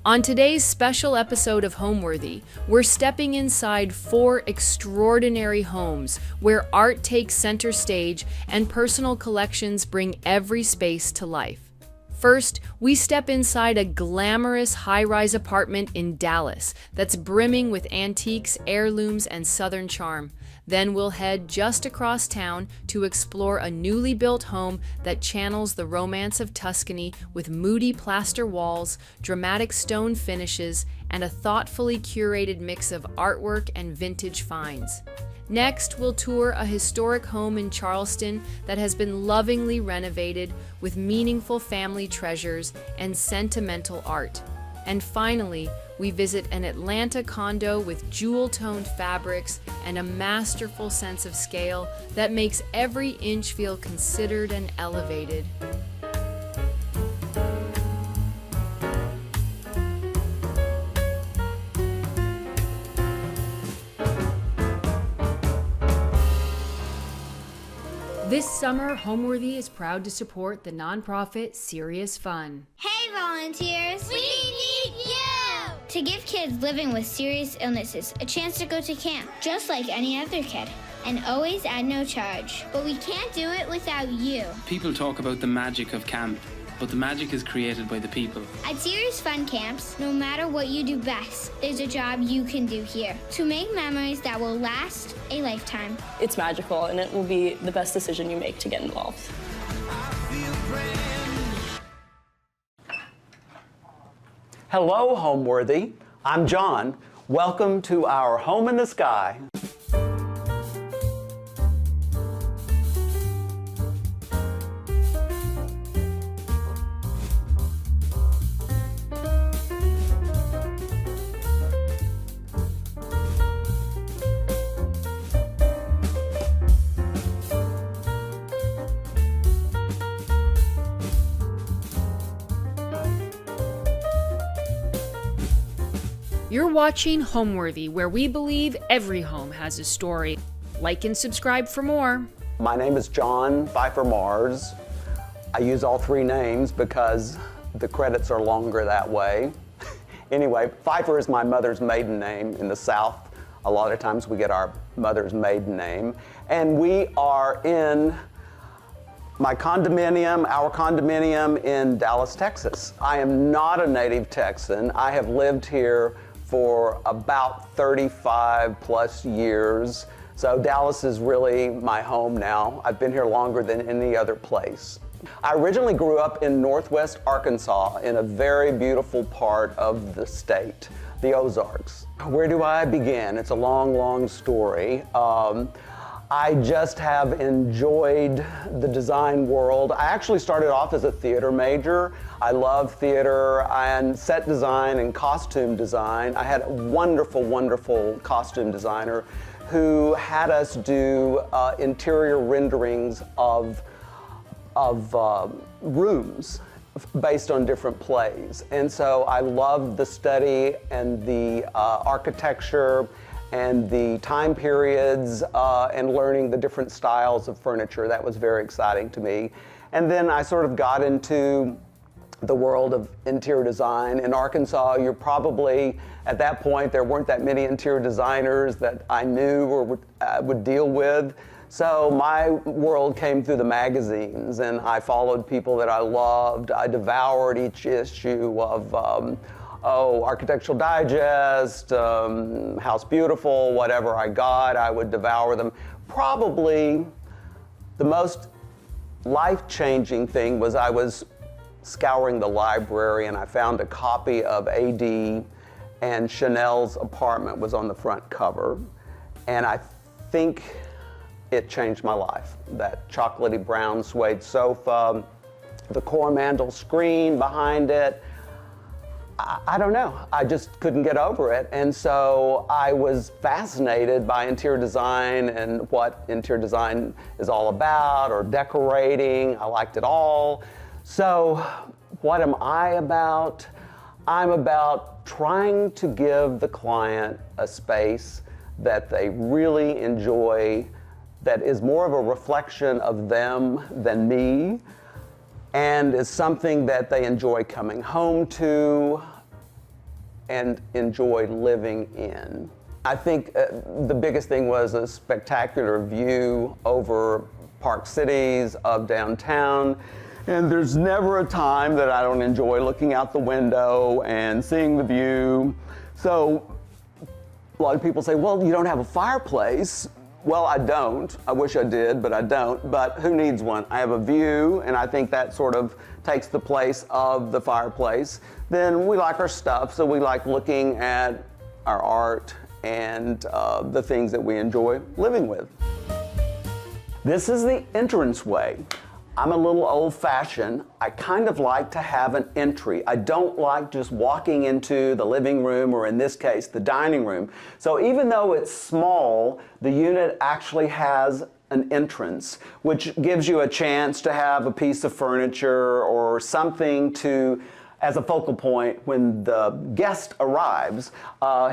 On today's special episode of Homeworthy, we're stepping inside 4 extraordinary homes where art takes center stage and personal collections bring every space to life. First, we step inside a glamorous high-rise apartment in Dallas that's brimming with antiques, heirlooms, and Southern charm. Then we'll head just across town to explore a newly built home that channels the romance of Tuscany with moody plaster walls, dramatic stone finishes, and a thoughtfully curated mix of artwork and vintage finds. Next, we'll tour a historic home in Charleston that has been lovingly renovated with meaningful family treasures and sentimental art. And finally, we visit an Atlanta condo with jewel-toned fabrics and a masterful sense of scale that makes every inch feel considered and elevated. This summer, Homeworthy is proud to support the nonprofit Serious Fun. Hey volunteers! We need you! To give kids living with serious illnesses a chance to go to camp, just like any other kid. And always at no charge. But we can't do it without you. People talk about the magic of camp, but the magic is created by the people. At Serious Fun Camps, no matter what you do best, there's a job you can do here to make memories that will last a lifetime. It's magical, and it will be the best decision you make to get involved. Hello, Homeworthy. I'm John. Welcome to our home in the sky. You're watching Homeworthy, where we believe every home has a story. Like and subscribe for more. My name is John Pfeiffer Mars. I use all 3 names because the credits are longer that way. Anyway, Pfeiffer is my mother's maiden name in the South. A lot of times we get our mother's maiden name. And we are in our condominium in Dallas, Texas. I am not a native Texan. I have lived here for about 35 plus years. So Dallas is really my home now. I've been here longer than any other place. I originally grew up in Northwest Arkansas in a very beautiful part of the state, the Ozarks. Where do I begin? It's a long, long story. I just have enjoyed the design world. I actually started off as a theater major. I love theater and set design and costume design. I had a wonderful, wonderful costume designer who had us do interior renderings of rooms based on different plays. And so I loved the study and the architecture and the time periods and learning the different styles of furniture. That was very exciting to me. And then I sort of got into the world of interior design. In Arkansas, you're probably, at that point, there weren't that many interior designers that I knew or would deal with. So my world came through the magazines, and I followed people that I loved. I devoured each issue of Architectural Digest, House Beautiful, whatever I got, I would devour them. Probably the most life-changing thing was I was scouring the library and I found a copy of A.D. and Chanel's Apartment was on the front cover. And I think it changed my life. That chocolatey brown suede sofa, the Coromandel screen behind it. I don't know, I just couldn't get over it. And so I was fascinated by interior design and what interior design is all about, or decorating. I liked it all. So what am I about? I'm about trying to give the client a space that they really enjoy, that is more of a reflection of them than me, and is something that they enjoy coming home to, and enjoy living in. I think the biggest thing was a spectacular view over Park Cities of downtown. And there's never a time that I don't enjoy looking out the window and seeing the view. So a lot of people say, well, you don't have a fireplace. Well, I don't. I wish I did, but I don't. But who needs one? I have a view, and I think that sort of takes the place of the fireplace. Then we like our stuff, so we like looking at our art and the things that we enjoy living with. This is the entranceway. I'm a little old-fashioned. I kind of like to have an entry. I don't like just walking into the living room, or in this case, the dining room. So even though it's small, the unit actually has an entrance, which gives you a chance to have a piece of furniture or something to as a focal point when the guest arrives.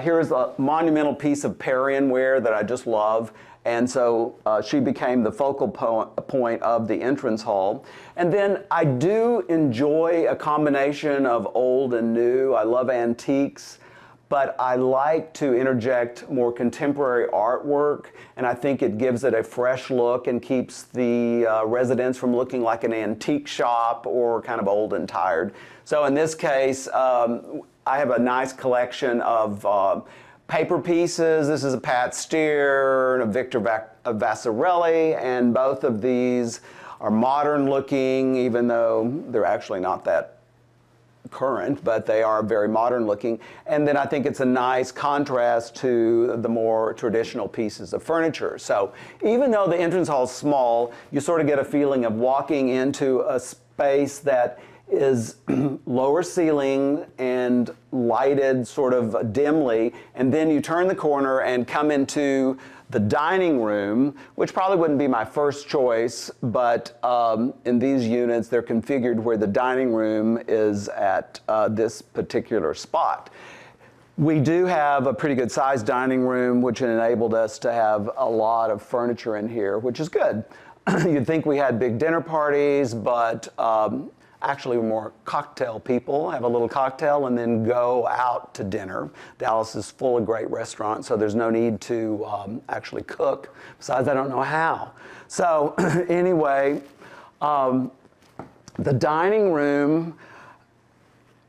Here's a monumental piece of Parian ware that I just love. And so she became the focal point of the entrance hall. And then I do enjoy a combination of old and new. I love antiques, but I like to interject more contemporary artwork, and I think it gives it a fresh look and keeps the residence from looking like an antique shop or kind of old and tired. So in this case, I have a nice collection of paper pieces. This is a Pat Steer and a Victor Vasarely, and both of these are modern looking, even though they're actually not that current, but they are very modern looking. And then I think it's a nice contrast to the more traditional pieces of furniture. So even though the entrance hall is small, you sort of get a feeling of walking into a space that is lower ceiling and lighted sort of dimly, and then you turn the corner and come into the dining room, which probably wouldn't be my first choice, but in these units they're configured where the dining room is at this particular spot. We do have a pretty good sized dining room, which enabled us to have a lot of furniture in here, which is good. You'd think we had big dinner parties, but actually we're more cocktail people, have a little cocktail and then go out to dinner. Dallas is full of great restaurants, so there's no need to actually cook. Besides, I don't know how. So anyway, the dining room,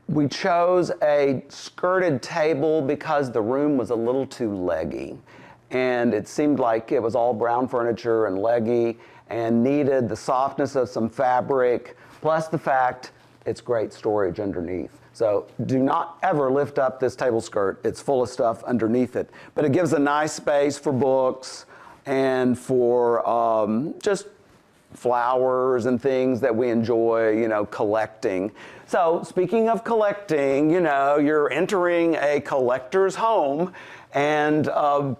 we chose a skirted table because the room was a little too leggy. And it seemed like it was all brown furniture and leggy and needed the softness of some fabric, plus the fact it's great storage underneath. So do not ever lift up this table skirt. It's full of stuff underneath it. But it gives a nice space for books and for just flowers and things that we enjoy, you know, collecting. So speaking of collecting, you know, you're entering a collector's home, and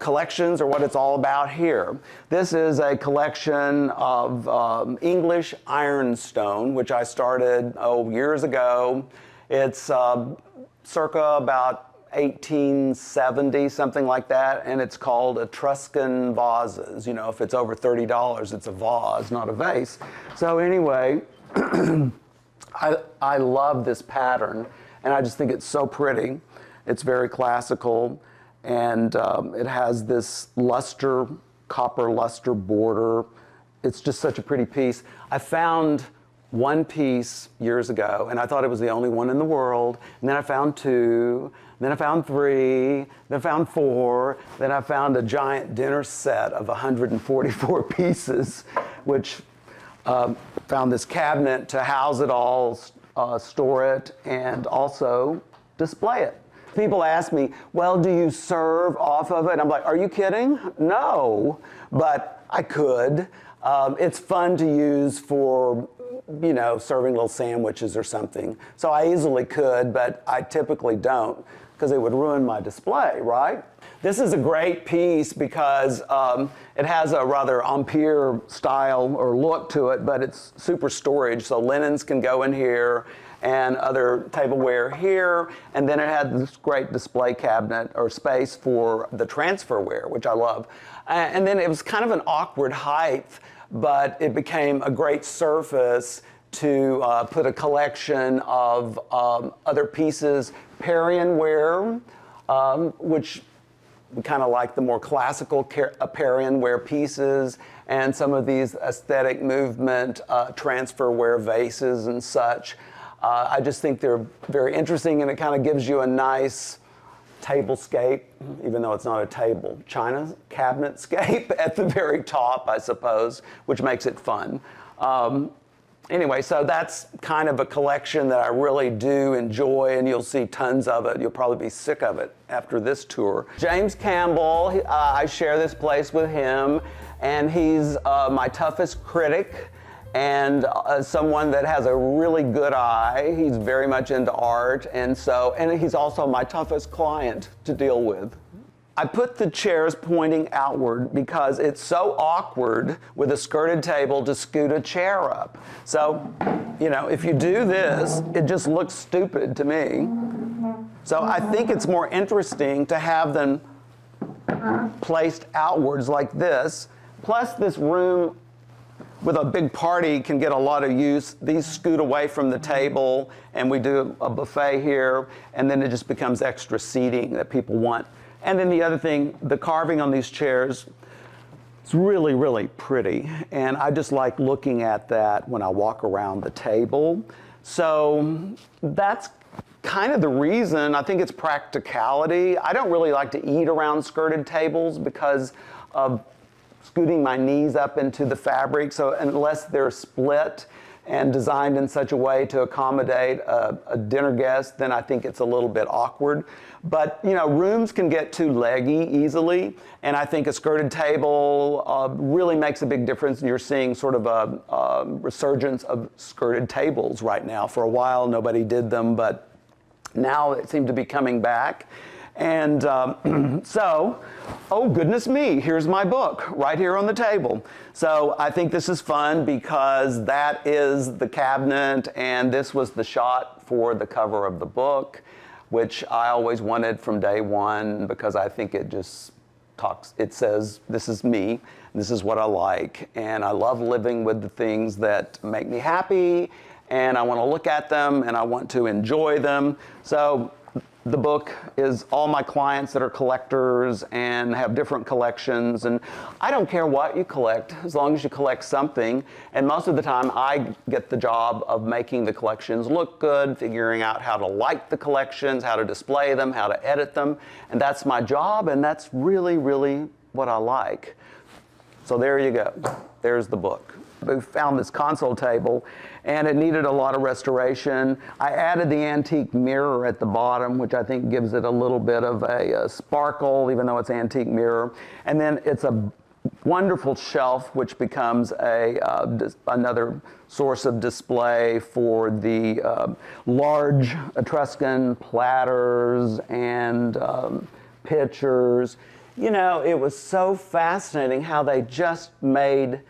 collections are what it's all about here. This is a collection of English ironstone, which I started years ago. It's circa about 1870, something like that, and it's called Etruscan vases. You know, if it's over $30, it's a vase, not a vase. So anyway, I love this pattern, and I just think it's so pretty. It's very classical, and it has this luster, copper luster border. It's just such a pretty piece. I found one piece years ago, and I thought it was the only one in the world, and then I found two, then I found three, then I found four, then I found a giant dinner set of 144 pieces, which found this cabinet to house it all, store it, and also display it. People ask me, well, do you serve off of it? I'm like, are you kidding? No, but I could. It's fun to use for, you know, serving little sandwiches or something. So I easily could, but I typically don't because it would ruin my display, right? This is a great piece because it has a rather empire style or look to it, but it's super storage. So linens can go in here and other tableware here. And then it had this great display cabinet or space for the transferware, which I love. And then it was kind of an awkward height, but it became a great surface to put a collection of other pieces, Parian-ware, which we kind of like the more classical Parian-ware pieces, and some of these aesthetic movement transfer-ware vases and such. I just think they're very interesting, and it kind of gives you a nice tablescape, even though it's not a table, china cabinetscape at the very top, I suppose, which makes it fun. Anyway, so that's kind of a collection that I really do enjoy, and you'll see tons of it. You'll probably be sick of it after this tour. James Campbell, I share this place with him, and he's my toughest critic, and someone that has a really good eye. He's very much into art, and he's also my toughest client to deal with. I put the chairs pointing outward because it's so awkward with a skirted table to scoot a chair up. So, you know, if you do this, it just looks stupid to me. So I think it's more interesting to have them placed outwards like this. Plus, this room with a big party can get a lot of use. These scoot away from the table, and we do a buffet here, and then it just becomes extra seating that people want. And then the other thing, the carving on these chairs, it's really, really pretty. And I just like looking at that when I walk around the table. So that's kind of the reason. I think it's practicality. I don't really like to eat around skirted tables because of scooting my knees up into the fabric. So unless they're split and designed in such a way to accommodate a dinner guest, then I think it's a little bit awkward. But, you know, rooms can get too leggy easily, and I think a skirted table really makes a big difference, and you're seeing sort of a resurgence of skirted tables right now. For a while, nobody did them, but now it seems to be coming back. And so, oh goodness me, here's my book right here on the table. So I think this is fun because that is the cabinet, and this was the shot for the cover of the book, which I always wanted from day one because I think it just talks, it says, this is me, this is what I like, and I love living with the things that make me happy, and I want to look at them, and I want to enjoy them. So the book is all my clients that are collectors and have different collections, and I don't care what you collect as long as you collect something, and most of the time I get the job of making the collections look good, figuring out how to like the collections, how to display them, how to edit them, and that's my job, and that's really, really what I like. So there you go. There's the book. We found this console table, and it needed a lot of restoration. I added the antique mirror at the bottom, which I think gives it a little bit of a sparkle, even though it's antique mirror. And then it's a wonderful shelf, which becomes another source of display for the large Etruscan platters and pitchers. You know, it was so fascinating how they just made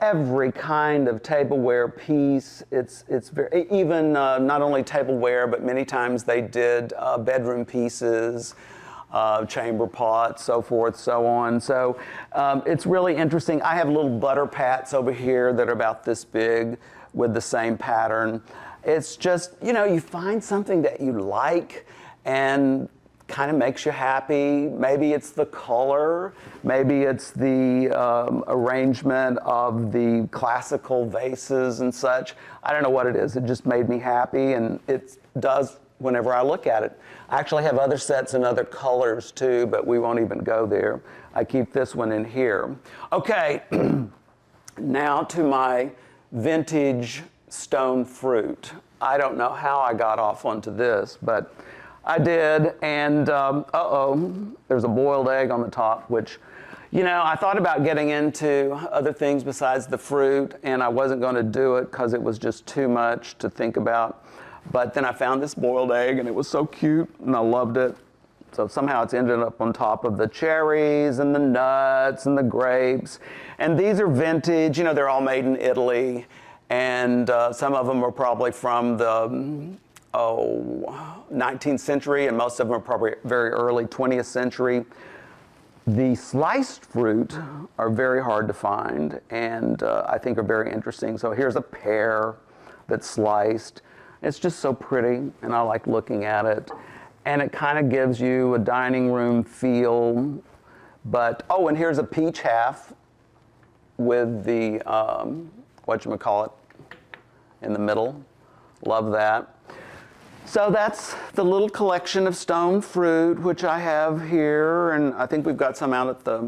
every kind of tableware piece. It's very, even not only tableware, but many times they did bedroom pieces, chamber pots, so forth, so on. So it's really interesting. I have little butter pats over here that are about this big with the same pattern. It's just, you know, you find something that you like and kind of makes you happy. Maybe it's the color, maybe it's the arrangement of the classical vases and such. I don't know what it is. It just made me happy, and it does whenever I look at it. I actually have other sets in other colors too, but we won't even go there. I keep this one in here. Okay, now to my vintage stone fruit. I don't know how I got off onto this, but I did, and there's a boiled egg on the top, which, you know, I thought about getting into other things besides the fruit, and I wasn't going to do it because it was just too much to think about. But then I found this boiled egg, and it was so cute, and I loved it. So somehow it's ended up on top of the cherries and the nuts and the grapes. And these are vintage, you know, they're all made in Italy, and some of them are probably from the 19th century, and most of them are probably very early 20th century. The sliced fruit are very hard to find, and I think are very interesting. So here's a pear, that's sliced. It's just so pretty, and I like looking at it. And it kind of gives you a dining room feel. But, oh, and here's a peach half with the, whatchamacallit, in the middle. Love that. So that's the little collection of stone fruit, which I have here, and I think we've got some out at the,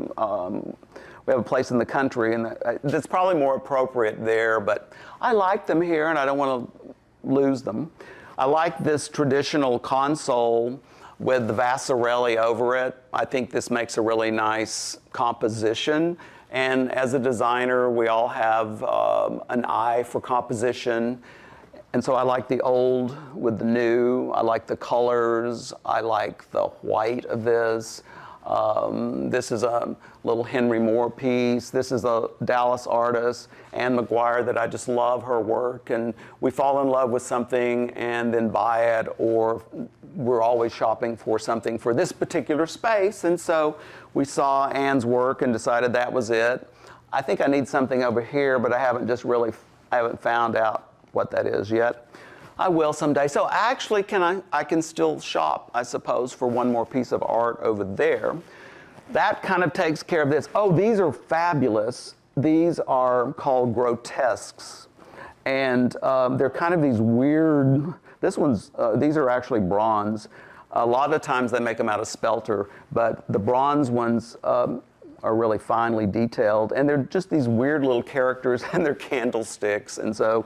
we have a place in the country, and that's probably more appropriate there, but I like them here, and I don't want to lose them. I like this traditional console with the Vasarely over it. I think this makes a really nice composition, and as a designer, we all have an eye for composition. And so I like the old with the new. I like the colors. I like the white of this. This is a little Henry Moore piece. This is a Dallas artist, Anne McGuire, that I just love her work. And we fall in love with something and then buy it, or we're always shopping for something for this particular space. And so we saw Anne's work and decided that was it. I think I need something over here, but I haven't found out what that is yet. I will someday. So actually, I can still shop, I suppose, for one more piece of art over there. That kind of takes care of this. Oh, these are fabulous. These are called grotesques. And they're kind of these weird, these are actually bronze. A lot of times they make them out of spelter, but the bronze ones are really finely detailed. And they're just these weird little characters, and they're candlesticks. And so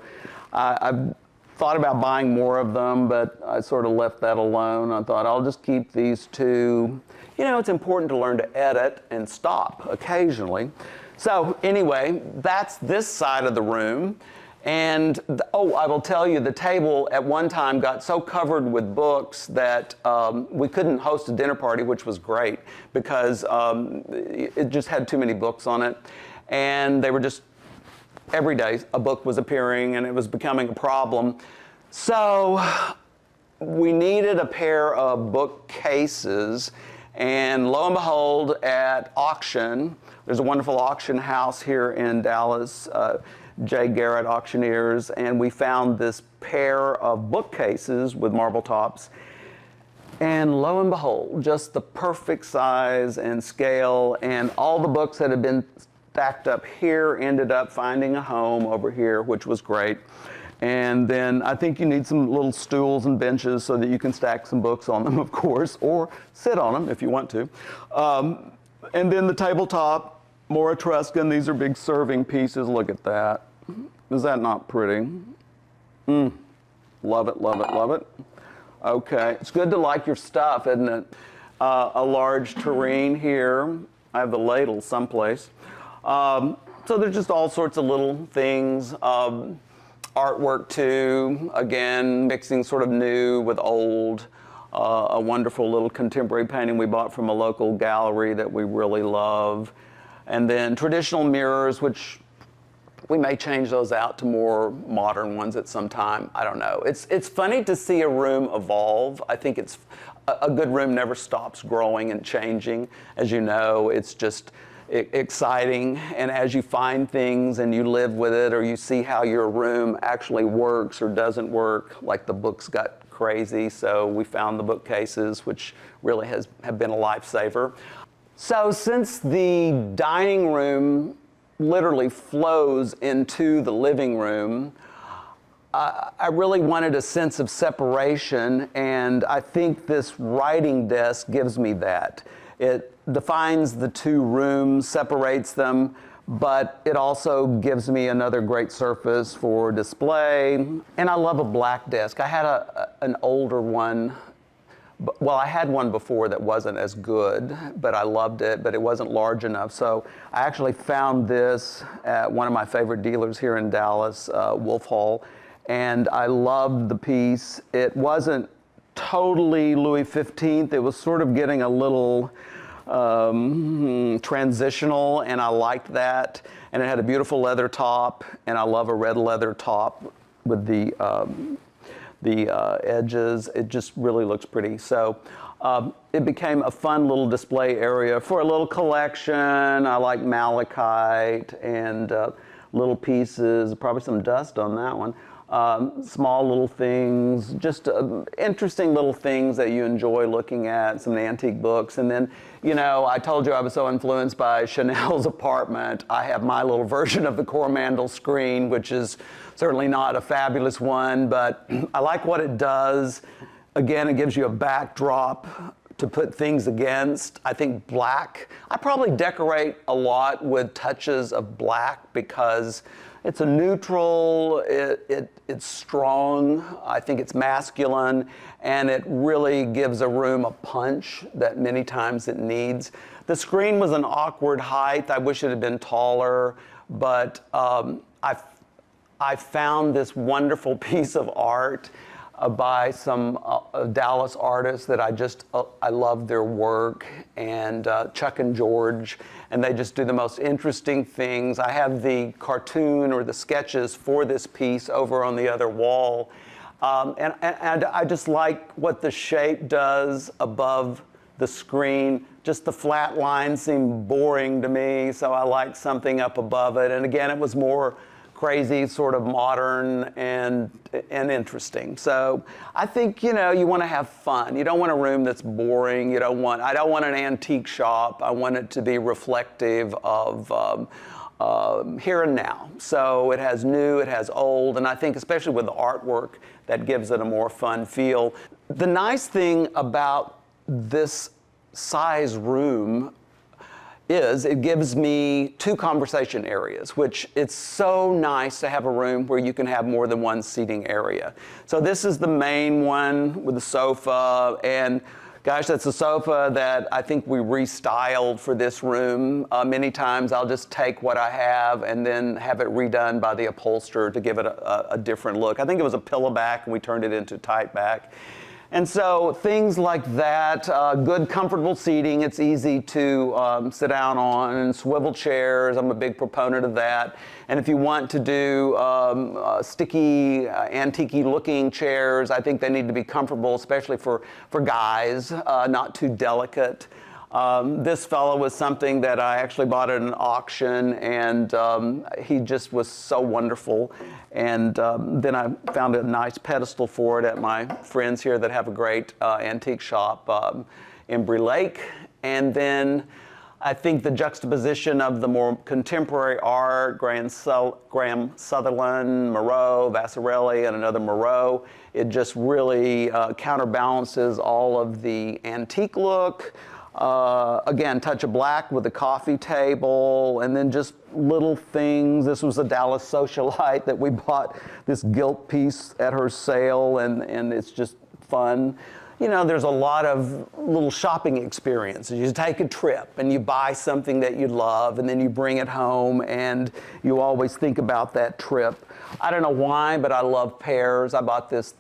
I've thought about buying more of them, but I sort of left that alone. I thought I'll just keep these two. You know, it's important to learn to edit and stop occasionally. So anyway, that's this side of the room. And I will tell you, the table at one time got so covered with books that we couldn't host a dinner party, which was great, because it just had too many books on it. And they were just, every day a book was appearing, and it was becoming a problem. So we needed a pair of bookcases, and lo and behold, at auction, there's a wonderful auction house here in Dallas, J. Garrett Auctioneers, and we found this pair of bookcases with marble tops. And lo and behold, just the perfect size and scale, and all the books that had been stacked up here ended up finding a home over here, which was great. And then I think you need some little stools and benches so that you can stack some books on them, of course, or sit on them if you want to. And then the tabletop, more Etruscan. These are big serving pieces. Look at that. Is that not pretty? Love it, love it, love it. Okay, it's good to like your stuff, isn't it? A large tureen here. I have the ladle someplace. So there's just all sorts of little things. Artwork too, again, mixing sort of new with old. A wonderful little contemporary painting we bought from a local gallery that we really love. And then traditional mirrors, which we may change those out to more modern ones at some time. I don't know. It's funny to see a room evolve. I think it's a good room never stops growing and changing. As you know, it's just exciting. And as you find things and you live with it, or you see how your room actually works or doesn't work, like the books got crazy, so we found the bookcases, which really have been a lifesaver. So since the dining room literally flows into the living room, I really wanted a sense of separation, and I think this writing desk gives me that. It defines the two rooms, separates them, but it also gives me another great surface for display. And I love a black desk. I had an older one. Well, I had one before that wasn't as good, but I loved it, but it wasn't large enough. So I actually found this at one of my favorite dealers here in Dallas, Wolf Hall, and I loved the piece. It wasn't totally Louis XV. It was sort of getting a little transitional, and I liked that. And it had a beautiful leather top, and I love a red leather top with the edges. It just really looks pretty. So it became a fun little display area for a little collection. I like malachite and little pieces, probably some dust on that one. small little things, just interesting little things that you enjoy looking at, some antique books. And then, you know, I told you I was so influenced by Chanel's apartment. I have my little version of the Coromandel screen, which is certainly not a fabulous one, but I like what it does. Again, it gives you a backdrop to put things against. I think black, I probably decorate a lot with touches of black because it's a neutral, it's strong, I think it's masculine, and it really gives a room a punch that many times it needs. The screen was an awkward height. I wish it had been taller, but I found this wonderful piece of art by some Dallas artists that I love their work, and Chuck and George, and they just do the most interesting things. I have the cartoon or the sketches for this piece over on the other wall, and I just like what the shape does above the screen. Just the flat lines seem boring to me, so I like something up above it. And again, it was more crazy, sort of modern and interesting. So I think, you know, you want to have fun. You don't want a room that's boring. I don't want an antique shop. I want it to be reflective of here and now. So it has new, it has old, and I think especially with the artwork, that gives it a more fun feel. The nice thing about this size room is it gives me 2 conversation areas, which it's so nice to have a room where you can have more than one seating area. So this is the main one with the sofa, and gosh, that's a sofa that I think we restyled for this room. Many times I'll just take what I have and then have it redone by the upholsterer to give it a different look. I think it was a pillow back and we turned it into tight back. And so things like that, good comfortable seating, it's easy to sit down on, and swivel chairs, I'm a big proponent of that. And if you want to do sticky, antique-y looking chairs, I think they need to be comfortable, especially for guys, not too delicate. This fellow was something that I actually bought at an auction, and he just was so wonderful. And then I found a nice pedestal for it at my friends here that have a great antique shop in Embry Lake. And then I think the juxtaposition of the more contemporary art, Graham Sutherland, Moreau, Vasarely, and another Moreau, it just really counterbalances all of the antique look. Again, touch of black with the coffee table, and then just little things. This was a Dallas socialite that we bought this gilt piece at her sale, and it's just fun. You know, there's a lot of little shopping experiences. You take a trip and you buy something that you love, and then you bring it home, and you always think about that trip. I don't know why, but I love pears. I bought this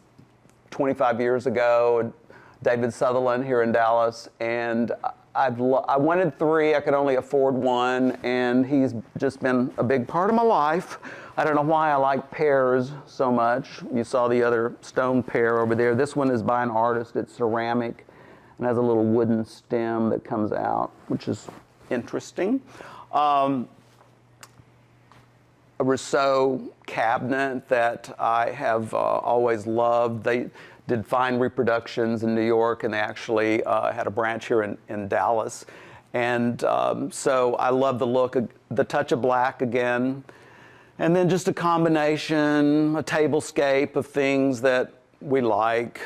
25 years ago. David Sutherland here in Dallas, and I wanted 3, I could only afford 1, and he's just been a big part of my life. I don't know why I like pears so much. You saw the other stone pear over there. This one is by an artist, it's ceramic, and has a little wooden stem that comes out, which is interesting. A Rousseau cabinet that I have always loved. They did fine reproductions in New York, and they actually had a branch here in Dallas. And so I love the look, the touch of black again, and then just a combination, a tablescape of things that we like.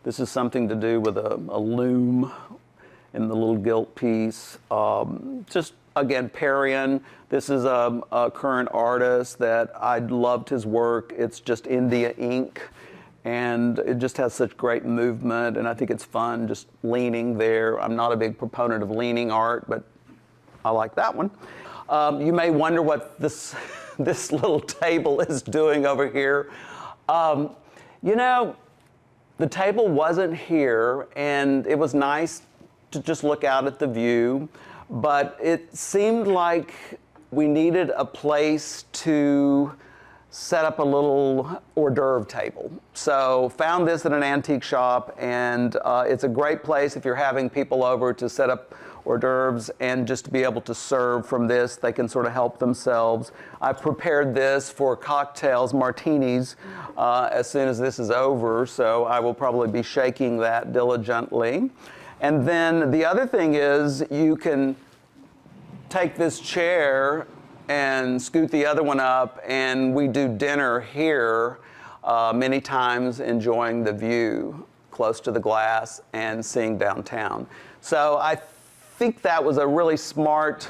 This is something to do with a loom in the little gilt piece. Just again, Perrion. This is a current artist that I loved his work. It's just India ink, and it just has such great movement, and I think it's fun just leaning there. I'm not a big proponent of leaning art, but I like that one. You may wonder what this little table is doing over here. You know, the table wasn't here, and it was nice to just look out at the view, but it seemed like we needed a place to set up a little hors d'oeuvre table. So found this at an antique shop, and it's a great place if you're having people over to set up hors d'oeuvres and just to be able to serve from this. They can sort of help themselves. I prepared this for cocktails, martinis, as soon as this is over, so I will probably be shaking that diligently. And then the other thing is you can take this chair and scoot the other one up, and we do dinner here many times, enjoying the view close to the glass and seeing downtown. So I think that was a really smart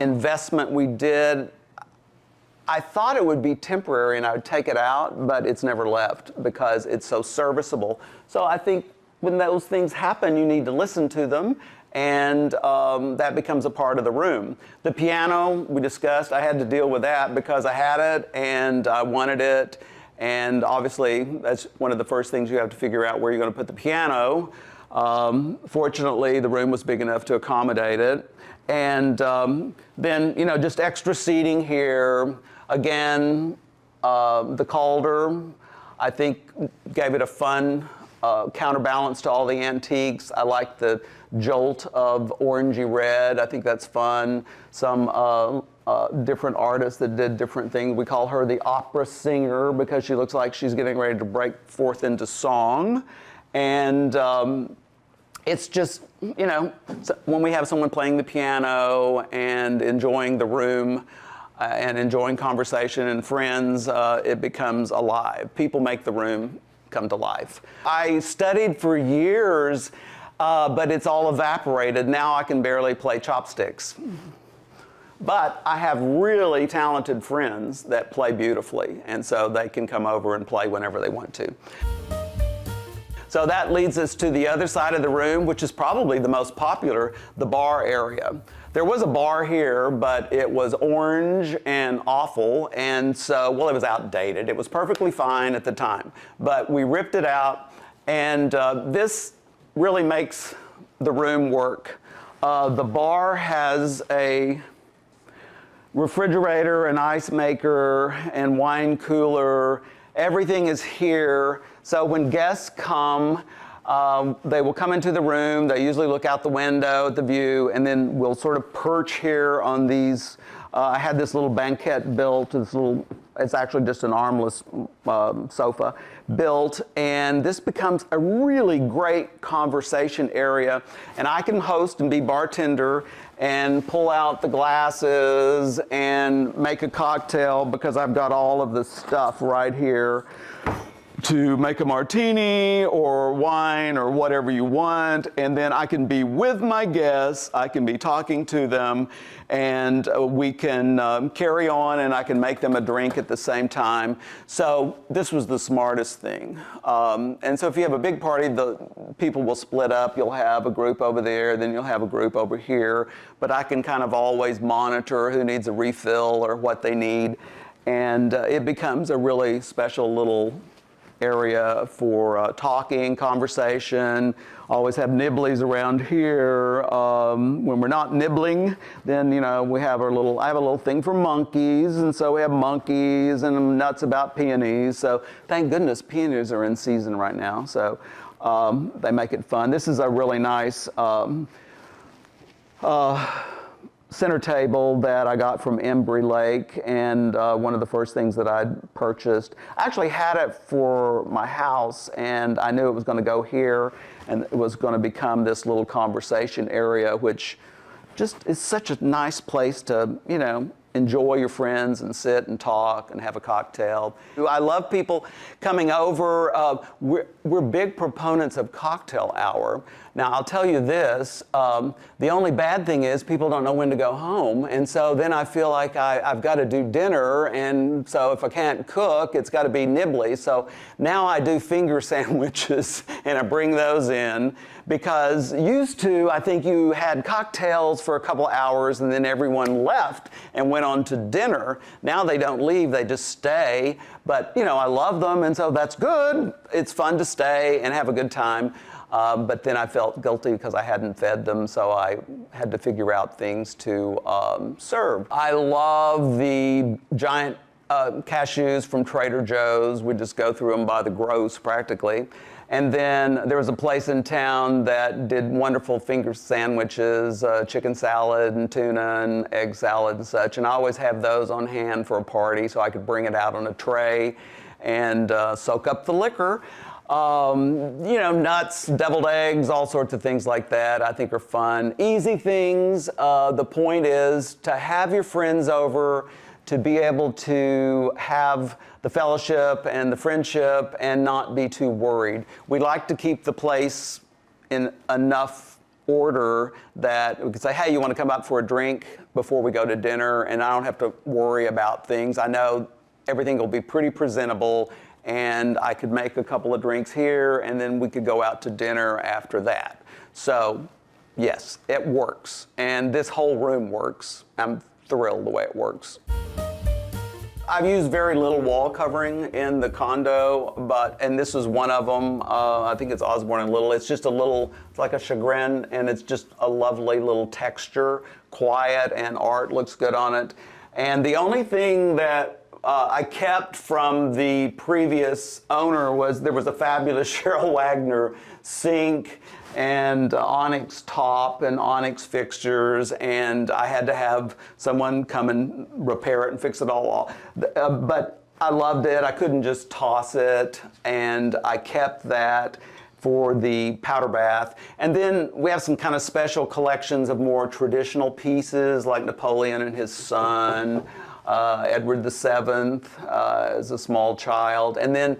investment we did. I thought it would be temporary and I would take it out, but it's never left because it's so serviceable. So I think when those things happen, you need to listen to them, and that becomes a part of the room. The piano, we discussed, I had to deal with that because I had it and I wanted it, and obviously that's one of the first things you have to figure out, where you're going to put the piano. Fortunately, the room was big enough to accommodate it. And then, you know, just extra seating here. Again, the Calder, I think, gave it a fun counterbalance to all the antiques. I like the jolt of orangey red. I think that's fun. Some different artists that did different things. We call her the opera singer because she looks like she's getting ready to break forth into song. And it's just, you know, when we have someone playing the piano and enjoying the room and enjoying conversation and friends, it becomes alive. People make the room come to life. I studied for years, but it's all evaporated. Now I can barely play chopsticks. But I have really talented friends that play beautifully, and so they can come over and play whenever they want to. So that leads us to the other side of the room, which is probably the most popular, the bar area. There was a bar here, but it was orange and awful, and so, well, it was outdated. It was perfectly fine at the time, but we ripped it out, and this really makes the room work. The bar has a refrigerator, an ice maker, and wine cooler. Everything is here. So when guests come, they will come into the room. They usually look out the window at the view, and then we'll sort of perch here on these. I had this little banquette built. It's actually just an armless sofa built, and this becomes a really great conversation area. And I can host and be bartender and pull out the glasses and make a cocktail because I've got all of the stuff right here to make a martini or wine or whatever you want, and then I can be with my guests, I can be talking to them, and we can carry on, and I can make them a drink at the same time. So this was the smartest thing. And so if you have a big party, the people will split up. You'll have a group over there, then you'll have a group over here, but I can kind of always monitor who needs a refill or what they need, and it becomes a really special little area for talking, conversation. Always have nibblies around here. When we're not nibbling, then, you know, I have a little thing for monkeys, and so we have monkeys, and I'm nuts about peonies. So thank goodness peonies are in season right now, so they make it fun. This is a really nice center table that I got from Embry Lake, and one of the first things that I purchased. I actually had it for my house, and I knew it was going to go here, and it was going to become this little conversation area, which just is such a nice place to, you know, enjoy your friends and sit and talk and have a cocktail. I love people coming over. We're big proponents of cocktail hour. Now, I'll tell you this, the only bad thing is people don't know when to go home, and so then I feel like I've got to do dinner, and so if I can't cook, it's got to be nibbly. So now I do finger sandwiches, and I bring those in, because used to, I think you had cocktails for a couple hours, and then everyone left and went on to dinner. Now they don't leave, they just stay, but, you know, I love them, and so that's good. It's fun to stay and have a good time. But then I felt guilty because I hadn't fed them, so I had to figure out things to serve. I love the giant cashews from Trader Joe's. We just go through them by the gross practically. And then there was a place in town that did wonderful finger sandwiches, chicken salad and tuna and egg salad and such. And I always have those on hand for a party so I could bring it out on a tray and soak up the liquor. You know, nuts, deviled eggs, all sorts of things like that I think are fun. Easy things. The point is to have your friends over, to be able to have the fellowship and the friendship and not be too worried. We like to keep the place in enough order that we can say, hey, you want to come out for a drink before we go to dinner? And I don't have to worry about things. I know everything will be pretty presentable, and I could make a couple of drinks here, and then we could go out to dinner after that. So, yes, it works. And this whole room works. I'm thrilled the way it works. I've used very little wall covering in the condo, and this is one of them. I think it's Osborne and Little. It's just a little, it's like a chagrin, and it's just a lovely little texture, quiet, and art looks good on it. And the only thing that I kept from the previous owner was there was a fabulous Cheryl Wagner sink and onyx top and onyx fixtures, and I had to have someone come and repair it and fix it all. But I loved it. I couldn't just toss it, and I kept that for the powder bath. And then we have some kind of special collections of more traditional pieces like Napoleon and his son, Edward VII as a small child. And then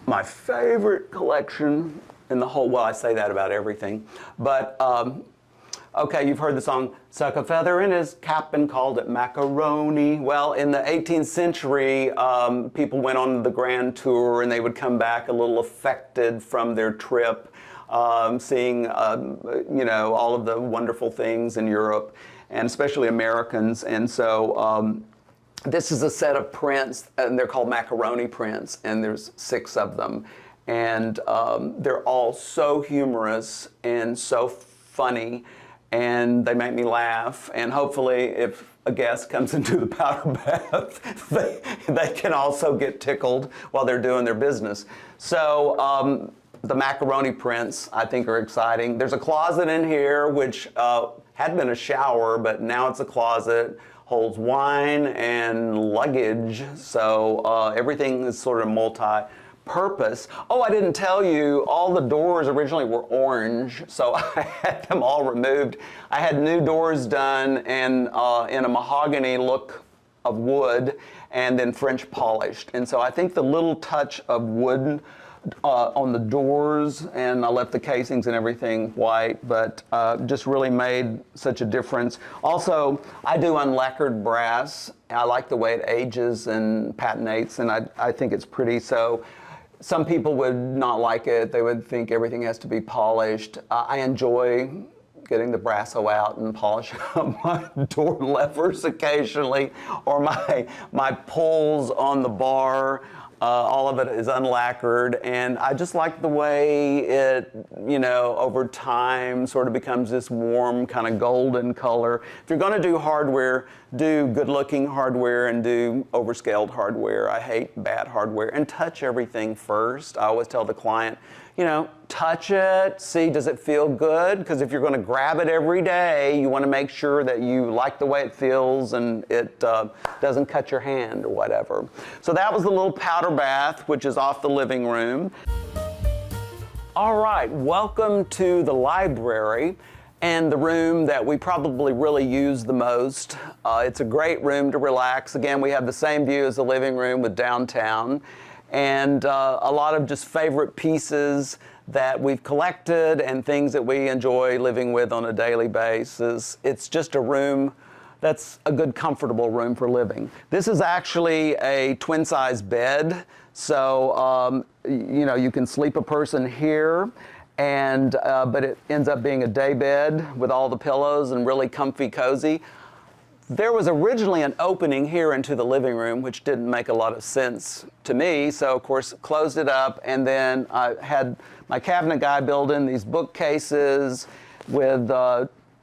my favorite collection in the whole, well, I say that about everything, but okay, you've heard the song, stuck a feather in his cap and called it macaroni. Well, in the 18th century, people went on the grand tour and they would come back a little affected from their trip, seeing, you know, all of the wonderful things in Europe, and especially Americans. And so this is a set of prints, and they're called macaroni prints, and there's 6 of them. And they're all so humorous and so funny, and they make me laugh. And hopefully, if a guest comes into the powder bath, they can also get tickled while they're doing their business. So the macaroni prints, I think, are exciting. There's a closet in here, which had been a shower, but now it's a closet. Holds wine and luggage, so everything is sort of multi-purpose. Oh, I didn't tell you, all the doors originally were orange, so I had them all removed. I had new doors done and in a mahogany look of wood, and then French polished. And so I think the little touch of wood on the doors, and I left the casings and everything white, but just really made such a difference. Also, I do unlacquered brass. I like the way it ages and patinates, and I think it's pretty. So some people would not like it. They would think everything has to be polished. I enjoy getting the Brasso out and polishing up my door levers occasionally, or my pulls on the bar. All of it is unlacquered, and I just like the way it, you know, over time sort of becomes this warm kind of golden color. If you're going to do hardware, do good-looking hardware and do overscaled hardware. I hate bad hardware. And touch everything first. I always tell the client, you know, touch it, see, does it feel good? Because if you're going to grab it every day, you want to make sure that you like the way it feels and it doesn't cut your hand or whatever. So that was the little powder bath, which is off the living room. All right, welcome to the library and the room that we probably really use the most. It's a great room to relax. Again, we have the same view as the living room with downtown, and a lot of just favorite pieces that we've collected and things that we enjoy living with on a daily basis. It's just a room that's a good, comfortable room for living. This is actually a twin-size bed, so you know, you can sleep a person here, and but it ends up being a day bed with all the pillows and really comfy, cozy. There was originally an opening here into the living room, which didn't make a lot of sense to me, so of course closed it up, and then I had my cabinet guy build in these bookcases with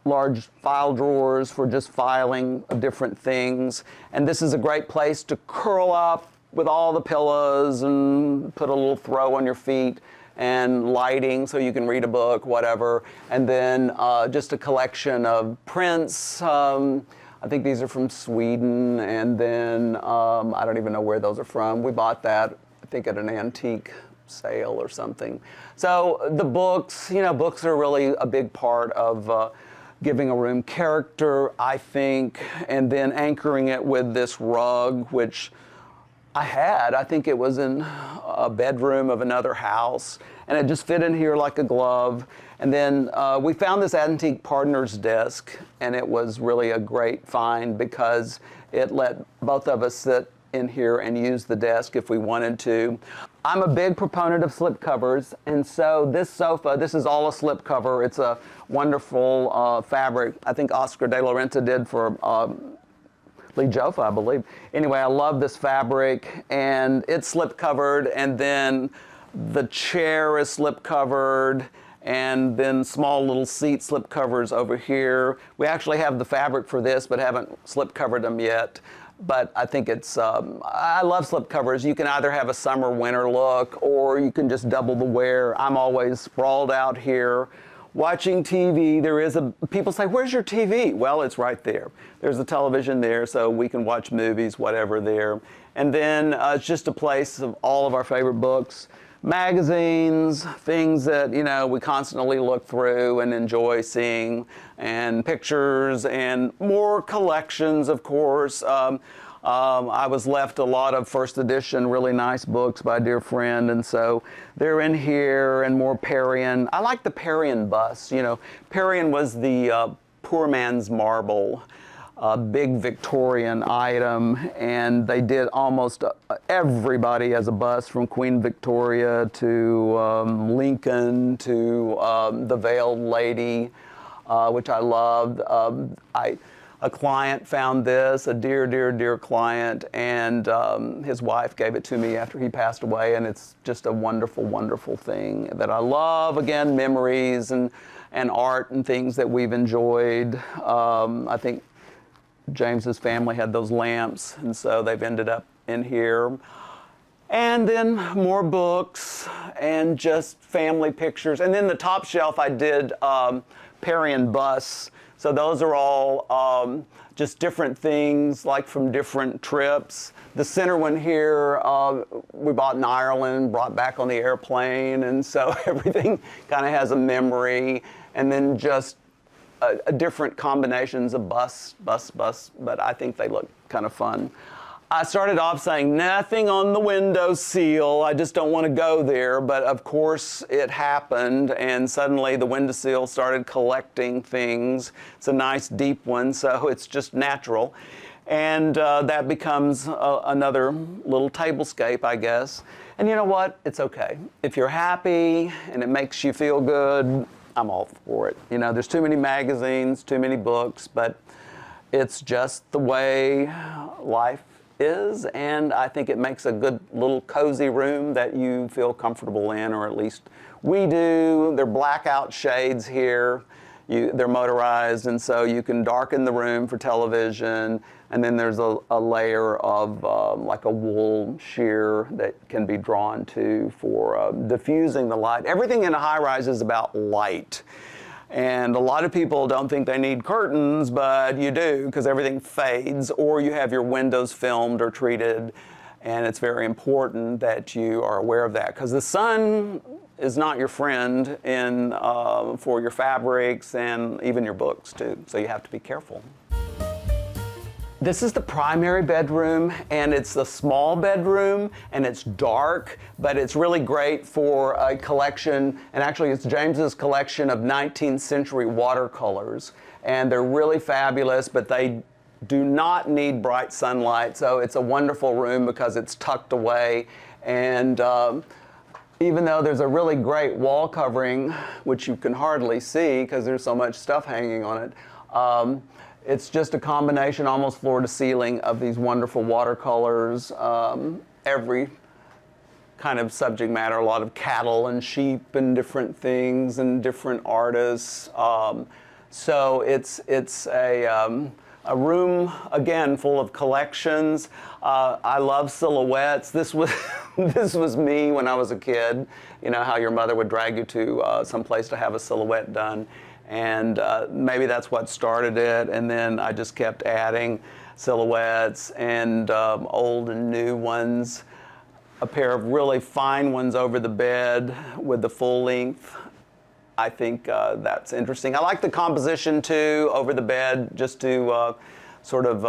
large file drawers for just filing of different things. And this is a great place to curl up with all the pillows and put a little throw on your feet and lighting so you can read a book, whatever. And then just a collection of prints. I think these are from Sweden, and then I don't even know where those are from. We bought that, I think, at an antique sale or something. So the books, you know, books are really a big part of giving a room character, I think, and then anchoring it with this rug, which I think it was in a bedroom of another house, and it just fit in here like a glove. And then we found this antique partner's desk, and it was really a great find because it let both of us sit in here and use the desk if we wanted to. I'm a big proponent of slipcovers, and so this sofa, this is all a slipcover. It's a wonderful fabric. I think Oscar de la Renta did for Lee Joffa, I believe. Anyway, I love this fabric, and it's slip covered, and then the chair is slip covered, and then small little seat slip covers over here. We actually have the fabric for this, but haven't slip covered them yet. But I think it's, I love slip covers. You can either have a summer winter look, or you can just double the wear. I'm always sprawled out here watching TV. People say, where's your TV? Well, it's right there. There's a television there, so we can watch movies, whatever there. And then it's just a place of all of our favorite books, magazines, things that, you know, we constantly look through and enjoy seeing, and pictures, and more collections, of course. I was left a lot of first edition, really nice books by a dear friend, and so they're in here, and more Perrion. I like the Perrion bust. You know, Perrion was the poor man's marble, big Victorian item, and they did almost everybody as a bust, from Queen Victoria to Lincoln to the Veiled Lady, which I loved. A client found this, a dear, dear, dear client, and his wife gave it to me after he passed away, and it's just a wonderful, wonderful thing that I love. Again, memories and art and things that we've enjoyed. I think James's family had those lamps, and so they've ended up in here. And then more books and just family pictures. And then the top shelf I did Perrion busts. So those are all just different things, like from different trips. The center one here, we bought in Ireland, brought back on the airplane, and so everything kind of has a memory. And then just different combinations of busts, but I think they look kind of fun. I started off saying nothing on the windowsill. I just don't want to go there, but of course it happened, and suddenly the windowsill started collecting things. It's a nice deep one, so it's just natural. And that becomes another little tablescape, I guess. And you know what? It's okay. If you're happy and it makes you feel good, I'm all for it. You know, there's too many magazines, too many books, but it's just the way life is, and I think it makes a good little cozy room that you feel comfortable in, or at least we do. They're blackout shades here. They're motorized, and so you can darken the room for television, and then there's a layer of like a wool sheer that can be drawn to for diffusing the light. Everything in a high-rise is about light. And a lot of people don't think they need curtains, but you do, because everything fades, or you have your windows filmed or treated, and it's very important that you are aware of that, because the sun is not your friend for your fabrics and even your books too, so you have to be careful. This is the primary bedroom, and it's a small bedroom, and it's dark, but it's really great for a collection, and actually it's James's collection of 19th century watercolors, and they're really fabulous, but they do not need bright sunlight, so it's a wonderful room because it's tucked away, and even though there's a really great wall covering, which you can hardly see because there's so much stuff hanging on it, it's just a combination, almost floor to ceiling, of these wonderful watercolors, every kind of subject matter, a lot of cattle and sheep and different things and different artists. So it's a room, again, full of collections. I love silhouettes. This was, this was me when I was a kid. You know how your mother would drag you to some place to have a silhouette done. And maybe that's what started it. And then I just kept adding silhouettes and old and new ones. A pair of really fine ones over the bed with the full length. I think that's interesting. I like the composition too over the bed, just to sort of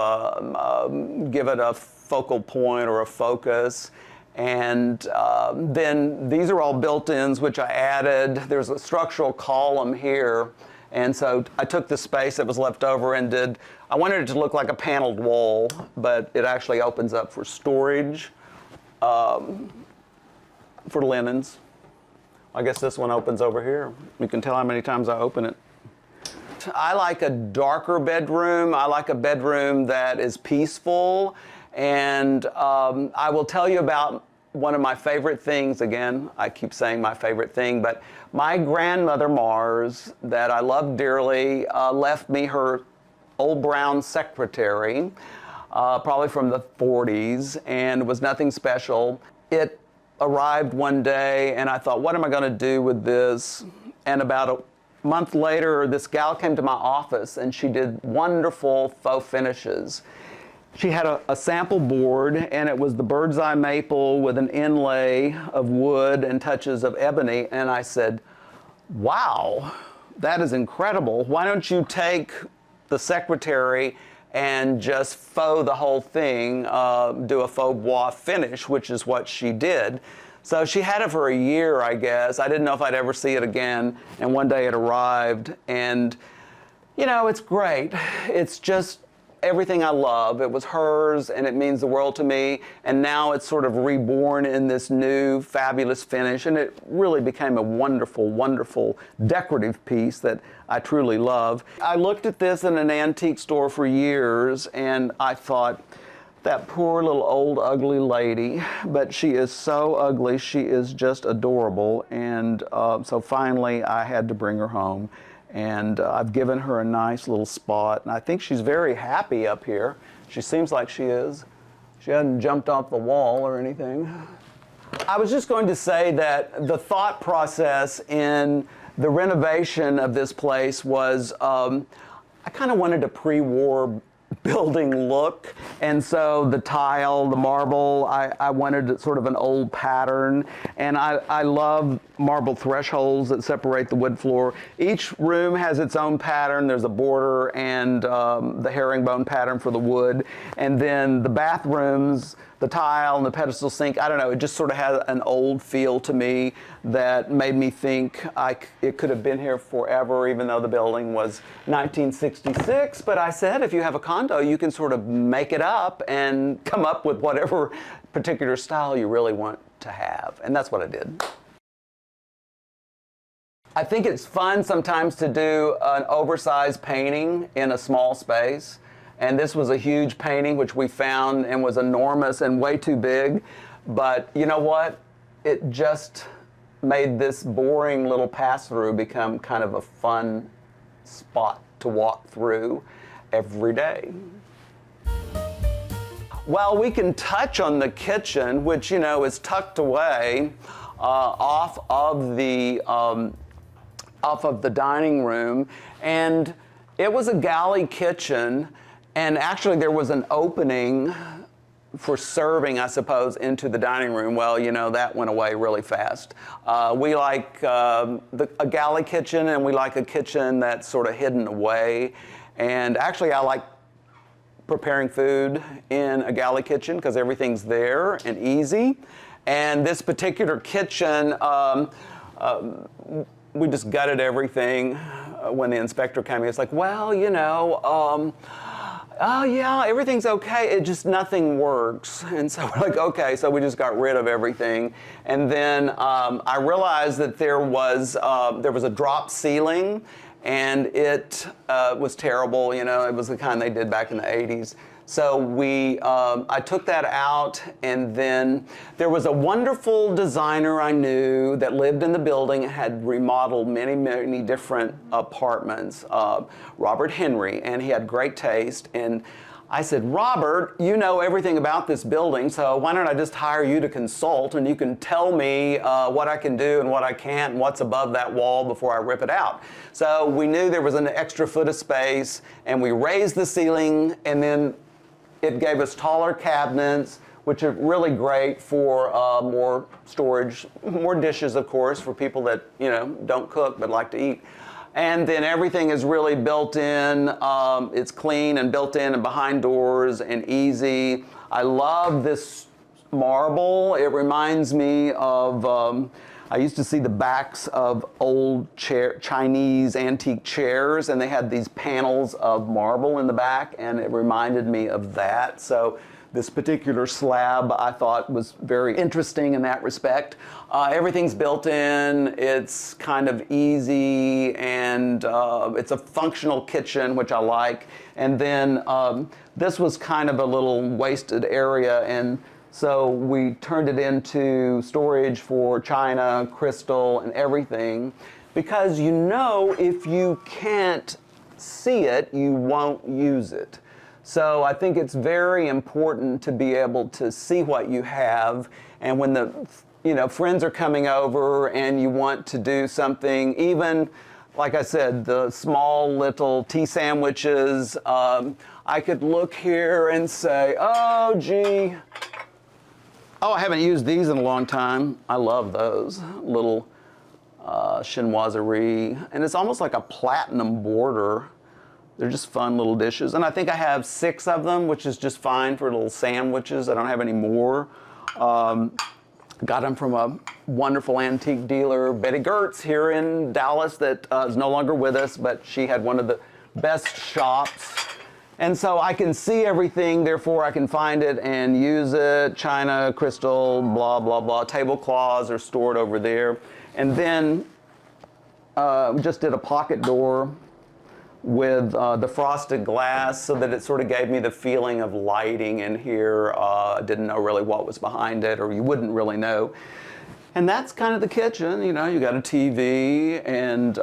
give it a focal point or a focus. And then these are all built-ins, which I added. There's a structural column here. And so I took the space that was left over and I wanted it to look like a paneled wall, but it actually opens up for storage, for linens. I guess this one opens over here. You can tell how many times I open it. I like a darker bedroom. I like a bedroom that is peaceful. And I will tell you about one of my favorite things. Again, I keep saying my favorite thing, but my grandmother Mars, that I love dearly, left me her old brown secretary, probably from the 40s, and was nothing special. It arrived one day and I thought, what am I going to do with this? And about a month later, this gal came to my office and she did wonderful faux finishes. She had a sample board, and it was the bird's eye maple with an inlay of wood and touches of ebony. And I said, wow, that is incredible. Why don't you take the secretary and just faux the whole thing, do a faux bois finish, which is what she did. So she had it for a year, I guess. I didn't know if I'd ever see it again. And one day it arrived, and you know, it's great. It's just everything I love. It was hers, and it means the world to me. And now it's sort of reborn in this new fabulous finish, and it really became a wonderful, wonderful decorative piece that I truly love. I looked at this in an antique store for years, and I thought, that poor little old ugly lady, but she is so ugly, she is just adorable. And so finally I had to bring her home. And I've given her a nice little spot, and I think she's very happy up here. She seems like she is. She hasn't jumped off the wall or anything. I was just going to say that the thought process in the renovation of this place was, I kind of wanted a pre-war building look, and so the tile, the marble, I wanted sort of an old pattern, and I love marble thresholds that separate the wood floor. Each room has its own pattern. There's a border and the herringbone pattern for the wood, and then the bathrooms, the tile and the pedestal sink, I don't know, it just sort of had an old feel to me that made me think it could have been here forever, even though the building was 1966. But I said, if you have a condo, you can sort of make it up and come up with whatever particular style you really want to have. And that's what I did. I think it's fun sometimes to do an oversized painting in a small space. And this was a huge painting which we found and was enormous and way too big. But you know what? It just made this boring little pass-through become kind of a fun spot to walk through every day. Well, we can touch on the kitchen, which, you know, is tucked away off of the dining room. And it was a galley kitchen. And actually, there was an opening for serving, I suppose, into the dining room. Well, you know, that went away really fast. We like a galley kitchen, and we like a kitchen that's sort of hidden away. And actually, I like preparing food in a galley kitchen because everything's there and easy. And this particular kitchen, we just gutted everything when the inspector came. He was like, well, you know, oh yeah, everything's okay, it just nothing works. And so we're like, okay, so we just got rid of everything. And then I realized that there was a drop ceiling, and it was terrible. You know, it was the kind they did back in the 80s. So I took that out, and then there was a wonderful designer I knew that lived in the building, had remodeled many, many different apartments, Robert Henry, and he had great taste. And I said, Robert, you know everything about this building, so why don't I just hire you to consult, and you can tell me what I can do and what I can't and what's above that wall before I rip it out. So we knew there was an extra foot of space, and we raised the ceiling, and then it gave us taller cabinets, which are really great for more storage, more dishes, of course, for people that, you know, don't cook but like to eat. And then everything is really built in. It's clean and built in and behind doors and easy. I love this marble. It reminds me of, I used to see the backs of old Chinese antique chairs, and they had these panels of marble in the back, and it reminded me of that. So this particular slab I thought was very interesting in that respect. Everything's built in, it's kind of easy, and it's a functional kitchen, which I like. And then this was kind of a little wasted area, and so we turned it into storage for china, crystal, and everything. Because you know, if you can't see it, you won't use it. So I think it's very important to be able to see what you have, and when the friends are coming over and you want to do something, even like I said, the small little tea sandwiches, I could look here and say, oh gee, I haven't used these in a long time. I love those little chinoiserie, and it's almost like a platinum border. They're just fun little dishes. And I think I have 6 of them, which is just fine for little sandwiches. I don't have any more. Got them from a wonderful antique dealer, Betty Gertz, here in Dallas, that is no longer with us, but she had one of the best shops. And so I can see everything, therefore I can find it and use it. China, crystal, blah, blah, blah. Tablecloths are stored over there. And then we just did a pocket door with the frosted glass, so that it sort of gave me the feeling of lighting in here. I didn't know really what was behind it, or you wouldn't really know. And that's kind of the kitchen. You know, you got a TV, and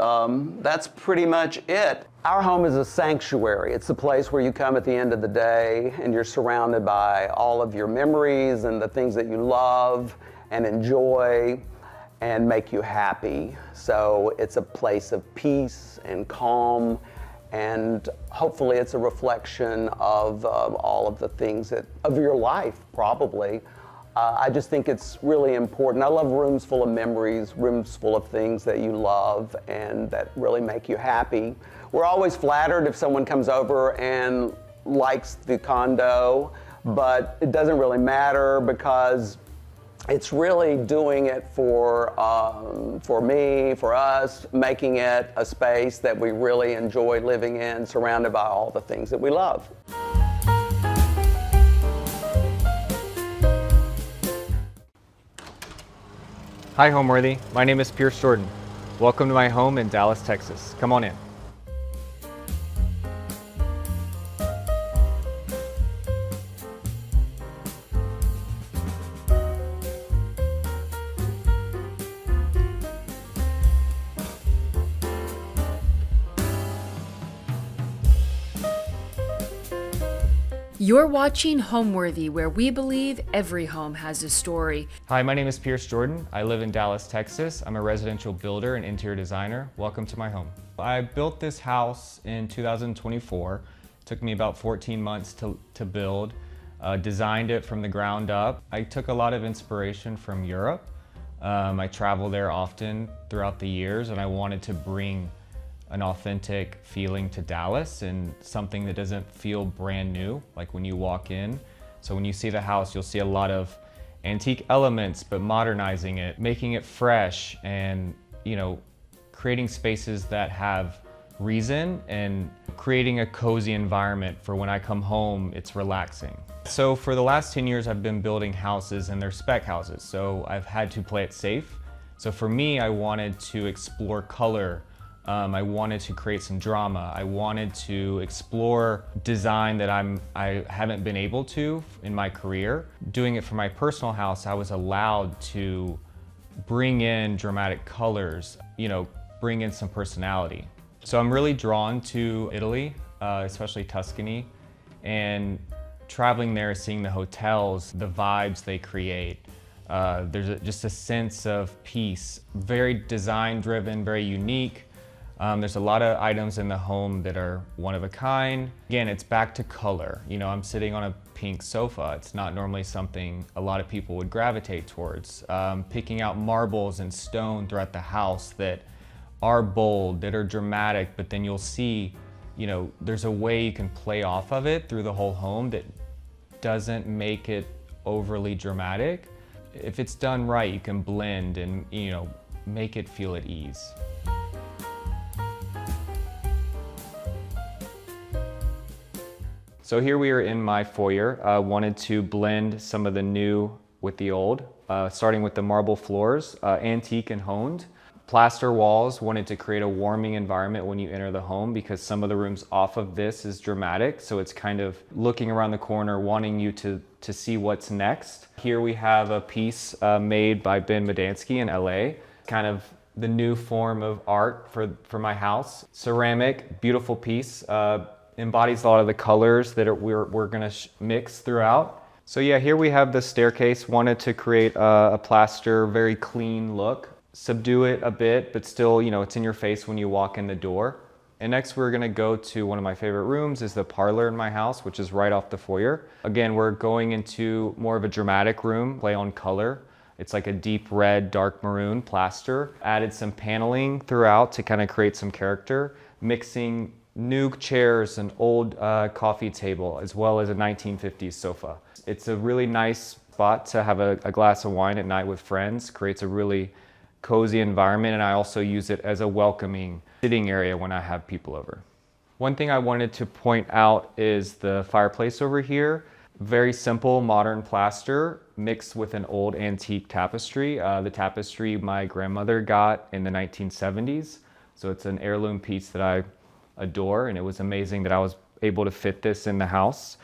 that's pretty much it. Our home is a sanctuary. It's a place where you come at the end of the day, and you're surrounded by all of your memories and the things that you love and enjoy and make you happy. So it's a place of peace and calm, and hopefully it's a reflection of all of the things of your life, probably. I just think it's really important. I love rooms full of memories, rooms full of things that you love and that really make you happy. We're always flattered if someone comes over and likes the condo, but it doesn't really matter, because it's really doing it for me, for us, making it a space that we really enjoy living in, surrounded by all the things that we love. Hi Homeworthy, my name is Pierce Jordan. Welcome to my home in Dallas, Texas. Come on in. You're watching Homeworthy, where we believe every home has a story. Hi, my name is Pierce Jordan. I live in Dallas, Texas. I'm a residential builder and interior designer. Welcome to my home. I built this house in 2024. It took me about 14 months to build. Designed it from the ground up. I took a lot of inspiration from Europe. I travel there often throughout the years, and I wanted to bring an authentic feeling to Dallas, and something that doesn't feel brand new, like when you walk in. So when you see the house, you'll see a lot of antique elements, but modernizing it, making it fresh, and creating spaces that have reason, and creating a cozy environment for when I come home, it's relaxing. So for the last 10 years, I've been building houses, and they're spec houses, so I've had to play it safe. So for me, I wanted to explore color I wanted to create some drama. I wanted to explore design that I haven't been able to in my career. Doing it for my personal house, I was allowed to bring in dramatic colors, bring in some personality. So I'm really drawn to Italy, especially Tuscany, and traveling there, seeing the hotels, the vibes they create. There's just a sense of peace, very design driven, very unique. There's a lot of items in the home that are one of a kind. Again, it's back to color. I'm sitting on a pink sofa. It's not normally something a lot of people would gravitate towards. Picking out marbles and stone throughout the house that are bold, that are dramatic, but then you'll see, there's a way you can play off of it through the whole home that doesn't make it overly dramatic. If it's done right, you can blend and, make it feel at ease. So here we are in my foyer. Wanted to blend some of the new with the old, starting with the marble floors, antique and honed. Plaster walls, wanted to create a warming environment when you enter the home because some of the rooms off of this is dramatic. So it's kind of looking around the corner, wanting you to see what's next. Here we have a piece made by Ben Medansky in LA, kind of the new form of art for my house. Ceramic, beautiful piece. Embodies a lot of the colors that we're gonna mix throughout. So yeah, here we have the staircase. Wanted to create a plaster, very clean look. Subdue it a bit, but still, it's in your face when you walk in the door. And next we're gonna go to one of my favorite rooms, is the parlor in my house, which is right off the foyer. Again, we're going into more of a dramatic room, play on color. It's like a deep red, dark maroon plaster. Added some paneling throughout to kind of create some character, mixing new chairs, an old coffee table, as well as a 1950s sofa. It's a really nice spot to have a glass of wine at night with friends. Creates a really cozy environment, and I also use it as a welcoming sitting area when I have people over. One thing I wanted to point out is the fireplace over here. Very simple modern plaster mixed with an old antique tapestry. The tapestry my grandmother got in the 1970s. So it's an heirloom piece that I adore, and it was amazing that I was able to fit this in the house.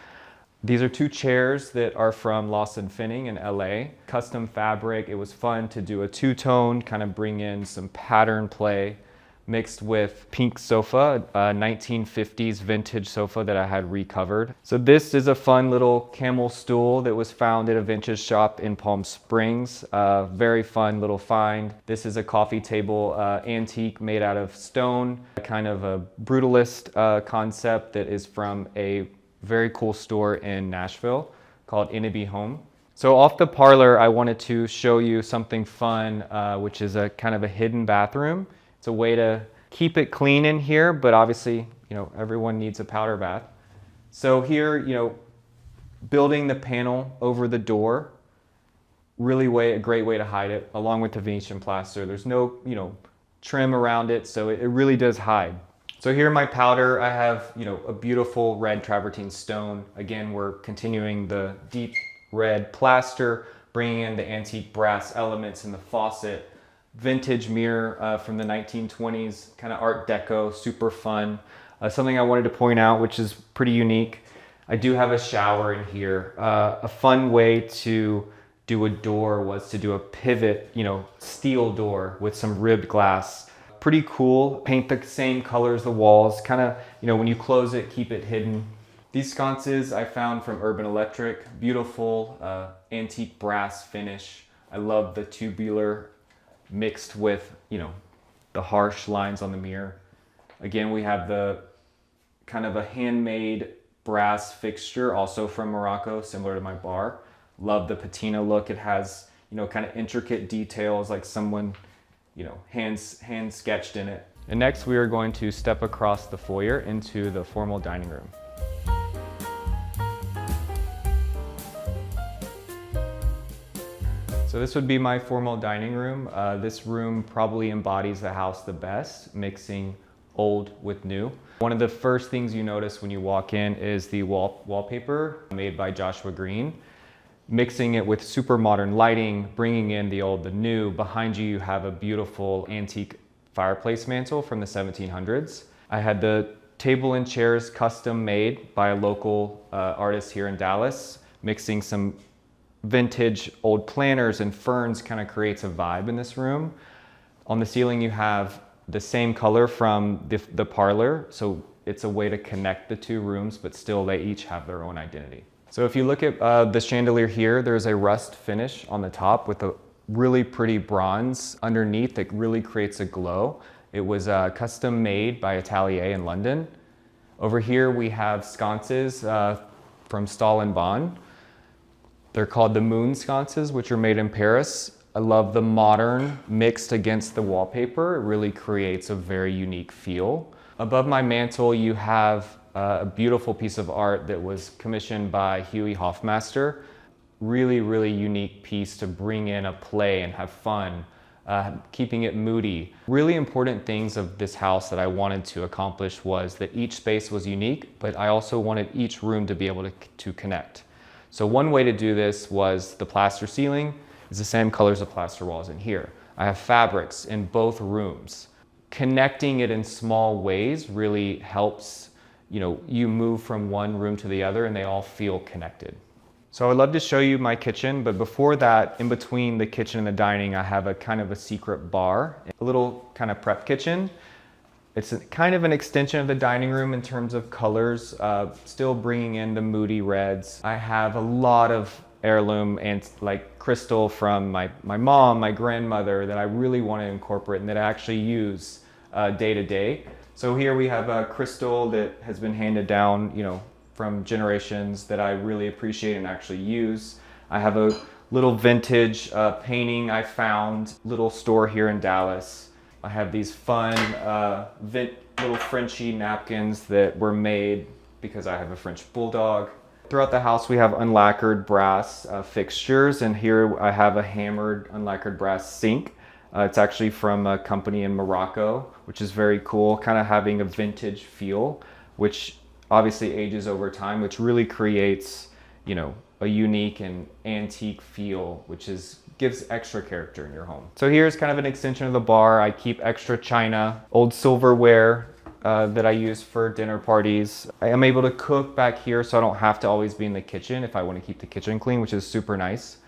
These are two chairs that are from Lawson Finning in LA. Custom fabric. It was fun to do a two-tone, kind of bring in some pattern play, mixed with pink sofa, a 1950s vintage sofa that I had recovered. So this is a fun little camel stool that was found at a vintage shop in Palm Springs. Very fun little find. This is a coffee table antique made out of stone, kind of a brutalist concept that is from a very cool store in Nashville called Innaby Home. So off the parlor, I wanted to show you something fun, which is a kind of a hidden bathroom. It's a way to keep it clean in here, but obviously, everyone needs a powder bath. So here, building the panel over the door, really a great way to hide it, along with the Venetian plaster. There's no, trim around it, so it really does hide. So here in my powder, I have, a beautiful red travertine stone. Again, we're continuing the deep red plaster, bringing in the antique brass elements in the faucet. Vintage mirror from the 1920s, kind of art deco, super fun. Something I wanted to point out, which is pretty unique. I do have a shower in here. A fun way to do a door was to do a pivot, steel door with some ribbed glass. Pretty cool. Paint the same color as the walls. Kind of, when you close it, keep it hidden. These sconces I found from Urban Electric. Beautiful antique brass finish. I love the tubular mixed with, the harsh lines on the mirror. Again, we have the kind of a handmade brass fixture, also from Morocco, similar to my bar. Love the patina look. It has, kind of intricate details like someone, hand sketched in it. And next we are going to step across the foyer into the formal dining room. So this would be my formal dining room. This room probably embodies the house the best, mixing old with new. One of the first things you notice when you walk in is the wallpaper made by Joshua Green. Mixing it with super modern lighting, bringing in the old, the new. Behind you, you have a beautiful antique fireplace mantle from the 1700s. I had the table and chairs custom made by a local artist here in Dallas, mixing some vintage old planters and ferns kind of creates a vibe in this room. On the ceiling you have the same color from the parlor, so it's a way to connect the two rooms, but still they each have their own identity. So if you look at the chandelier here, there's a rust finish on the top with a really pretty bronze underneath that really creates a glow. It was custom made by Atelier in London. Over here we have sconces from Stahl and Bond. They're called the moon sconces, which are made in Paris. I love the modern mixed against the wallpaper. It really creates a very unique feel. Above my mantle, you have a beautiful piece of art that was commissioned by Huey Hofmaster. Really, really unique piece to bring in a play and have fun, keeping it moody. Really important things of this house that I wanted to accomplish was that each space was unique, but I also wanted each room to be able to connect. So one way to do this was the plaster ceiling is the same colors of plaster walls in here. I have fabrics in both rooms. Connecting it in small ways really helps, you move from one room to the other and they all feel connected. So I'd love to show you my kitchen, but before that, in between the kitchen and the dining, I have a kind of a secret bar, a little kind of prep kitchen. It's kind of an extension of the dining room in terms of colors, still bringing in the moody reds. I have a lot of heirloom and like crystal from my mom, my grandmother that I really want to incorporate and that I actually use day to day. So here we have a crystal that has been handed down, from generations that I really appreciate and actually use. I have a little vintage painting I found, little store here in Dallas. I have these fun little Frenchy napkins that were made because I have a French bulldog. Throughout the house we have unlacquered brass fixtures, and here I have a hammered unlacquered brass sink. It's actually from a company in Morocco, which is very cool, kind of having a vintage feel, which obviously ages over time, which really creates, a unique and antique feel, which gives extra character in your home. So here's kind of an extension of the bar. I keep extra china, old silverware that I use for dinner parties. I am able to cook back here, so I don't have to always be in the kitchen if I want to keep the kitchen clean, which is super nice.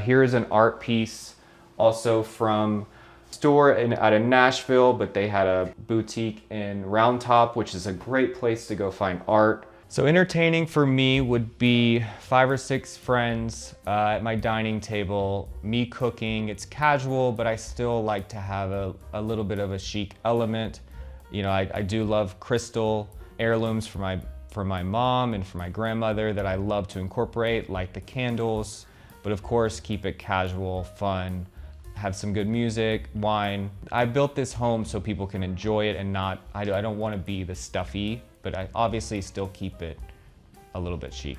Here is an art piece, also from store out of Nashville, but they had a boutique in Round Top, which is a great place to go find art. So entertaining for me would be 5 or 6 friends at my dining table, me cooking. It's casual, but I still like to have a little bit of a chic element. I do love crystal heirlooms for my mom and for my grandmother that I love to incorporate, like the candles, but of course keep it casual, fun, have some good music, wine. I built this home so people can enjoy it and I don't want to be the stuffy, but I obviously still keep it a little bit chic.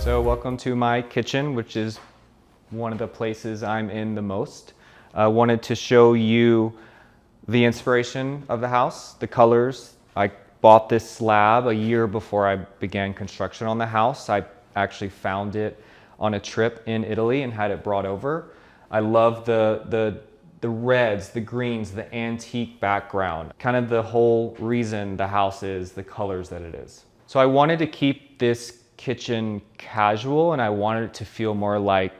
So welcome to my kitchen, which is one of the places I'm in the most. I wanted to show you the inspiration of the house, the colors. I bought this slab a year before I began construction on the house. I actually found it on a trip in Italy and had it brought over. I love the reds, the greens, the antique background, kind of the whole reason the house is the colors that it is. So I wanted to keep this kitchen casual and I wanted it to feel more like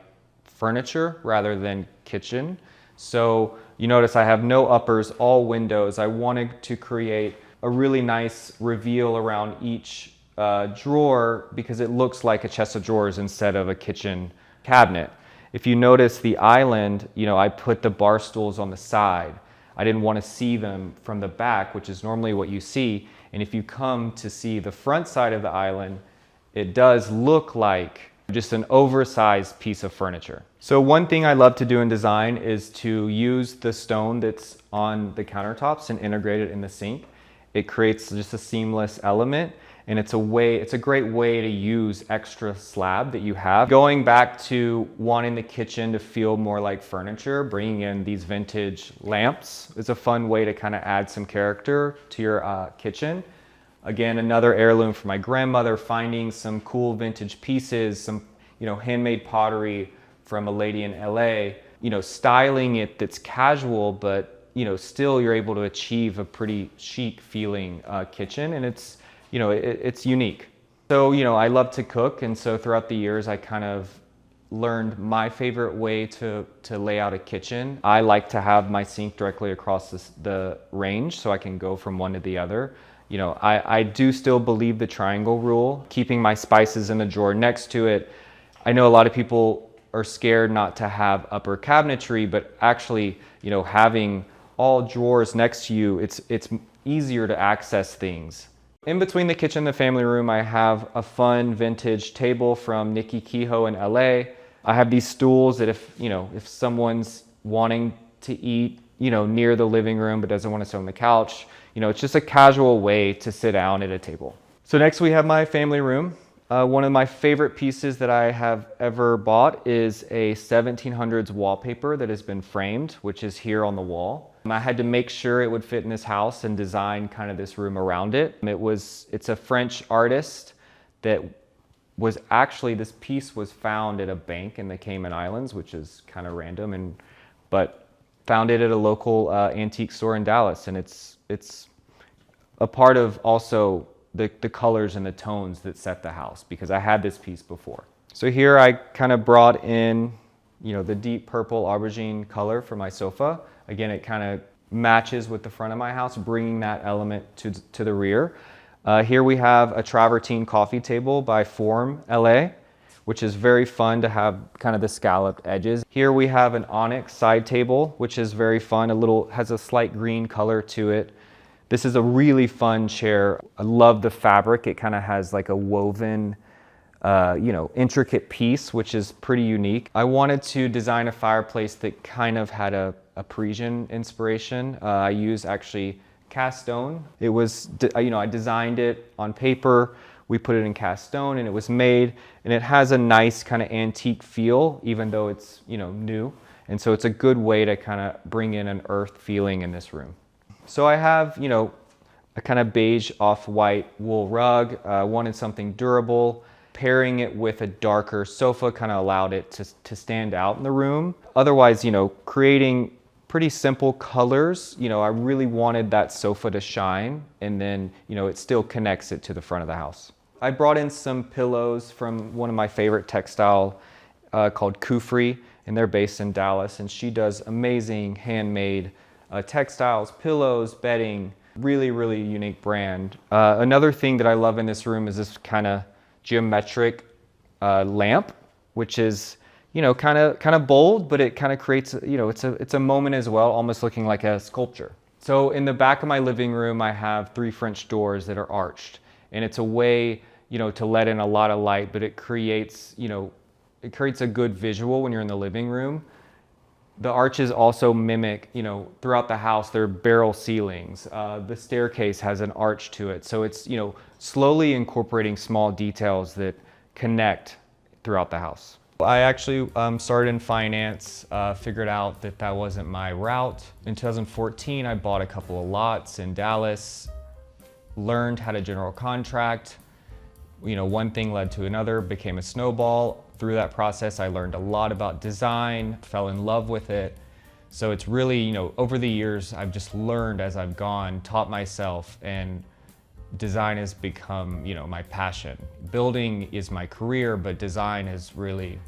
furniture rather than kitchen. So you notice I have no uppers, all windows. I wanted to create a really nice reveal around each drawer because it looks like a chest of drawers instead of a kitchen cabinet. If you notice the island, I put the bar stools on the side. I didn't want to see them from the back, which is normally what you see. And if you come to see the front side of the island, it does look like just an oversized piece of furniture. So one thing I love to do in design is to use the stone that's on the countertops and integrate it in the sink. It creates just a seamless element, and it's a great way to use extra slab that you have. Going back to wanting the kitchen to feel more like furniture, bringing in these vintage lamps is a fun way to kind of add some character to your kitchen. Again, another heirloom for my grandmother, finding some cool vintage pieces, some handmade pottery from a lady in LA, styling it that's casual, but still you're able to achieve a pretty chic feeling kitchen, and it's it's unique. So I love to cook, and so throughout the years I kind of learned my favorite way to lay out a kitchen. I like to have my sink directly across the range so I can go from one to the other. I do still believe the triangle rule, keeping my spices in the drawer next to it. I know a lot of people are scared not to have upper cabinetry, but actually, having all drawers next to you, it's easier to access things. In between the kitchen and the family room, I have a fun vintage table from Nikki Kehoe in LA. I have these stools that if someone's wanting to eat, near the living room but doesn't want to sit on the couch, it's just a casual way to sit down at a table. So next we have my family room. One of my favorite pieces that I have ever bought is a 1700s wallpaper that has been framed, which is here on the wall. I had to make sure it would fit in this house and design kind of this room around it. It's a French artist that was actually, this piece was found at a bank in the Cayman Islands, which is kind of random, but found it at a local antique store in Dallas, and it's a part of also the colors and the tones that set the house, because I had this piece before. So here I kind of brought in, the deep purple aubergine color for my sofa. Again, it kind of matches with the front of my house, bringing that element to the rear. Here we have a travertine coffee table by Form LA, which is very fun to have kind of the scalloped edges. Here we have an onyx side table, which is very fun, has a slight green color to it. This is a really fun chair. I love the fabric. It kind of has like a woven, intricate piece, which is pretty unique. I wanted to design a fireplace that kind of had a Parisian inspiration. I used actually cast stone. It was, I designed it on paper. We put it in cast stone and it was made, and it has a nice kind of antique feel, even though it's, new. And so it's a good way to kind of bring in an earth feeling in this room. So I have, a kind of beige off-white wool rug. Wanted something durable. Pairing it with a darker sofa kind of allowed it to stand out in the room. Otherwise, creating pretty simple colors, I really wanted that sofa to shine, and then, it still connects it to the front of the house. I brought in some pillows from one of my favorite textile called Kufri, and they're based in Dallas, and she does amazing handmade textiles, pillows, bedding, really, really unique brand. Another thing that I love in this room is this kind of geometric lamp, which is, kind of bold, but it kind of creates, it's a moment as well, almost looking like a sculpture. So in the back of my living room, I have 3 French doors that are arched, and it's a way, to let in a lot of light, but it creates, it creates a good visual when you're in the living room. The arches also mimic, throughout the house, they're barrel ceilings. The staircase has an arch to it. So it's, slowly incorporating small details that connect throughout the house. I actually started in finance, figured out that wasn't my route. In 2014, I bought a couple of lots in Dallas, learned how to general contract. One thing led to another, became a snowball. Through that process, I learned a lot about design, fell in love with it. So it's really, over the years, I've just learned as I've gone, taught myself, and design has become, my passion. Building is my career, but design is really,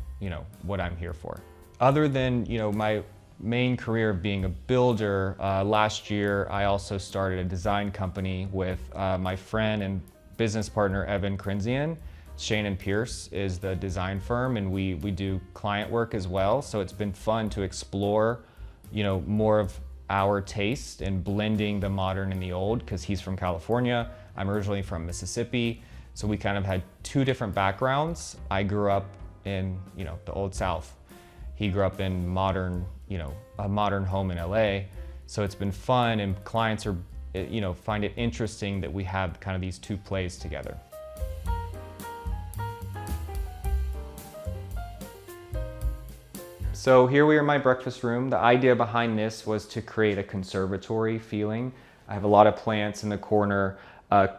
what I'm here for. Other than, my main career of being a builder, last year I also started a design company with my friend and business partner, Evan Crenzian. Shane and Pierce is the design firm, and we do client work as well. So it's been fun to explore, more of our taste and blending the modern and the old, because he's from California. I'm originally from Mississippi. So we kind of had 2 different backgrounds. I grew up in, the Old South. He grew up in modern, a modern home in LA. So it's been fun, and clients are, find it interesting that we have kind of these 2 plays together. So here we are in my breakfast room. The idea behind this was to create a conservatory feeling. I have a lot of plants in the corner, it's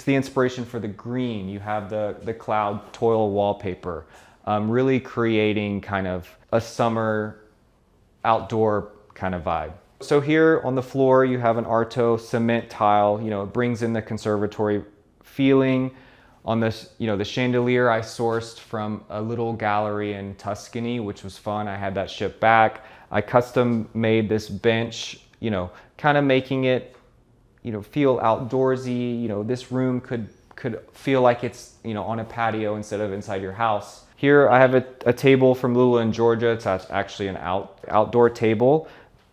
the inspiration for the green. You have the cloud toil wallpaper. really creating kind of a summer outdoor kind of vibe. So here on the floor, you have an Arto cement tile. It brings in the conservatory feeling. On this, the chandelier I sourced from a little gallery in Tuscany, which was fun. I had that shipped back. I custom made this bench, kind of making it, feel outdoorsy. This room could feel like it's, on a patio instead of inside your house. Here I have a table from Lula in Georgia. It's actually an outdoor table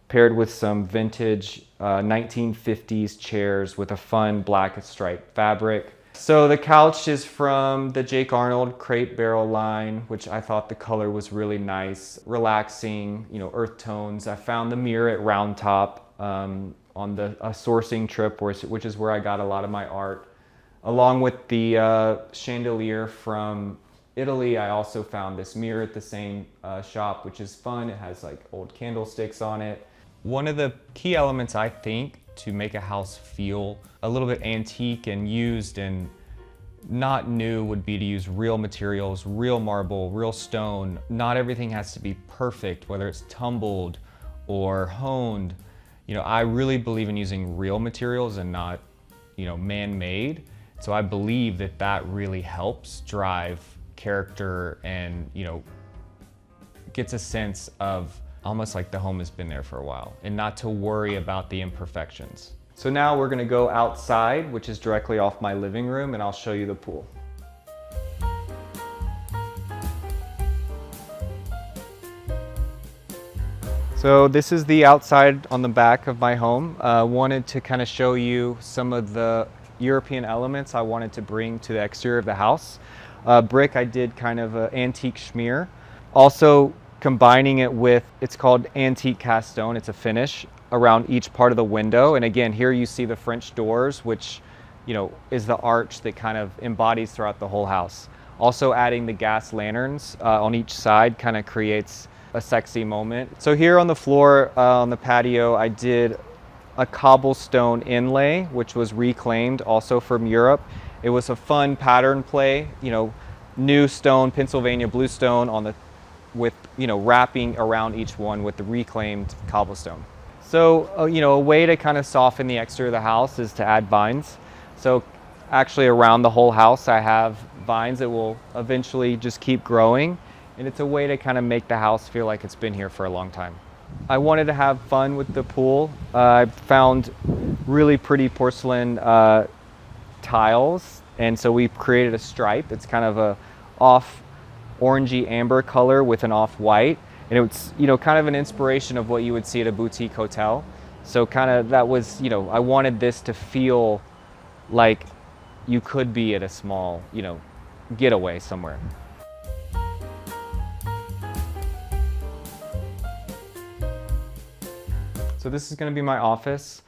paired with some vintage 1950s chairs with a fun black striped fabric. So the couch is from the Jake Arnold crepe barrel line, which I thought the color was really nice, relaxing, earth tones. I found the mirror at Round Top on a sourcing trip, which is where I got a lot of my art. Along with the chandelier from Italy, I also found this mirror at the same shop, which is fun. It has like old candlesticks on it. One of the key elements, I think, to make a house feel a little bit antique and used and not new would be to use real materials, real marble, real stone. Not everything has to be perfect, whether it's tumbled or honed. I really believe in using real materials and not, man-made. So I believe that really helps drive character and, gets a sense of almost like the home has been there for a while and not to worry about the imperfections. So now we're gonna go outside, which is directly off my living room, and I'll show you the pool. So this is the outside on the back of my home. Wanted to kind of show you some of the European elements I wanted to bring to the exterior of the house. Brick, I did kind of an antique schmear. Also combining it with, it's called antique cast stone. It's a finish around each part of the window. And again, here you see the French doors, which, is the arch that kind of embodies throughout the whole house. Also adding the gas lanterns on each side kind of creates a sexy moment. So here on the floor, on the patio, I did a cobblestone inlay, which was reclaimed also from Europe. It was a fun pattern play, new stone, Pennsylvania bluestone with wrapping around each one with the reclaimed cobblestone. So, a way to kind of soften the exterior of the house is to add vines. So actually around the whole house, I have vines that will eventually just keep growing. And it's a way to kind of make the house feel like it's been here for a long time. I wanted to have fun with the pool. I found really pretty porcelain tiles. And so we created a stripe. It's kind of a off orangey amber color with an off-white, and it's kind of an inspiration of what you would see at a boutique hotel. So kind of that was I wanted this to feel like you could be at a small getaway somewhere. So this is going to be my office.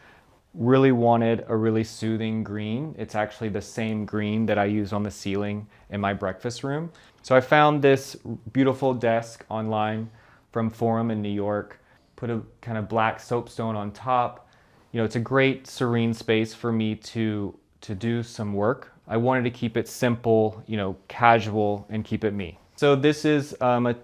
Really wanted a really soothing green. It's actually the same green that I use on the ceiling in my breakfast room. So I found this beautiful desk online from Forum in New York, put a kind of black soapstone on top. It's a great serene space for me to do some work. I wanted to keep it simple, casual, and keep it me. So this is a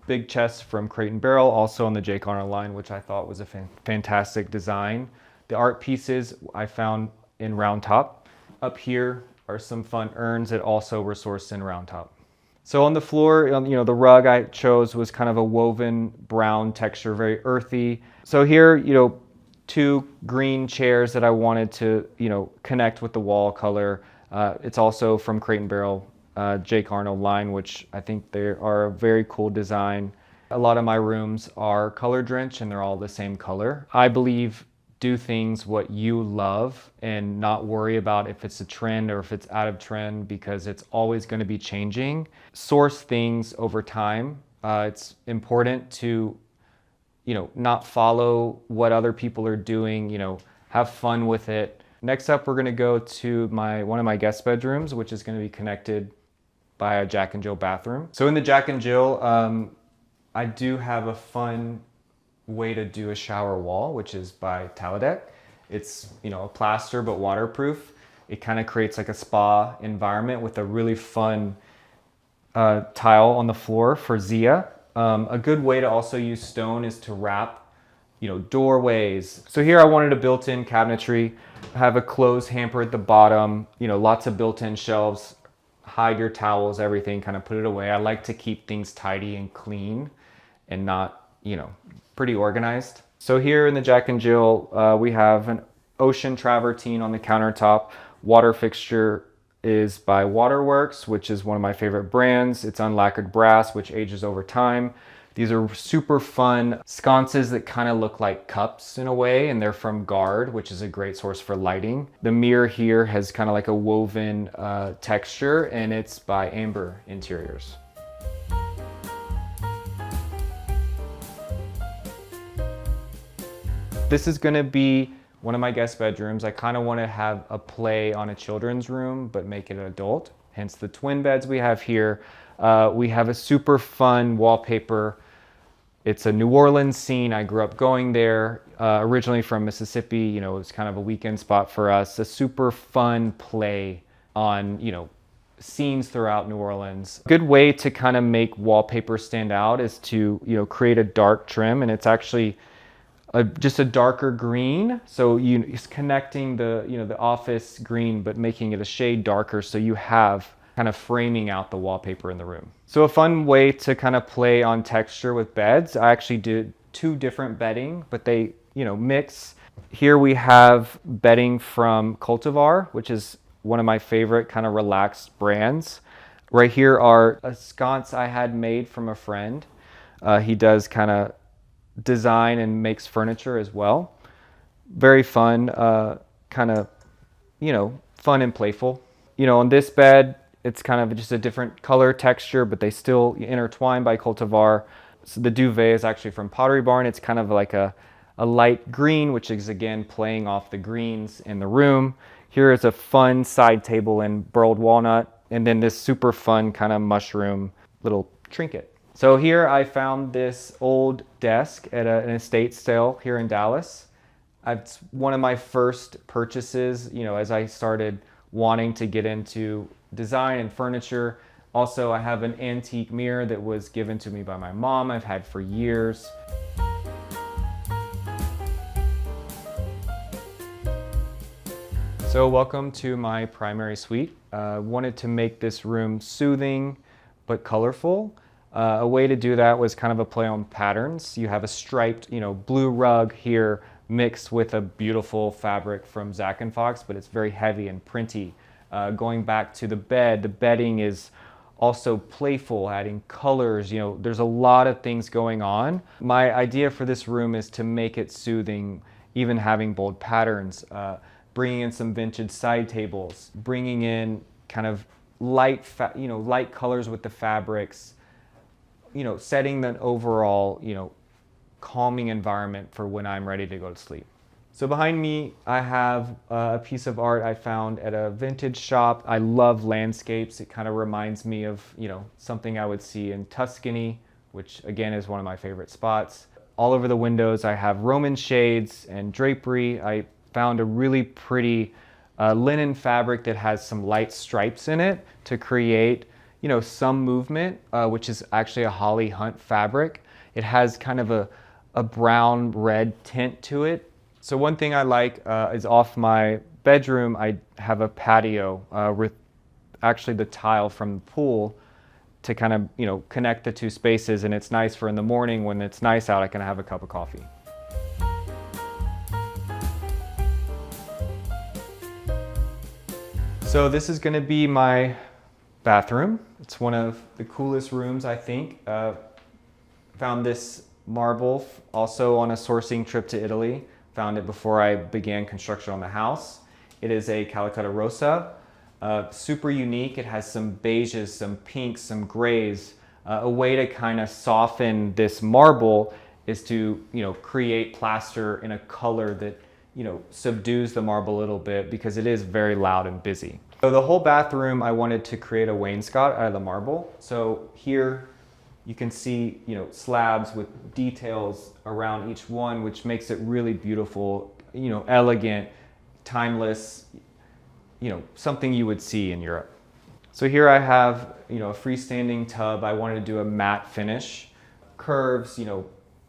big chest from Crate & Barrel, also on the Jake Arnold line, which I thought was a fantastic design. The art pieces I found in Round Top. Up here are some fun urns that also were sourced in Round Top. So on the floor, the rug I chose was kind of a woven brown texture, very earthy. So here, two green chairs that I wanted to, connect with the wall color. It's also from Crate & Barrel, Jake Arnold line, which I think they are a very cool design. A lot of my rooms are color drenched and they're all the same color. I believe do things what you love and not worry about if it's a trend or if it's out of trend, because it's always going to be changing. Source things over time. It's important to, not follow what other people are doing, have fun with it. Next up, we're going to go to one of my guest bedrooms, which is going to be connected by a Jack and Jill bathroom. So in the Jack and Jill, I do have a fun way to do a shower wall, which is by Taladec. It's a plaster but waterproof. It kind of creates like a spa environment with a really fun tile on the floor for Zia. A good way to also use stone is to wrap, doorways. So here I wanted a built-in cabinetry, have a clothes hamper at the bottom, lots of built-in shelves, hide your towels, everything, kind of put it away. I like to keep things tidy and clean and not, pretty organized. So here in the Jack and Jill, we have an ocean travertine on the countertop. Water fixture is by Waterworks, which is one of my favorite brands. It's unlacquered brass, which ages over time. These are super fun sconces that kind of look like cups in a way, and they're from Guard, which is a great source for lighting. The mirror here has kind of like a woven texture, and it's by Amber Interiors. This is gonna be one of my guest bedrooms. I kind of want to have a play on a children's room, but make it an adult, hence the twin beds we have here. We have a super fun wallpaper. It's a New Orleans scene. I grew up going there, originally from Mississippi. It was kind of a weekend spot for us. A super fun play on, scenes throughout New Orleans. A good way to kind of make wallpaper stand out is to, create a dark trim, and it's actually just a darker green. So it's connecting the office green, but making it a shade darker so you have kind of framing out the wallpaper in the room. So a fun way to kind of play on texture with beds, I actually did 2 different bedding, but they, mix. Here we have bedding from Cultivar, which is one of my favorite kind of relaxed brands. Right here are a sconce I had made from a friend. He does kind of design and makes furniture as well. Very fun, kind of, fun and playful. On this bed, it's kind of just a different color texture, but they still intertwine by Cultivar. So the duvet is actually from Pottery Barn. It's kind of like a light green, which is again playing off the greens in the room. Here is a fun side table in burled walnut, and then this super fun kind of mushroom little trinket. So here I found this old desk at an estate sale here in Dallas. It's one of my first purchases, as I started wanting to get into design and furniture. Also, I have an antique mirror that was given to me by my mom. I've had for years. So welcome to my primary suite. Wanted to make this room soothing but colorful. A way to do that was kind of a play on patterns. You have a striped, blue rug here mixed with a beautiful fabric from Zack & Fox, but it's very heavy and printy. Going back to the bed, the bedding is also playful, adding colors. There's a lot of things going on. My idea for this room is to make it soothing, even having bold patterns, bringing in some vintage side tables, bringing in kind of light colors with the fabrics, setting the overall, calming environment for when I'm ready to go to sleep. So behind me, I have a piece of art I found at a vintage shop. I love landscapes. It kind of reminds me of, something I would see in Tuscany, which again is one of my favorite spots. All over the windows, I have Roman shades and drapery. I found a really pretty linen fabric that has some light stripes in it to create some movement, which is actually a Holly Hunt fabric. It has kind of a brown red tint to it. So one thing I like is off my bedroom, I have a patio with actually the tile from the pool to kind of, connect the 2 spaces, and it's nice for in the morning when it's nice out, I can have a cup of coffee. So this is gonna be my bathroom. It's one of the coolest rooms, I think. Found this marble also on a sourcing trip to Italy. Found it before I began construction on the house. It is a Calcutta Rosa, super unique. It has some beiges, some pinks, some grays. A way to kind of soften this marble is to, create plaster in a color that, subdues the marble a little bit because it is very loud and busy. So the whole bathroom, I wanted to create a wainscot out of the marble. So here you can see, slabs with details around each one, which makes it really beautiful, elegant, timeless, something you would see in Europe. So here I have, a freestanding tub. I wanted to do a matte finish. Curves,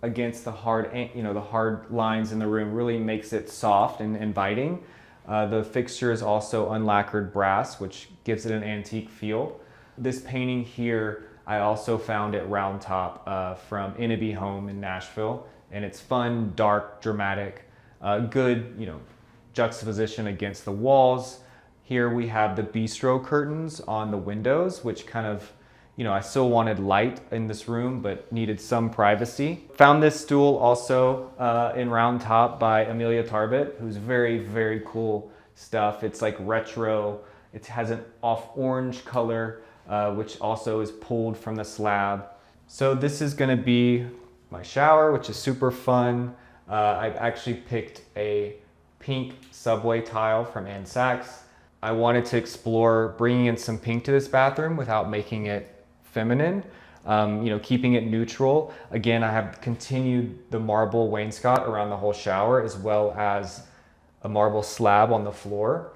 against the hard, the hard lines in the room really makes it soft and inviting. The fixture is also unlacquered brass, which gives it an antique feel. This painting here, I also found at Round Top from Innaby Home in Nashville, and it's fun, dark, dramatic, good, juxtaposition against the walls. Here we have the bistro curtains on the windows, which kind of, I still wanted light in this room, but needed some privacy. Found this stool also in Round Top by Amelia Tarbett, who's very, very cool stuff. It's like retro. It has an off orange color, which also is pulled from the slab. So this is gonna be my shower, which is super fun. I've actually picked a pink subway tile from Ann Sachs. I wanted to explore bringing in some pink to this bathroom without making it feminine, keeping it neutral. Again, I have continued the marble wainscot around the whole shower, as well as a marble slab on the floor.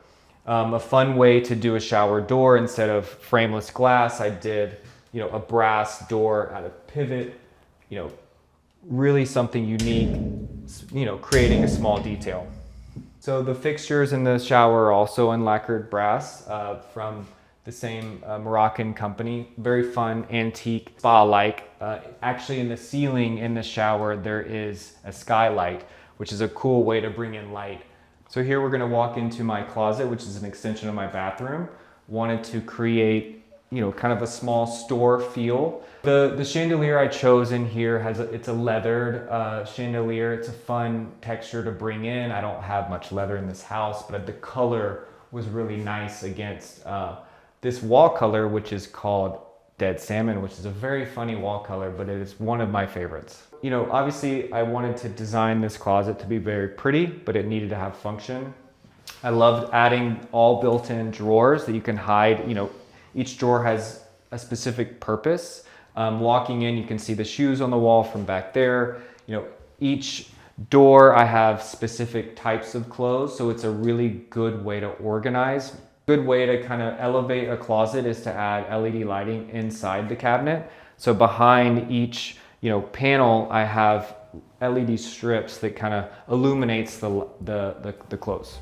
A fun way to do a shower door, instead of frameless glass, I did, a brass door at a pivot, really something unique, creating a small detail. So the fixtures in the shower are also unlacquered brass from the same Moroccan company. Very fun, antique, spa-like. Actually, in the ceiling in the shower, there is a skylight, which is a cool way to bring in light. So here we're gonna walk into my closet, which is an extension of my bathroom. Wanted to create, kind of a small store feel. The chandelier I chose in here it's a leathered chandelier. It's a fun texture to bring in. I don't have much leather in this house, but the color was really nice against this wall color, which is called Dead Salmon, which is a very funny wall color, but it is one of my favorites. Obviously I wanted to design this closet to be very pretty, but it needed to have function. I loved adding all built-in drawers that you can hide. Each drawer has a specific purpose. Walking in, you can see the shoes on the wall from back there. Each door I have specific types of clothes, so it's a really good way to organize. Good way to kind of elevate a closet is to add LED lighting inside the cabinet. So behind each, panel, I have LED strips that kind of illuminates the clothes.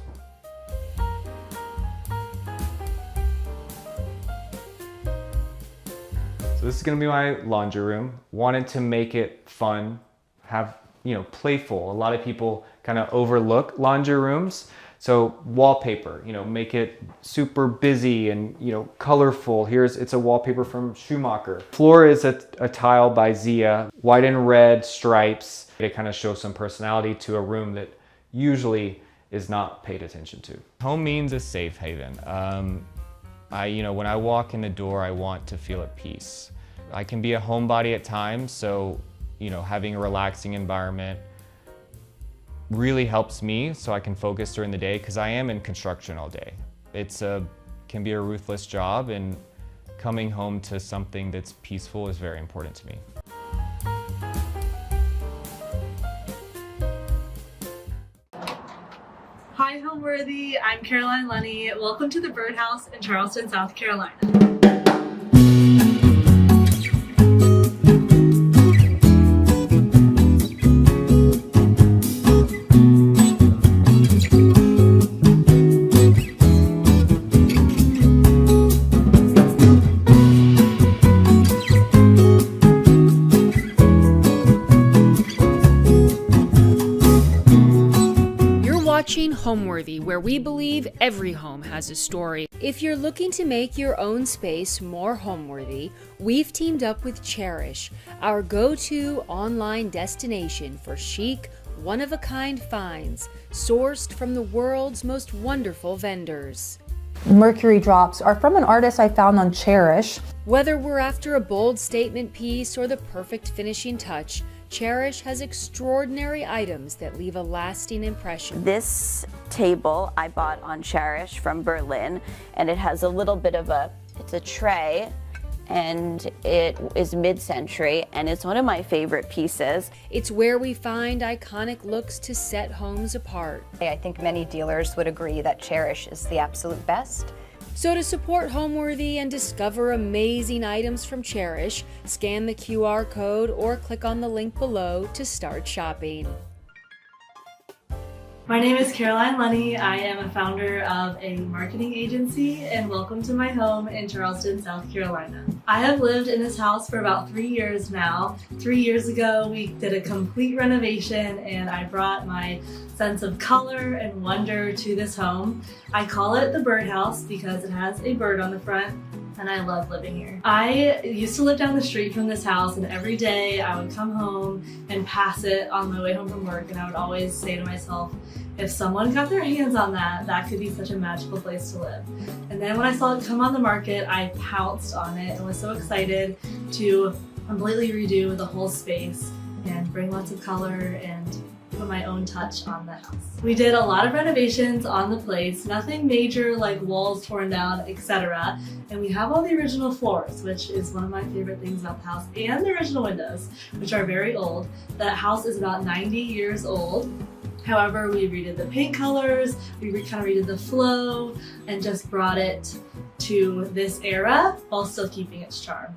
So this is gonna be my laundry room. Wanted to make it fun, have, playful. A lot of people kind of overlook laundry rooms. So wallpaper, make it super busy and, colorful. It's a wallpaper from Schumacher. Floor is a tile by Zia, white and red stripes to kind of show some personality to a room that usually is not paid attention to. Home means a safe haven. When I walk in the door, I want to feel at peace. I can be a homebody at times, so, having a relaxing environment really helps me so I can focus during the day, because I am in construction all day. Can be a ruthless job, and coming home to something that's peaceful is very important to me. Hi Homeworthy, I'm Caroline Lenny. Welcome to the Birdhouse in Charleston, South Carolina. Watching Homeworthy, where we believe every home has a story. If you're looking to make your own space more homeworthy, we've teamed up with Cherish, our go-to online destination for chic, one-of-a-kind finds, sourced from the world's most wonderful vendors. Mercury drops are from an artist I found on Cherish. Whether we're after a bold statement piece or the perfect finishing touch, Cherish has extraordinary items that leave a lasting impression. This table I bought on Cherish from Berlin, and it has a little bit of it's a tray, and it is mid-century, and it's one of my favorite pieces. It's where we find iconic looks to set homes apart. I think many dealers would agree that Cherish is the absolute best. So to support Homeworthy and discover amazing items from Cherish, scan the QR code or click on the link below to start shopping. My name is Caroline Lunny. I am a founder of a marketing agency, and welcome to my home in Charleston, South Carolina. I have lived in this house for about 3 years now. 3 years ago, we did a complete renovation and I brought my sense of color and wonder to this home. I call it the Birdhouse because it has a bird on the front, and I love living here. I used to live down the street from this house, and every day I would come home and pass it on my way home from work, and I would always say to myself, if someone got their hands on that, that could be such a magical place to live. And then when I saw it come on the market, I pounced on it and was so excited to completely redo the whole space and bring lots of color and put my own touch on the house. We did a lot of renovations on the place, nothing major like walls torn down, etc. And we have all the original floors, which is one of my favorite things about the house, and the original windows, which are very old. That house is about 90 years old. However, we redid the paint colors, we kind of redid the flow, and just brought it to this era while still keeping its charm.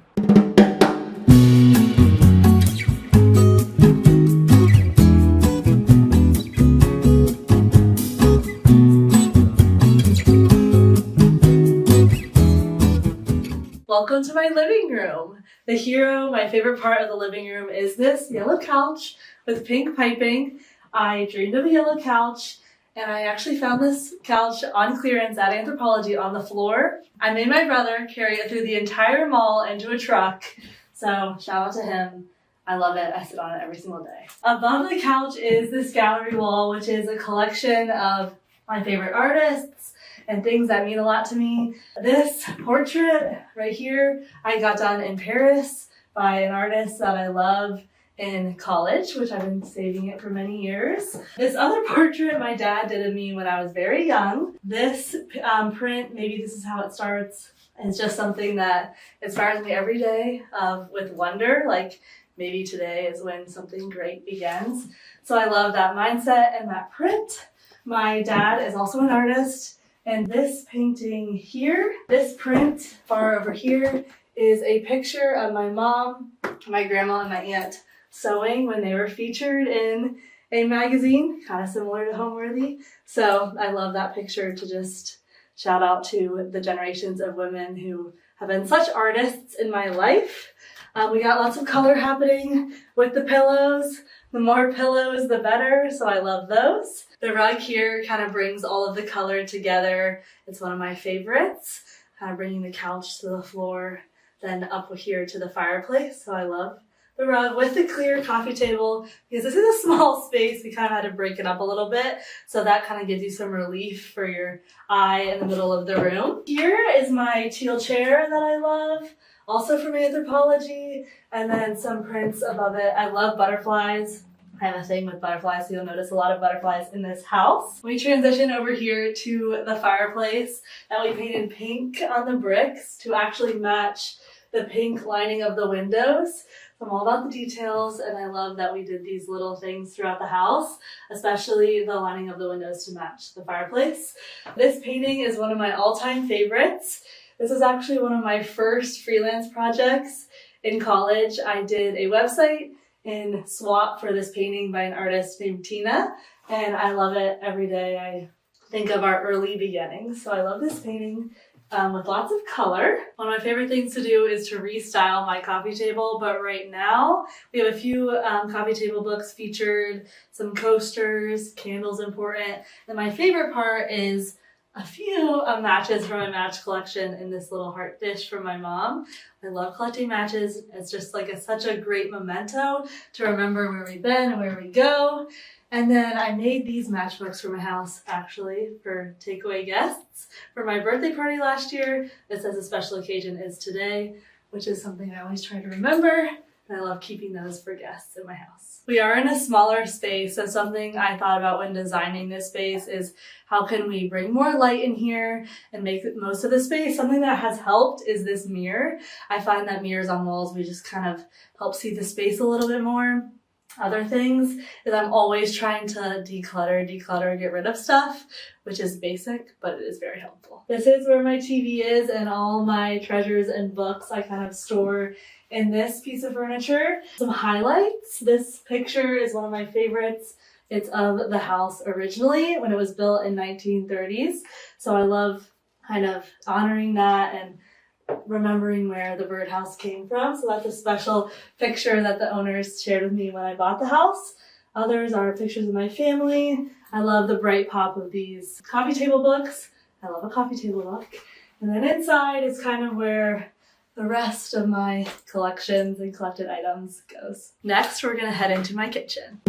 Welcome to my living room. The hero, my favorite part of the living room is this yellow couch with pink piping. I dreamed of a yellow couch, and I actually found this couch on clearance at Anthropologie on the floor. I made my brother carry it through the entire mall into a truck, so shout out to him. I love it. I sit on it every single day. Above the couch is this gallery wall, which is a collection of my favorite artists and things that mean a lot to me. This portrait right here, I got done in Paris by an artist that I love in college, which I've been saving it for many years. This other portrait my dad did of me when I was very young. This print, maybe this is how it starts, is just something that inspires me every day with wonder, like maybe today is when something great begins. So I love that mindset and that print. My dad is also an artist, and this painting here, this print far over here, is a picture of my mom, my grandma, and my aunt sewing when they were featured in a magazine, kind of similar to Homeworthy. So I love that picture to just shout out to the generations of women who have been such artists in my life. We got lots of color happening with the pillows. The more pillows, the better, so I love those. The rug here kind of brings all of the color together. It's one of my favorites, kind of bringing the couch to the floor, then up here to the fireplace, so I love the rug with the clear coffee table. Because this is a small space, we kind of had to break it up a little bit, so that kind of gives you some relief for your eye in the middle of the room. Here is my teal chair that I love, also from Anthropologie, and then some prints above it. I love butterflies. I have a thing with butterflies, so you'll notice a lot of butterflies in this house. We transition over here to the fireplace that we painted pink on the bricks to actually match the pink lining of the windows. So I'm all about the details, and I love that we did these little things throughout the house, especially the lining of the windows to match the fireplace. This painting is one of my all-time favorites. This is actually one of my first freelance projects in college. I did a website in swap for this painting by an artist named Tina, and I love it every day. I think of our early beginnings. So I love this painting with lots of color. One of my favorite things to do is to restyle my coffee table, but right now we have a few coffee table books featured, some coasters, candles important, and my favorite part is a few matches from my match collection in this little heart dish from my mom. I love collecting matches. It's just like such a great memento to remember where we've been and where we go. And then I made these matchbooks for my house, actually, for takeaway guests for my birthday party last year. It says a special occasion is today, which is something I always try to remember. And I love keeping those for guests in my house. We are in a smaller space, so something I thought about when designing this space is how can we bring more light in here and make the most of the space. Something that has helped is this mirror. I find that mirrors on walls, we just kind of help see the space a little bit more. other things is I'm always trying to declutter, get rid of stuff, which is basic, but it is very helpful. This is where my TV is, and all my treasures and books I kind of store in this piece of furniture. Some highlights. This picture is one of my favorites. It's of the house originally when it was built in 1930s. So I love kind of honoring that and remembering where the Birdhouse came from. So that's a special picture that the owners shared with me when I bought the house. Others are pictures of my family. I love the bright pop of these coffee table books. I love a coffee table book. And then inside is kind of where the rest of my collections and collected items goes. Next, we're gonna head into my kitchen.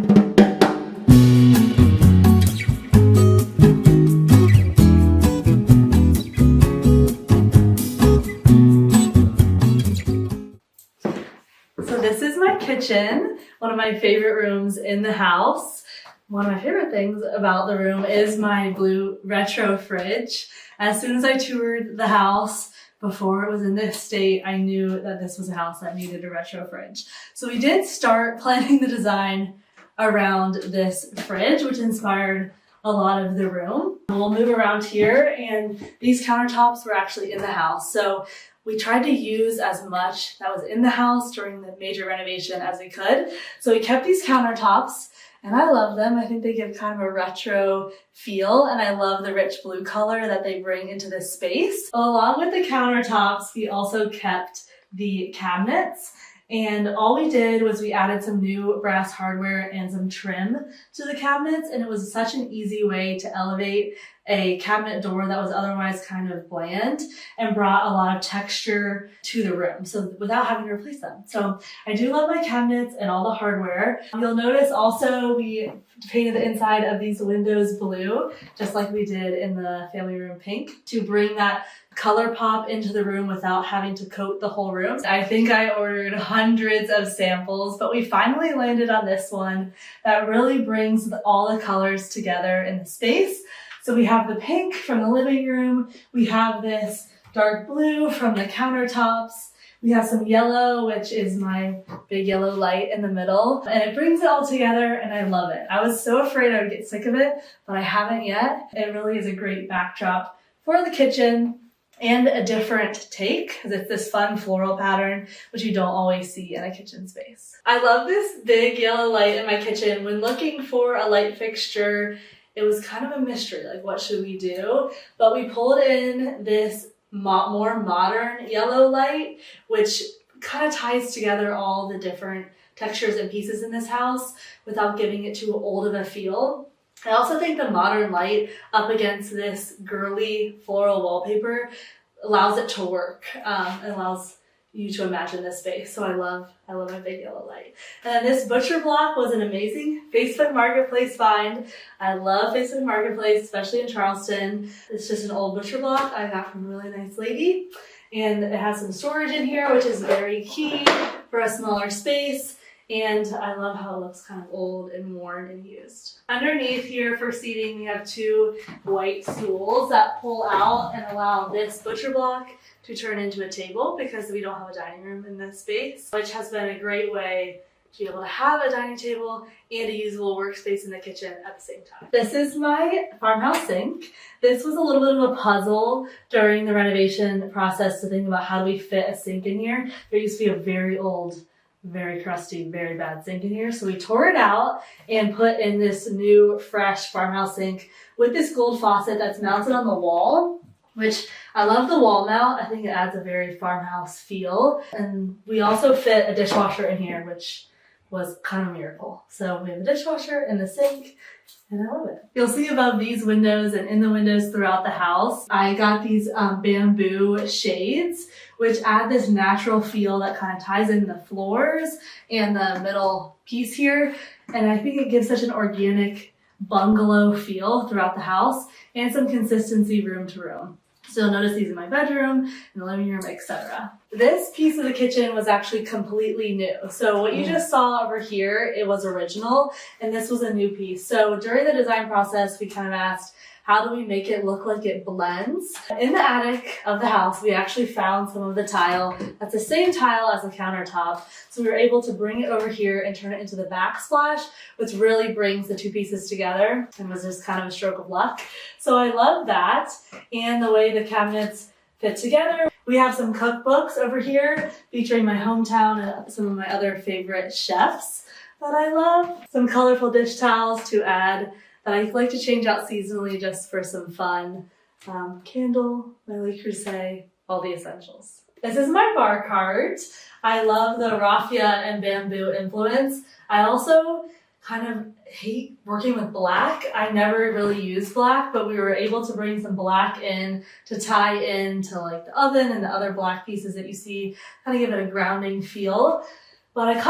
So this is my kitchen, one of my favorite rooms in the house. One of my favorite things about the room is my blue retro fridge. As soon as I toured the house, before it was in this state, I knew that this was a house that needed a retro fridge. So we did start planning the design around this fridge, which inspired a lot of the room. We'll move around here, and these countertops were actually in the house. So we tried to use as much that was in the house during the major renovation as we could. So we kept these countertops, and I love them. I think they give kind of a retro feel, and I love the rich blue color that they bring into this space. Along with the countertops, we also kept the cabinets, and all we did was we added some new brass hardware and some trim to the cabinets, and it was such an easy way to elevate a cabinet door that was otherwise kind of bland and brought a lot of texture to the room, so without having to replace them. So I do love my cabinets and all the hardware. You'll notice also we painted the inside of these windows blue, just like we did in the family room pink, to bring that color pop into the room without having to coat the whole room. I think I ordered hundreds of samples, but we finally landed on this one that really brings all the colors together in the space. So we have the pink from the living room, we have this dark blue from the countertops, we have some yellow, which is my big yellow light in the middle, and it brings it all together, and I love it. I was so afraid I would get sick of it, but I haven't yet. It really is a great backdrop for the kitchen and a different take, because it's this fun floral pattern, which you don't always see in a kitchen space. I love this big yellow light in my kitchen. When looking for a light fixture, it was kind of a mystery, like what should we do? But we pulled in this more modern yellow light, which kind of ties together all the different textures and pieces in this house without giving it too old of a feel. I also think the modern light up against this girly floral wallpaper allows it to work. It allows you to imagine this space. So I love my big yellow light. And this butcher block was an amazing Facebook Marketplace find. I love Facebook Marketplace, especially in Charleston. It's just an old butcher block I got from a really nice lady. And it has some storage in here, which is very key for a smaller space. And I love how it looks kind of old and worn and used. Underneath here for seating, we have two white stools that pull out and allow this butcher block to turn into a table, because we don't have a dining room in this space, which has been a great way to be able to have a dining table and a usable workspace in the kitchen at the same time. This is my farmhouse sink. This was a little bit of a puzzle during the renovation process to think about how do we fit a sink in here. There used to be a very old, very crusty, very bad sink in here. So we tore it out and put in this new, fresh farmhouse sink with this gold faucet that's mounted on the wall, which I love the wall mount. I think it adds a very farmhouse feel. And we also fit a dishwasher in here, which was kind of a miracle. So we have a dishwasher and the sink, and I love it. You'll see above these windows and in the windows throughout the house, I got these bamboo shades, which add this natural feel that kind of ties in the floors and the middle piece here. And I think it gives such an organic bungalow feel throughout the house and some consistency room to room. So you'll notice these in my bedroom, in the living room, etc. This piece of the kitchen was actually completely new. So what you just saw over here, it was original, and this was a new piece. So during the design process, we kind of asked, how do we make it look like it blends? In the attic of the house, we actually found some of the tile that's the same tile as the countertop. So we were able to bring it over here and turn it into the backsplash, which really brings the two pieces together and was just kind of a stroke of luck. So I love that and the way the cabinets fit together. We have some cookbooks over here featuring my hometown and some of my other favorite chefs that I love. Some colorful dish towels to add that I like to change out seasonally just for some fun. Candle, my Le Creuset, all the essentials. This is my bar cart. I love the raffia and bamboo influence. I also kind of hate working with black. I never really use black, but we were able to bring some black in to tie into like the oven and the other black pieces that you see, kind of give it a grounding feel. But I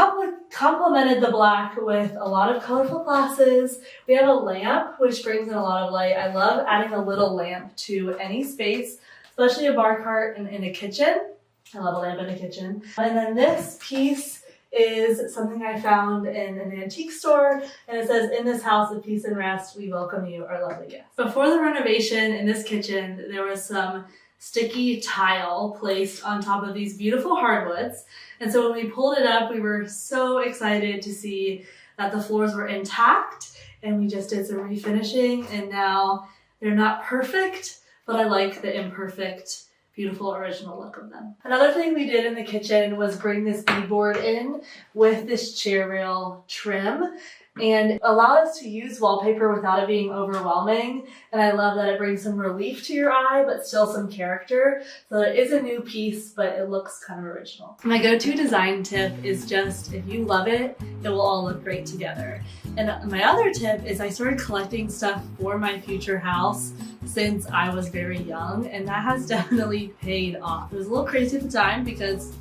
complemented the black with a lot of colorful glasses. We have a lamp, which brings in a lot of light. I love adding a little lamp to any space, especially a bar cart in a kitchen. I love a lamp in a kitchen. And then this piece is something I found in an antique store, and it says, "In this house of peace and rest, we welcome you, our lovely guests." Before the renovation in this kitchen, there was some sticky tile placed on top of these beautiful hardwoods. And so when we pulled it up, we were so excited to see that the floors were intact, and we just did some refinishing, and now they're not perfect, but I like the imperfect, beautiful original look of them. Another thing we did in the kitchen was bring this beadboard in with this chair rail trim and allow us to use wallpaper without it being overwhelming. And I love that it brings some relief to your eye, but still some character. So it is a new piece, but it looks kind of original. My go-to design tip is just, if you love it, it will all look great together. And my other tip is I started collecting stuff for my future house since I was very young, and that has definitely paid off. It was a little crazy at the time because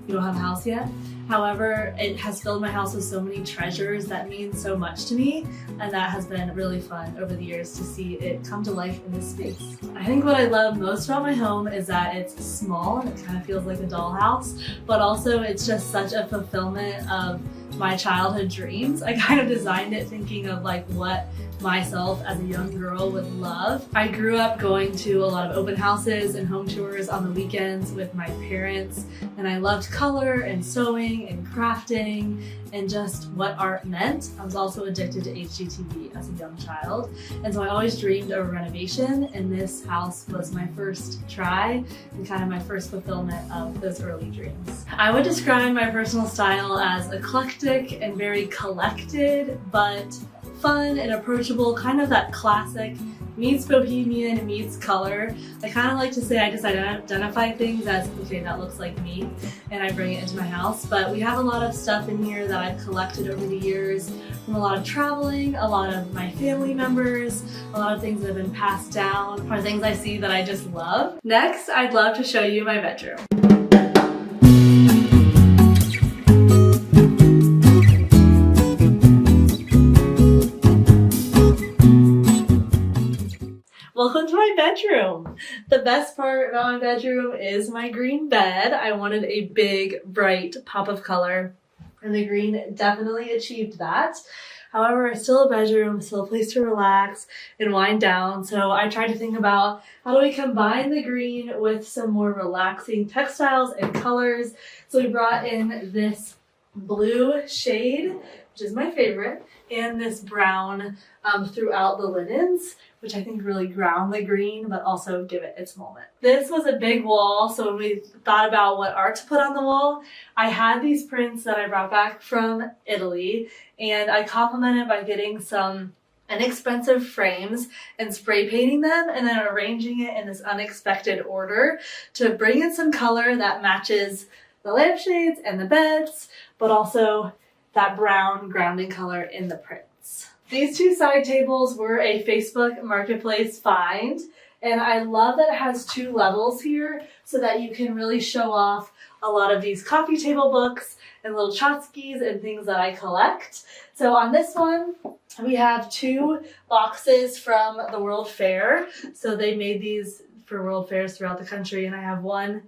you don't have a house yet. However, it has filled my house with so many treasures that mean so much to me, and that has been really fun over the years to see it come to life in this space. I think what I love most about my home is that it's small and it kind of feels like a dollhouse, but also it's just such a fulfillment of my childhood dreams. I kind of designed it thinking of like what myself as a young girl would love. I grew up going to a lot of open houses and home tours on the weekends with my parents, and I loved color and sewing and crafting and just what art meant. I was also addicted to HGTV as a young child, and so I always dreamed of a renovation, and this house was my first try and kind of my first fulfillment of those early dreams. I would describe my personal style as eclectic and very collected, but fun and approachable, kind of that classic meets bohemian meets color. I kind of like to say I just identify things as, okay, that looks like me, and I bring it into my house. But we have a lot of stuff in here that I've collected over the years from a lot of traveling, a lot of my family members, a lot of things that have been passed down, or things I see that I just love. Next, I'd love to show you my bedroom. Welcome to my bedroom. The best part about my bedroom is my green bed. I wanted a big, bright pop of color, and the green definitely achieved that. However, it's still a bedroom, still a place to relax and wind down. So I tried to think about how do we combine the green with some more relaxing textiles and colors. So we brought in this blue shade, which is my favorite, and this brown throughout the linens, which I think really ground the green, but also give it its moment. This was a big wall, so when we thought about what art to put on the wall, I had these prints that I brought back from Italy, and I complemented by getting some inexpensive frames and spray painting them and then arranging it in this unexpected order to bring in some color that matches the lampshades and the beds, but also that brown grounding color in the prints. These two side tables were a Facebook Marketplace find, and I love that it has two levels here so that you can really show off a lot of these coffee table books and little tchotchkes and things that I collect. So on this one, we have two boxes from the World Fair. So they made these for World Fairs throughout the country, and I have one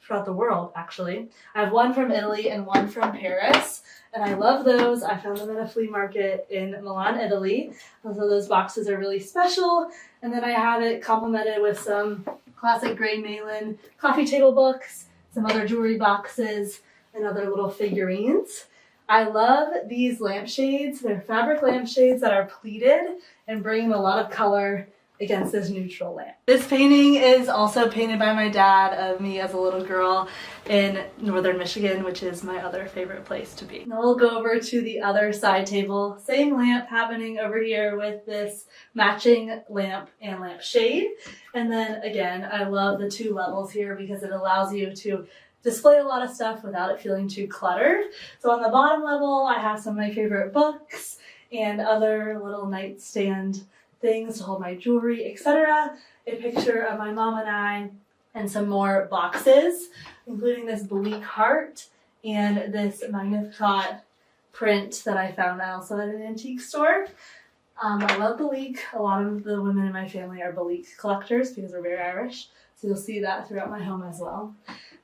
throughout the world, actually. I have one from Italy and one from Paris, and I love those. I found them at a flea market in Milan, Italy. So those boxes are really special. And then I have it complemented with some classic gray Malin coffee table books, some other jewelry boxes, and other little figurines. I love these lampshades. They're fabric lampshades that are pleated and bring a lot of color against this neutral lamp. This painting is also painted by my dad of me as a little girl in northern Michigan, which is my other favorite place to be. Now we'll go over to the other side table. Same lamp happening over here with this matching lamp and lampshade. And then again, I love the two levels here because it allows you to display a lot of stuff without it feeling too cluttered. So on the bottom level, I have some of my favorite books and other little nightstand things to hold my jewelry, etc. A picture of my mom and I, and some more boxes, including this bleak heart and this Magnificat print that I found also at an antique store. I love Belique. A lot of the women in my family are Belique collectors because we're very Irish, so you'll see that throughout my home as well.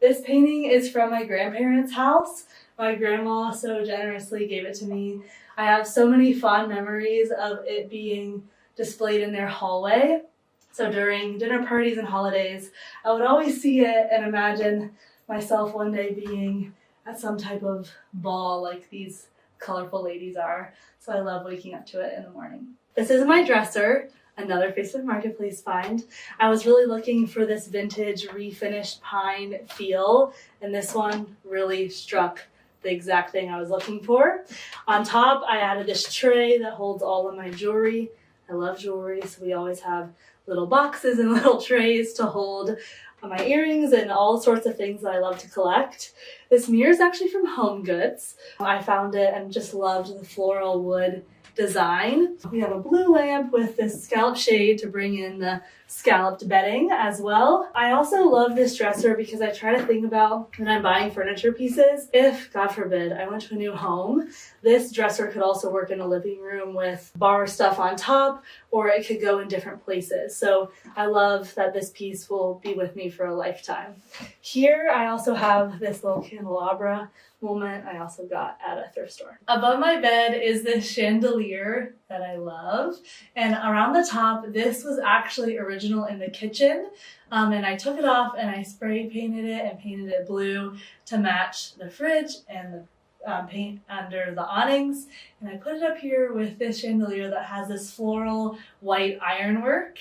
This painting is from my grandparents' house. My grandma so generously gave it to me. I have so many fond memories of it being displayed in their hallway. So during dinner parties and holidays, I would always see it and imagine myself one day being at some type of ball like these colorful ladies are. So I love waking up to it in the morning. This is my dresser, another Facebook Marketplace find. I was really looking for this vintage refinished pine feel, and this one really struck the exact thing I was looking for. On top, I added this tray that holds all of my jewelry. I love jewelry, so we always have little boxes and little trays to hold my earrings and all sorts of things that I love to collect. This mirror is actually from Home Goods. I found it and just loved the floral wood design. We have a blue lamp with this scallop shade to bring in the scalloped bedding as well. I also love this dresser because I try to think about when I'm buying furniture pieces, if, God forbid, I went to a new home, this dresser could also work in a living room with bar stuff on top, or it could go in different places. So I love that this piece will be with me for a lifetime. Here I also have this little candelabra moment I also got at a thrift store. Above my bed is this chandelier that I love, and around the top, this was actually original in the kitchen, and I took it off and I spray painted it and painted it blue to match the fridge and the paint under the awnings, and I put it up here with this chandelier that has this floral white ironwork,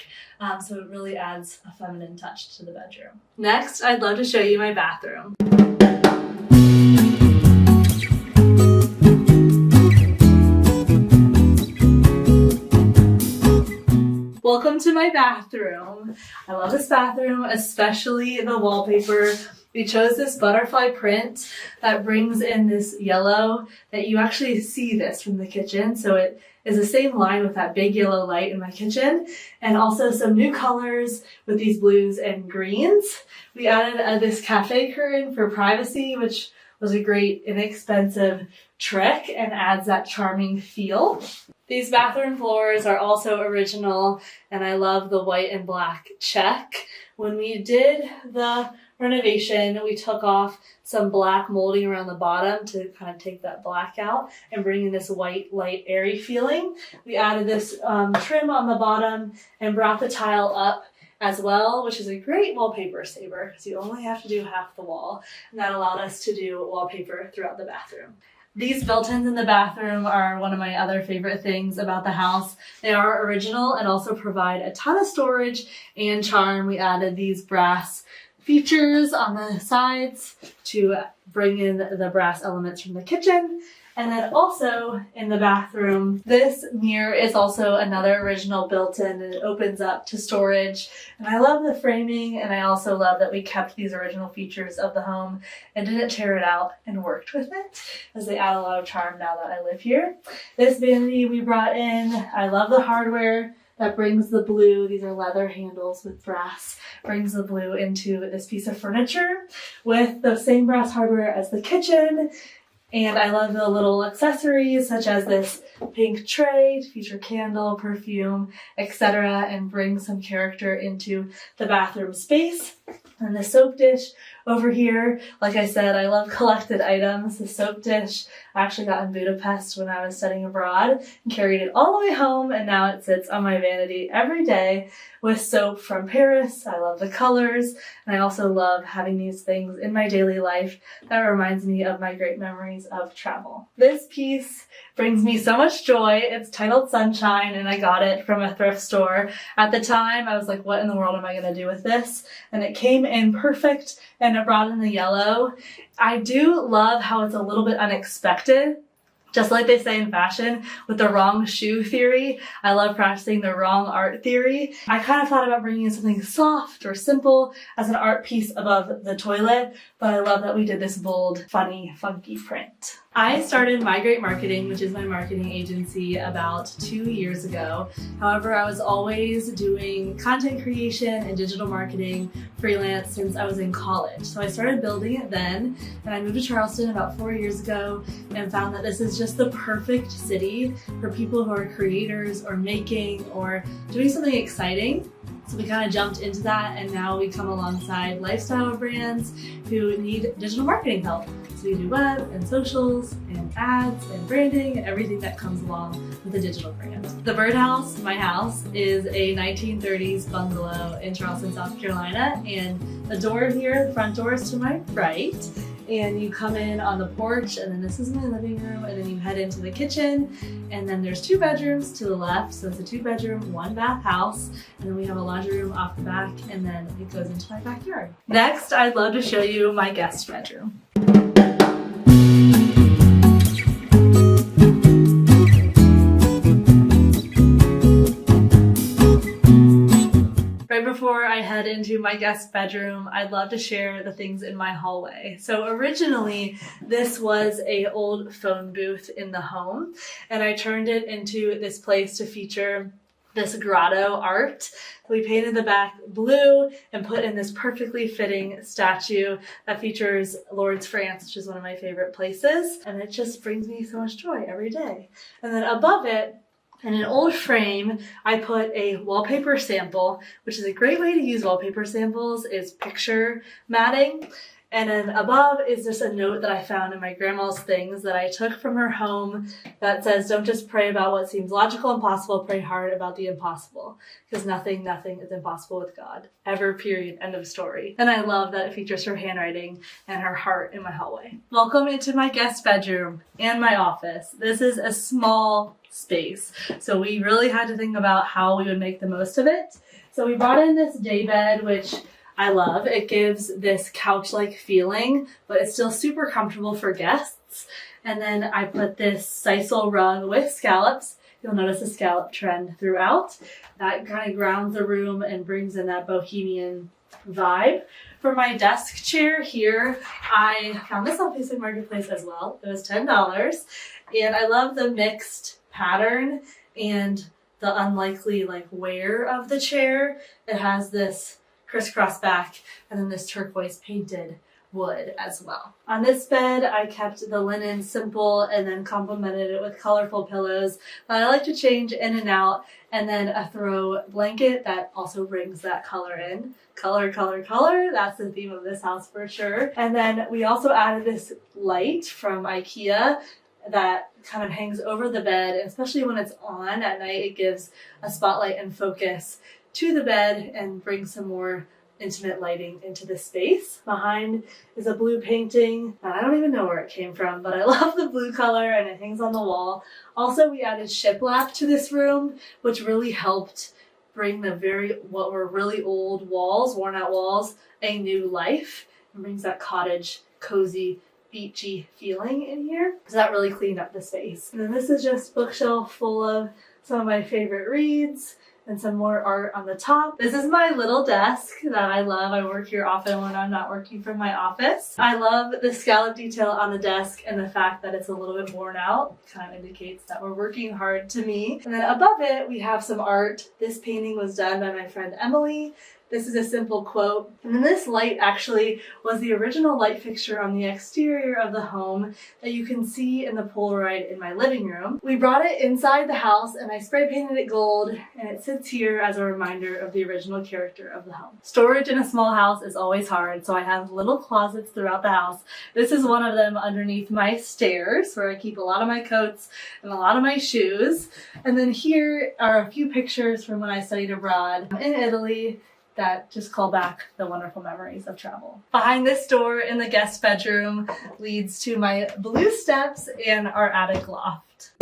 so it really adds a feminine touch to the bedroom. Next, I'd love to show you my bathroom. Welcome to my bathroom. I love this bathroom, especially the wallpaper. We chose this butterfly print that brings in this yellow that you actually see this from the kitchen. So it is the same line with that big yellow light in my kitchen, and also some new colors with these blues and greens. We added this cafe curtain for privacy, which was a great inexpensive trick and adds that charming feel. These bathroom floors are also original, and I love the white and black check. When we did the renovation, we took off some black molding around the bottom to kind of take that black out and bring in this white, light, airy feeling. We added this trim on the bottom and brought the tile up as well, which is a great wallpaper saver because you only have to do half the wall, and that allowed us to do wallpaper throughout the bathroom. These built-ins in the bathroom are one of my other favorite things about the house. They are original and also provide a ton of storage and charm. We added these brass features on the sides to bring in the brass elements from the kitchen. And then also in the bathroom, this mirror is also another original built-in, and it opens up to storage. And I love the framing, and I also love that we kept these original features of the home and didn't tear it out and worked with it, as they add a lot of charm now that I live here. This vanity we brought in. I love the hardware that brings the blue. These are leather handles with brass. Brings the blue into this piece of furniture with the same brass hardware as the kitchen. And I love the little accessories such as this pink tray to feature candle, perfume, etc., and bring some character into the bathroom space. And the soap dish over here, like I said, I love collected items. The soap dish I actually got in Budapest when I was studying abroad and carried it all the way home, and now it sits on my vanity every day with soap from Paris. I love the colors, and I also love having these things in my daily life that reminds me of my great memories of travel. This piece brings me so much joy. It's titled Sunshine, and I got it from a thrift store. At the time, I was like, what in the world am I going to do with this? And it came in perfect, and it brought in the yellow. I do love how it's a little bit unexpected. Just like they say in fashion, with the wrong shoe theory, I love practicing the wrong art theory. I kind of thought about bringing in something soft or simple as an art piece above the toilet, but I love that we did this bold, funny, funky print. I started Migrate Marketing, which is my marketing agency, about 2 years ago. However, I was always doing content creation and digital marketing freelance since I was in college. So I started building it then, and I moved to Charleston about 4 years ago and found that this is just the perfect city for people who are creators or making or doing something exciting. So we kind of jumped into that, and now we come alongside lifestyle brands who need digital marketing help. So we do web and socials and ads and branding and everything that comes along with a digital brand. The Birdhouse, my house, is a 1930s bungalow in Charleston, South Carolina, and the door here, the front door, is to my right. And you come in on the porch, and then this is my living room, and then you head into the kitchen, and then there's 2 bedrooms to the left, so it's a 2-bedroom, 1-bath house, and then we have a laundry room off the back, and then it goes into my backyard. Next, I'd love to show you my guest bedroom. Right before I head into my guest bedroom, I'd love to share the things in my hallway. So originally, this was an old phone booth in the home, and I turned it into this place to feature this grotto art. We painted the back blue and put in this perfectly fitting statue that features Lourdes, France, which is one of my favorite places, and it just brings me so much joy every day. And then above it, in an old frame, I put a wallpaper sample, which is a great way to use wallpaper samples, is picture matting. And then above is just a note that I found in my grandma's things that I took from her home that says, don't just pray about what seems logical and possible, pray hard about the impossible. Because nothing is impossible with God. Ever, period, end of story. And I love that it features her handwriting and her heart in my hallway. Welcome into my guest bedroom and my office. This is a small space, so we really had to think about how we would make the most of it. So we brought in this day bed, which I love. It gives this couch-like feeling, but it's still super comfortable for guests. And then I put this sisal rug with scallops. You'll notice a scallop trend throughout. That kind of grounds the room and brings in that bohemian vibe. For my desk chair here, I found this on Facebook Marketplace as well. It was $10. And I love the mixed pattern and the unlikely wear of the chair. It has this crisscross back and then this turquoise painted wood as well. On this bed, I kept the linen simple and then complemented it with colorful pillows that I like to change in and out, and then a throw blanket that also brings that color in. Color, color, color. That's the theme of this house for sure. And then we also added this light from IKEA that kind of hangs over the bed, and especially when it's on at night, it gives a spotlight and focus to the bed and brings some more intimate lighting into the space. Behind is a blue painting that I don't even know where it came from, but I love the blue color and it hangs on the wall. Also, we added shiplap to this room, which really helped bring what were really old walls, worn out walls, a new life, and brings that cottage, cozy, beachy feeling in here. So that really cleaned up the space. And then this is just bookshelf full of some of my favorite reads and some more art on the top. This is my little desk that I love. I work here often when I'm not working from my office. I love the scallop detail on the desk, and the fact that it's a little bit worn out kind of indicates that we're working hard to me. And then above it, we have some art. This painting was done by my friend Emily This is a simple quote. And then this light actually was the original light fixture on the exterior of the home that you can see in the Polaroid in my living room. We brought it inside the house and I spray painted it gold, and it sits here as a reminder of the original character of the home. Storage in a small house is always hard, so I have little closets throughout the house. This is one of them underneath my stairs where I keep a lot of my coats and a lot of my shoes. And then here are a few pictures from when I studied abroad in Italy that just call back the wonderful memories of travel. Behind this door in the guest bedroom leads to my blue steps and our attic loft.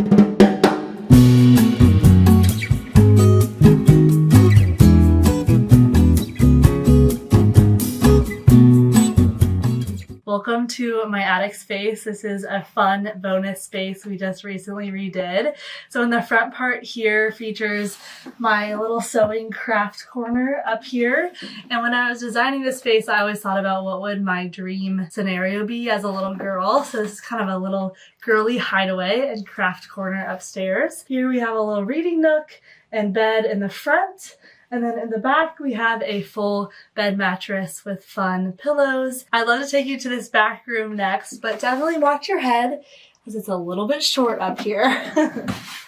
Welcome to my attic space. This is a fun bonus space we just recently redid. So in the front part here features my little sewing craft corner up here. And when I was designing this space, I always thought about what would my dream scenario be as a little girl. So this is kind of a little girly hideaway and craft corner upstairs. Here we have a little reading nook and bed in the front. And then in the back, we have a full bed mattress with fun pillows. I'd love to take you to this back room next, but definitely watch your head because it's a little bit short up here.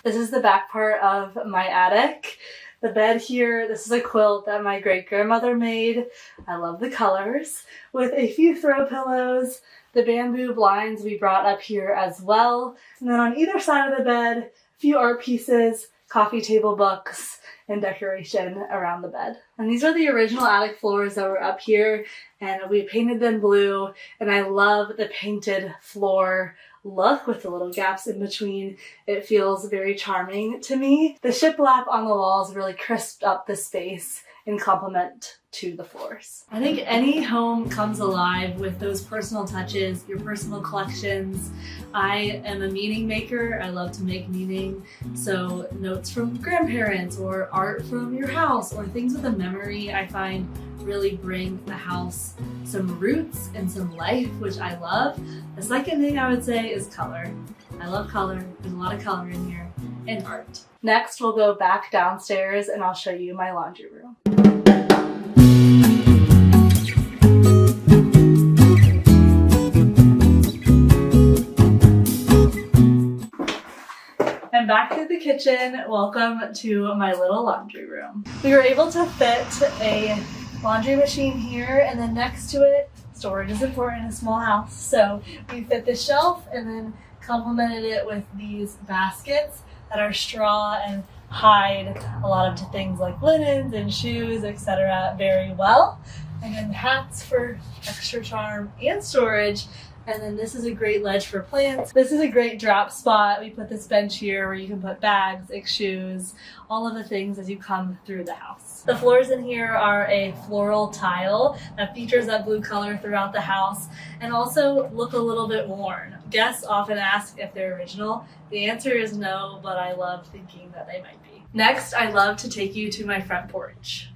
This is the back part of my attic. The bed here, this is a quilt that my great-grandmother made. I love the colors. With a few throw pillows, the bamboo blinds we brought up here as well. And then on either side of the bed, a few art pieces, coffee table books, and decoration around the bed. And these are the original attic floors that were up here, and we painted them blue, and I love the painted floor look with the little gaps in between. It feels very charming to me. The shiplap on the walls really crisped up the space in complement to the floors. I think any home comes alive with those personal touches, your personal collections. I am a meaning maker. I love to make meaning. So notes from grandparents or art from your house or things with a memory I find really bring the house some roots and some life, which I love. The second thing I would say is color. I love color. There's a lot of color in here and art. Next, we'll go back downstairs and I'll show you my laundry room. And back to the kitchen. Welcome to my little laundry room. We were able to fit a laundry machine here, and then next to it, storage is important in a small house. So we fit the shelf and then complemented it with these baskets that are straw and hide a lot of things like linens and shoes, etc. very well. And then hats for extra charm and storage. And then this is a great ledge for plants. This is a great drop spot. We put this bench here where you can put bags, shoes, all of the things as you come through the house. The floors in here are a floral tile that features that blue color throughout the house and also look a little bit worn. Guests often ask if they're original. The answer is no, but I love thinking that they might be. Next, I love to take you to my front porch.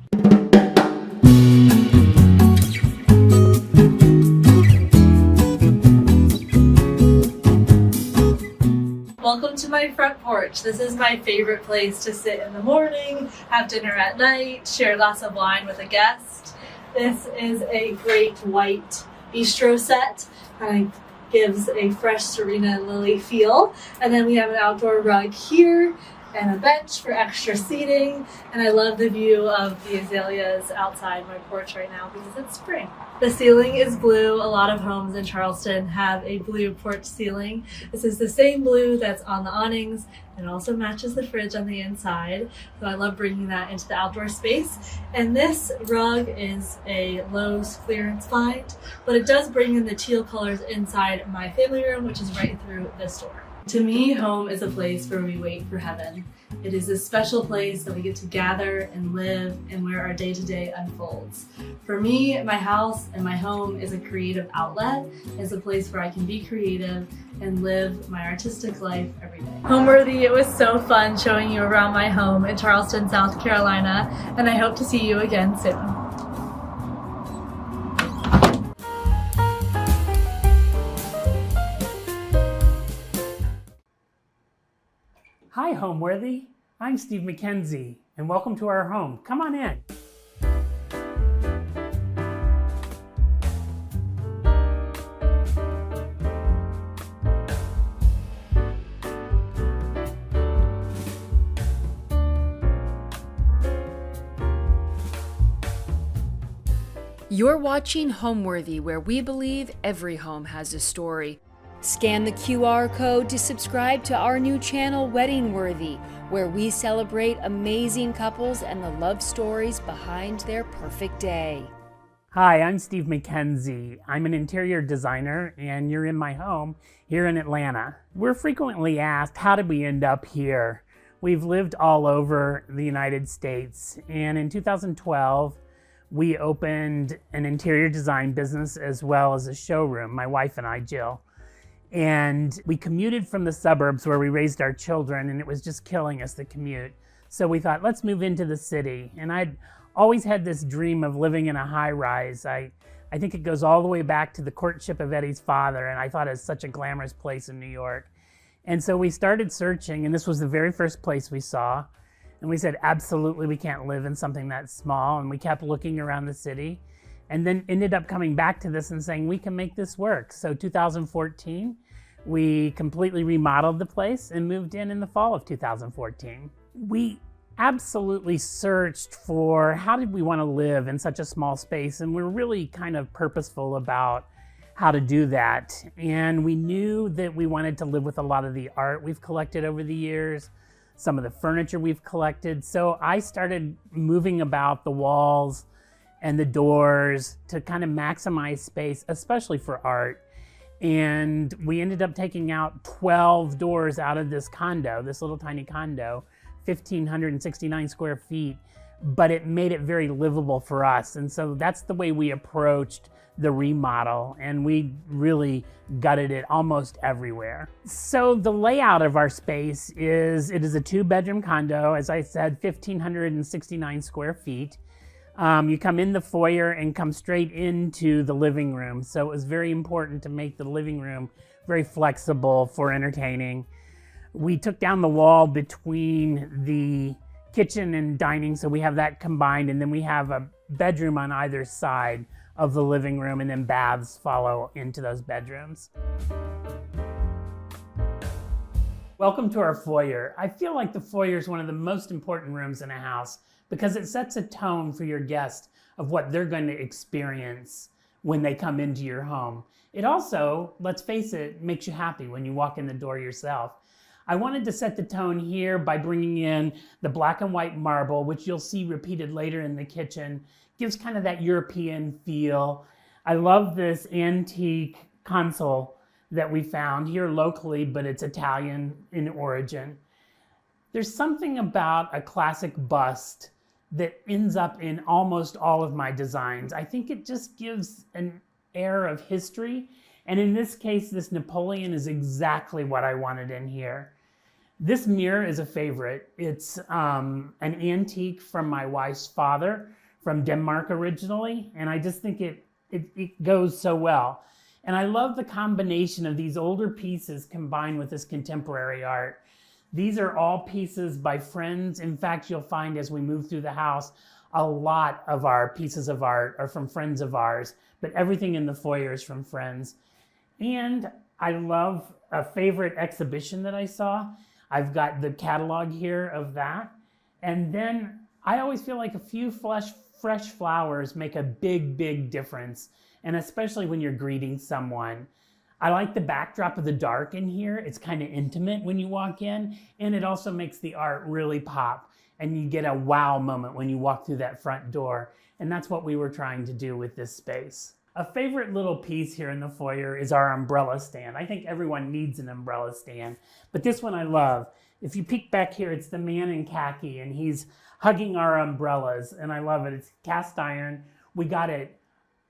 Welcome to my front porch. This is my favorite place to sit in the morning, have dinner at night, share a glass of wine with a guest. This is a great white bistro set and it gives a fresh Serena and Lily feel. And then we have an outdoor rug here and a bench for extra seating. And I love the view of the azaleas outside my porch right now because it's spring. The ceiling is blue. A lot of homes in Charleston have a blue porch ceiling. This is the same blue that's on the awnings and also matches the fridge on the inside. So I love bringing that into the outdoor space. And this rug is a Lowe's clearance find, but it does bring in the teal colors inside my family room, which is right through this door. To me, home is a place where we wait for heaven. It is a special place that we get to gather and live and where our day-to-day unfolds. For me, my house and my home is a creative outlet. It's a place where I can be creative and live my artistic life every day. Homeworthy, it was so fun showing you around my home in Charleston, South Carolina, and I hope to see you again soon. Hi, Homeworthy. I'm Steve McKenzie, and welcome to our home. Come on in. You're watching Homeworthy, where we believe every home has a story. Scan the QR code to subscribe to our new channel, Wedding Worthy, where we celebrate amazing couples and the love stories behind their perfect day. Hi, I'm Steve McKenzie. I'm an interior designer, and you're in my home here in Atlanta. We're frequently asked, how did we end up here? We've lived all over the United States, and in 2012, we opened an interior design business as well as a showroom, my wife and I, Jill. And we commuted from the suburbs where we raised our children, and it was just killing us, the commute. So we thought, let's move into the city. And I'd always had this dream of living in a high rise. I think it goes all the way back to the courtship of Eddie's father, and I thought it was such a glamorous place in New York. And so we started searching, and this was the very first place we saw. And we said, absolutely, we can't live in something that small. And we kept looking around the city and then ended up coming back to this and saying, we can make this work. So 2014, we completely remodeled the place and moved in the fall of 2014. We absolutely searched for how did we want to live in such a small space? And we're really kind of purposeful about how to do that. And we knew that we wanted to live with a lot of the art we've collected over the years, some of the furniture we've collected. So I started moving about the walls and the doors to kind of maximize space, especially for art. And we ended up taking out 12 doors out of this condo, this little tiny condo, 1,569 square feet, but it made it very livable for us. And so that's the way we approached the remodel, and we really gutted it almost everywhere. So the layout of our space is, it is a 2-bedroom condo, as I said, 1,569 square feet. You come in the foyer and come straight into the living room. So it was very important to make the living room very flexible for entertaining. We took down the wall between the kitchen and dining, so we have that combined, and then we have a bedroom on either side of the living room, and then baths follow into those bedrooms. Welcome to our foyer. I feel like the foyer is one of the most important rooms in a house because it sets a tone for your guest of what they're going to experience when they come into your home. It also, let's face it, makes you happy when you walk in the door yourself. I wanted to set the tone here by bringing in the black and white marble, which you'll see repeated later in the kitchen. Gives kind of that European feel. I love this antique console that we found here locally, but it's Italian in origin. There's something about a classic bust that ends up in almost all of my designs. I think it just gives an air of history. And in this case, this Napoleon is exactly what I wanted in here. This mirror is a favorite. It's an antique from my wife's father, from Denmark originally, and I just think it goes so well. And I love the combination of these older pieces combined with this contemporary art. These are all pieces by friends. In fact, you'll find as we move through the house, a lot of our pieces of art are from friends of ours, but everything in the foyer is from friends. And I love a favorite exhibition that I saw. I've got the catalog here of that. And then I always feel like a few fresh flowers make a big, big difference, and especially when you're greeting someone. I like the backdrop of the dark in here. It's kind of intimate when you walk in, and it also makes the art really pop, and you get a wow moment when you walk through that front door, and that's what we were trying to do with this space. A favorite little piece here in the foyer is our umbrella stand. I think everyone needs an umbrella stand, but this one I love. If you peek back here, it's the man in khaki, and he's hugging our umbrellas, and I love it. It's cast iron. We got it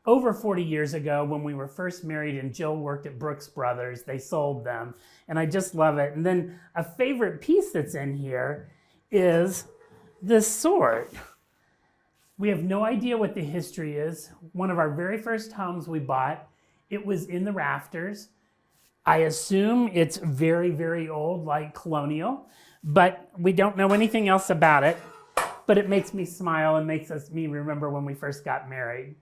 over 40 years ago when we were first married, and Jill worked at Brooks Brothers. They sold them, and I just love it. And then a favorite piece that's in here is this sword. We have no idea what the history is. One of our very first homes we bought, it was in the rafters. I assume it's very, very old, like colonial, but we don't know anything else about it. But it makes me smile and makes me remember when we first got married.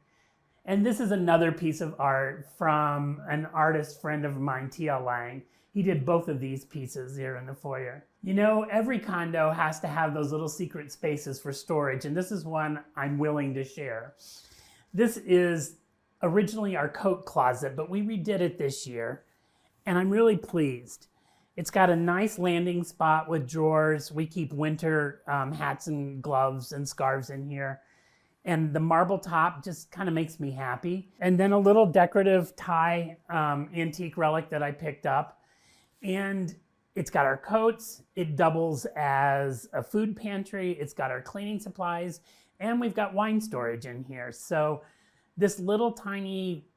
And this is another piece of art from an artist friend of mine, T.L. Lang. He did both of these pieces here in the foyer. You know, every condo has to have those little secret spaces for storage, and this is one I'm willing to share. This is originally our coat closet, but we redid it this year, and I'm really pleased. It's got a nice landing spot with drawers. We keep winter hats and gloves and scarves in here. And the marble top just kind of makes me happy. And then a little decorative Thai antique relic that I picked up. And it's got our coats. It doubles as a food pantry. It's got our cleaning supplies. And we've got wine storage in here. So this little tiny,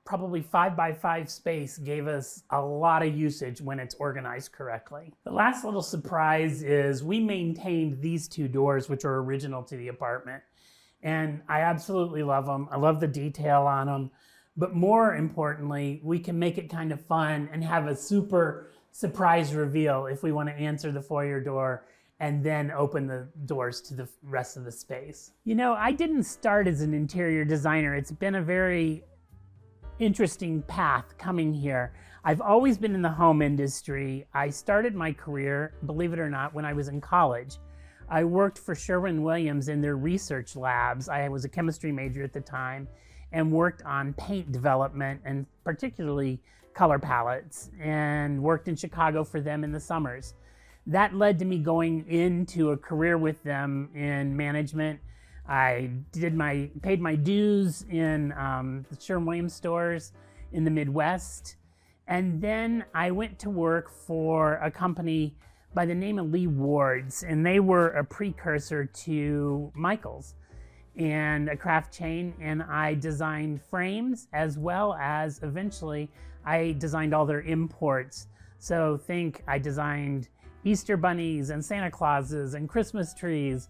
probably 5x5 space gave us a lot of usage when it's organized correctly. The last little surprise is we maintained these two doors, which are original to the apartment. And I absolutely love them. I love the detail on them. But more importantly, we can make it kind of fun and have a super surprise reveal if we want to answer the foyer door and then open the doors to the rest of the space. You know, I didn't start as an interior designer. It's been a very interesting path coming here. I've always been in the home industry. I started my career, believe it or not, when I was in college. I worked for Sherwin-Williams in their research labs. I was a chemistry major at the time and worked on paint development and particularly color palettes, and worked in Chicago for them in the summers. That led to me going into a career with them in management. I paid my dues in the Sherwin-Williams stores in the Midwest. And then I went to work for a company by the name of Lee Ward's, and they were a precursor to Michael's and a craft chain. And I designed frames, as well as eventually I designed all their imports. So think I designed Easter bunnies and Santa Clauses and Christmas trees.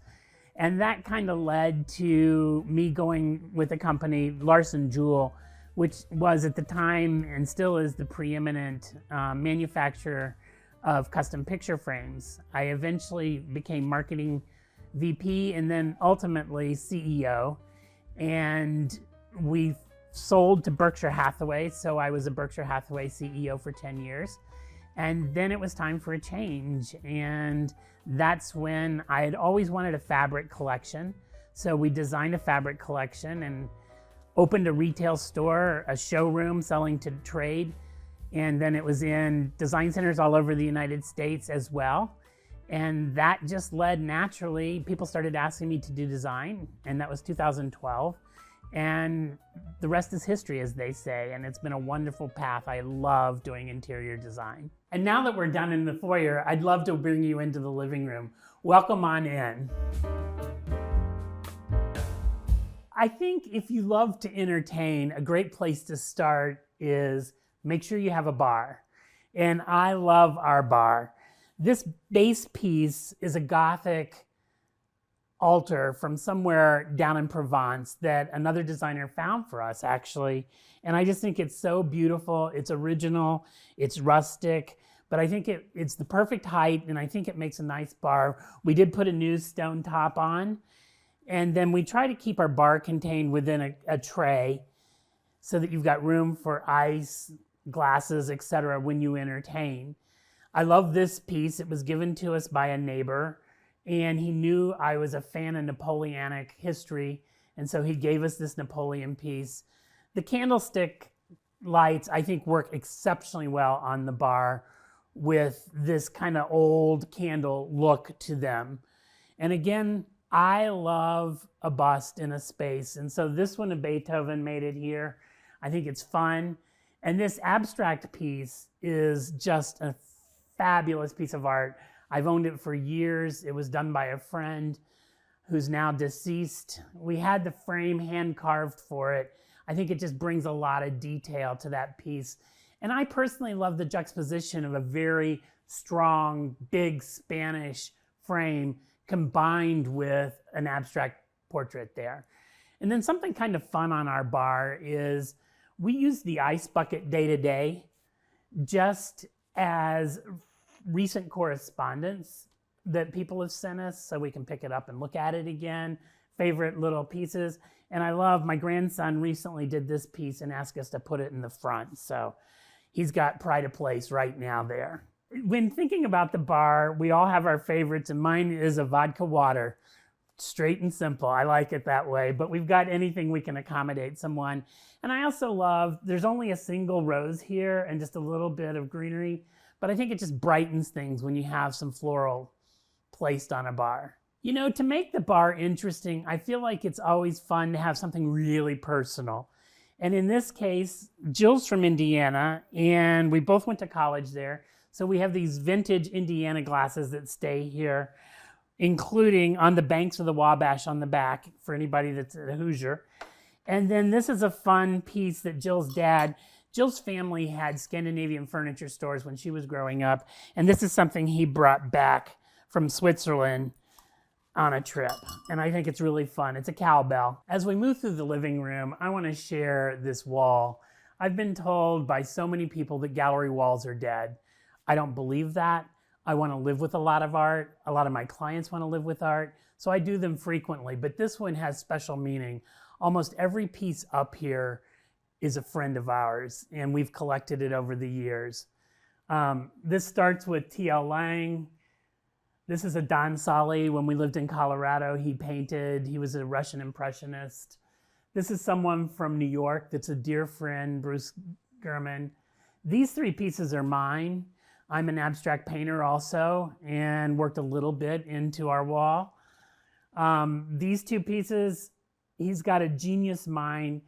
And that kind of led to me going with a company, Larson Jewell, which was at the time and still is the preeminent manufacturer of custom picture frames. I eventually became marketing VP and then ultimately CEO. And we sold to Berkshire Hathaway. So I was a Berkshire Hathaway CEO for 10 years. And then it was time for a change. And that's when I had always wanted a fabric collection. So we designed a fabric collection and opened a retail store, a showroom selling to trade. And then it was in design centers all over the United States as well. And that just led naturally, people started asking me to do design, and that was 2012. And the rest is history, as they say, and it's been a wonderful path. I love doing interior design. And now that we're done in the foyer, I'd love to bring you into the living room. Welcome on in. I think if you love to entertain, a great place to start is make sure you have a bar. And I love our bar. This base piece is a Gothic altar from somewhere down in Provence that another designer found for us, actually. And I just think it's so beautiful. It's original, it's rustic, but I think it's the perfect height, and I think it makes a nice bar. We did put a new stone top on, and then we try to keep our bar contained within a tray so that you've got room for ice, glasses, etc. when you entertain. I love this piece. It was given to us by a neighbor, and he knew I was a fan of Napoleonic history, and so he gave us this Napoleon piece. The candlestick lights, I think, work exceptionally well on the bar with this kind of old candle look to them. And again, I love a bust in a space, and so this one of Beethoven made it here. I think it's fun. And this abstract piece is just a fabulous piece of art. I've owned it for years. It was done by a friend who's now deceased. We had the frame hand carved for it. I think it just brings a lot of detail to that piece. And I personally love the juxtaposition of a very strong, big Spanish frame combined with an abstract portrait there. And then something kind of fun on our bar is we use the ice bucket day to day just as recent correspondence that people have sent us so we can pick it up and look at it again, favorite little pieces. And I love, my grandson recently did this piece and asked us to put it in the front. So he's got pride of place right now there. When thinking about the bar, we all have our favorites, and mine is a vodka water. straight and simple. I like it that way, but we've got anything we can accommodate someone. And I also love, there's only a single rose here and just a little bit of greenery, but I think it just brightens things when you have some floral placed on a bar. You know, to make the bar interesting, I feel like it's always fun to have something really personal. And in this case, Jill's from Indiana, and we both went to college there. So we have these vintage Indiana glasses that stay here, including on the banks of the Wabash on the back for anybody that's a Hoosier. And then this is a fun piece that Jill's family had Scandinavian furniture stores when she was growing up. And this is something he brought back from Switzerland on a trip. And I think it's really fun. It's a cowbell. As we move through the living room, I want to share this wall. I've been told by so many people that gallery walls are dead. I don't believe that. I want to live with a lot of art. A lot of my clients want to live with art. So I do them frequently, but this one has special meaning. Almost every piece up here is a friend of ours, and we've collected it over the years. This starts with T.L. Lang. This is a Don Solly. When we lived in Colorado, he painted. He was a Russian impressionist. This is someone from New York that's a dear friend, Bruce German. These three pieces are mine. I'm an abstract painter also, and worked a little bit into our wall. These two pieces, he's got a genius mind.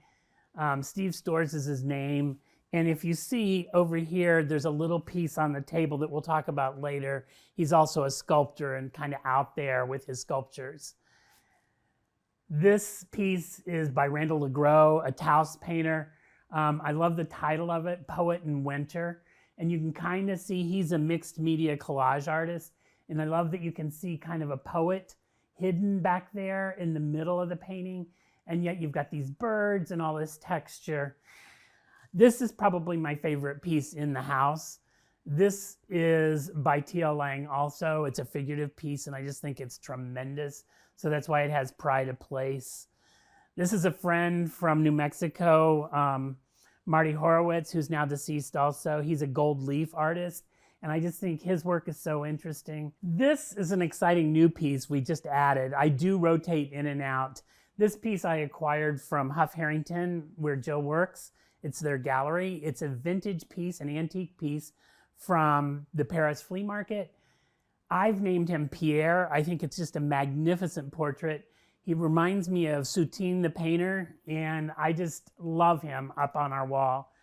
Steve Storrs is his name. And if you see over here, there's a little piece on the table that we'll talk about later. He's also a sculptor and kind of out there with his sculptures. This piece is by Randall LeGros, a Taos painter. I love the title of it, Poet in Winter. And you can kind of see he's a mixed media collage artist. And I love that you can see kind of a poet hidden back there in the middle of the painting. And yet you've got these birds and all this texture. This is probably my favorite piece in the house. This is by T.L. Lang also. It's a figurative piece, and I just think it's tremendous. So that's why it has pride of place. This is a friend from New Mexico, Marty Horowitz, who's now deceased also. He's a gold leaf artist, and I just think his work is so interesting. This is an exciting new piece we just added. I do rotate in and out. This piece I acquired from Huff Harrington, where Jill works. It's their gallery. It's a vintage piece, an antique piece from the Paris flea market. I've named him Pierre. I think it's just a magnificent portrait. He reminds me of Soutine the painter, and I just love him up on our wall.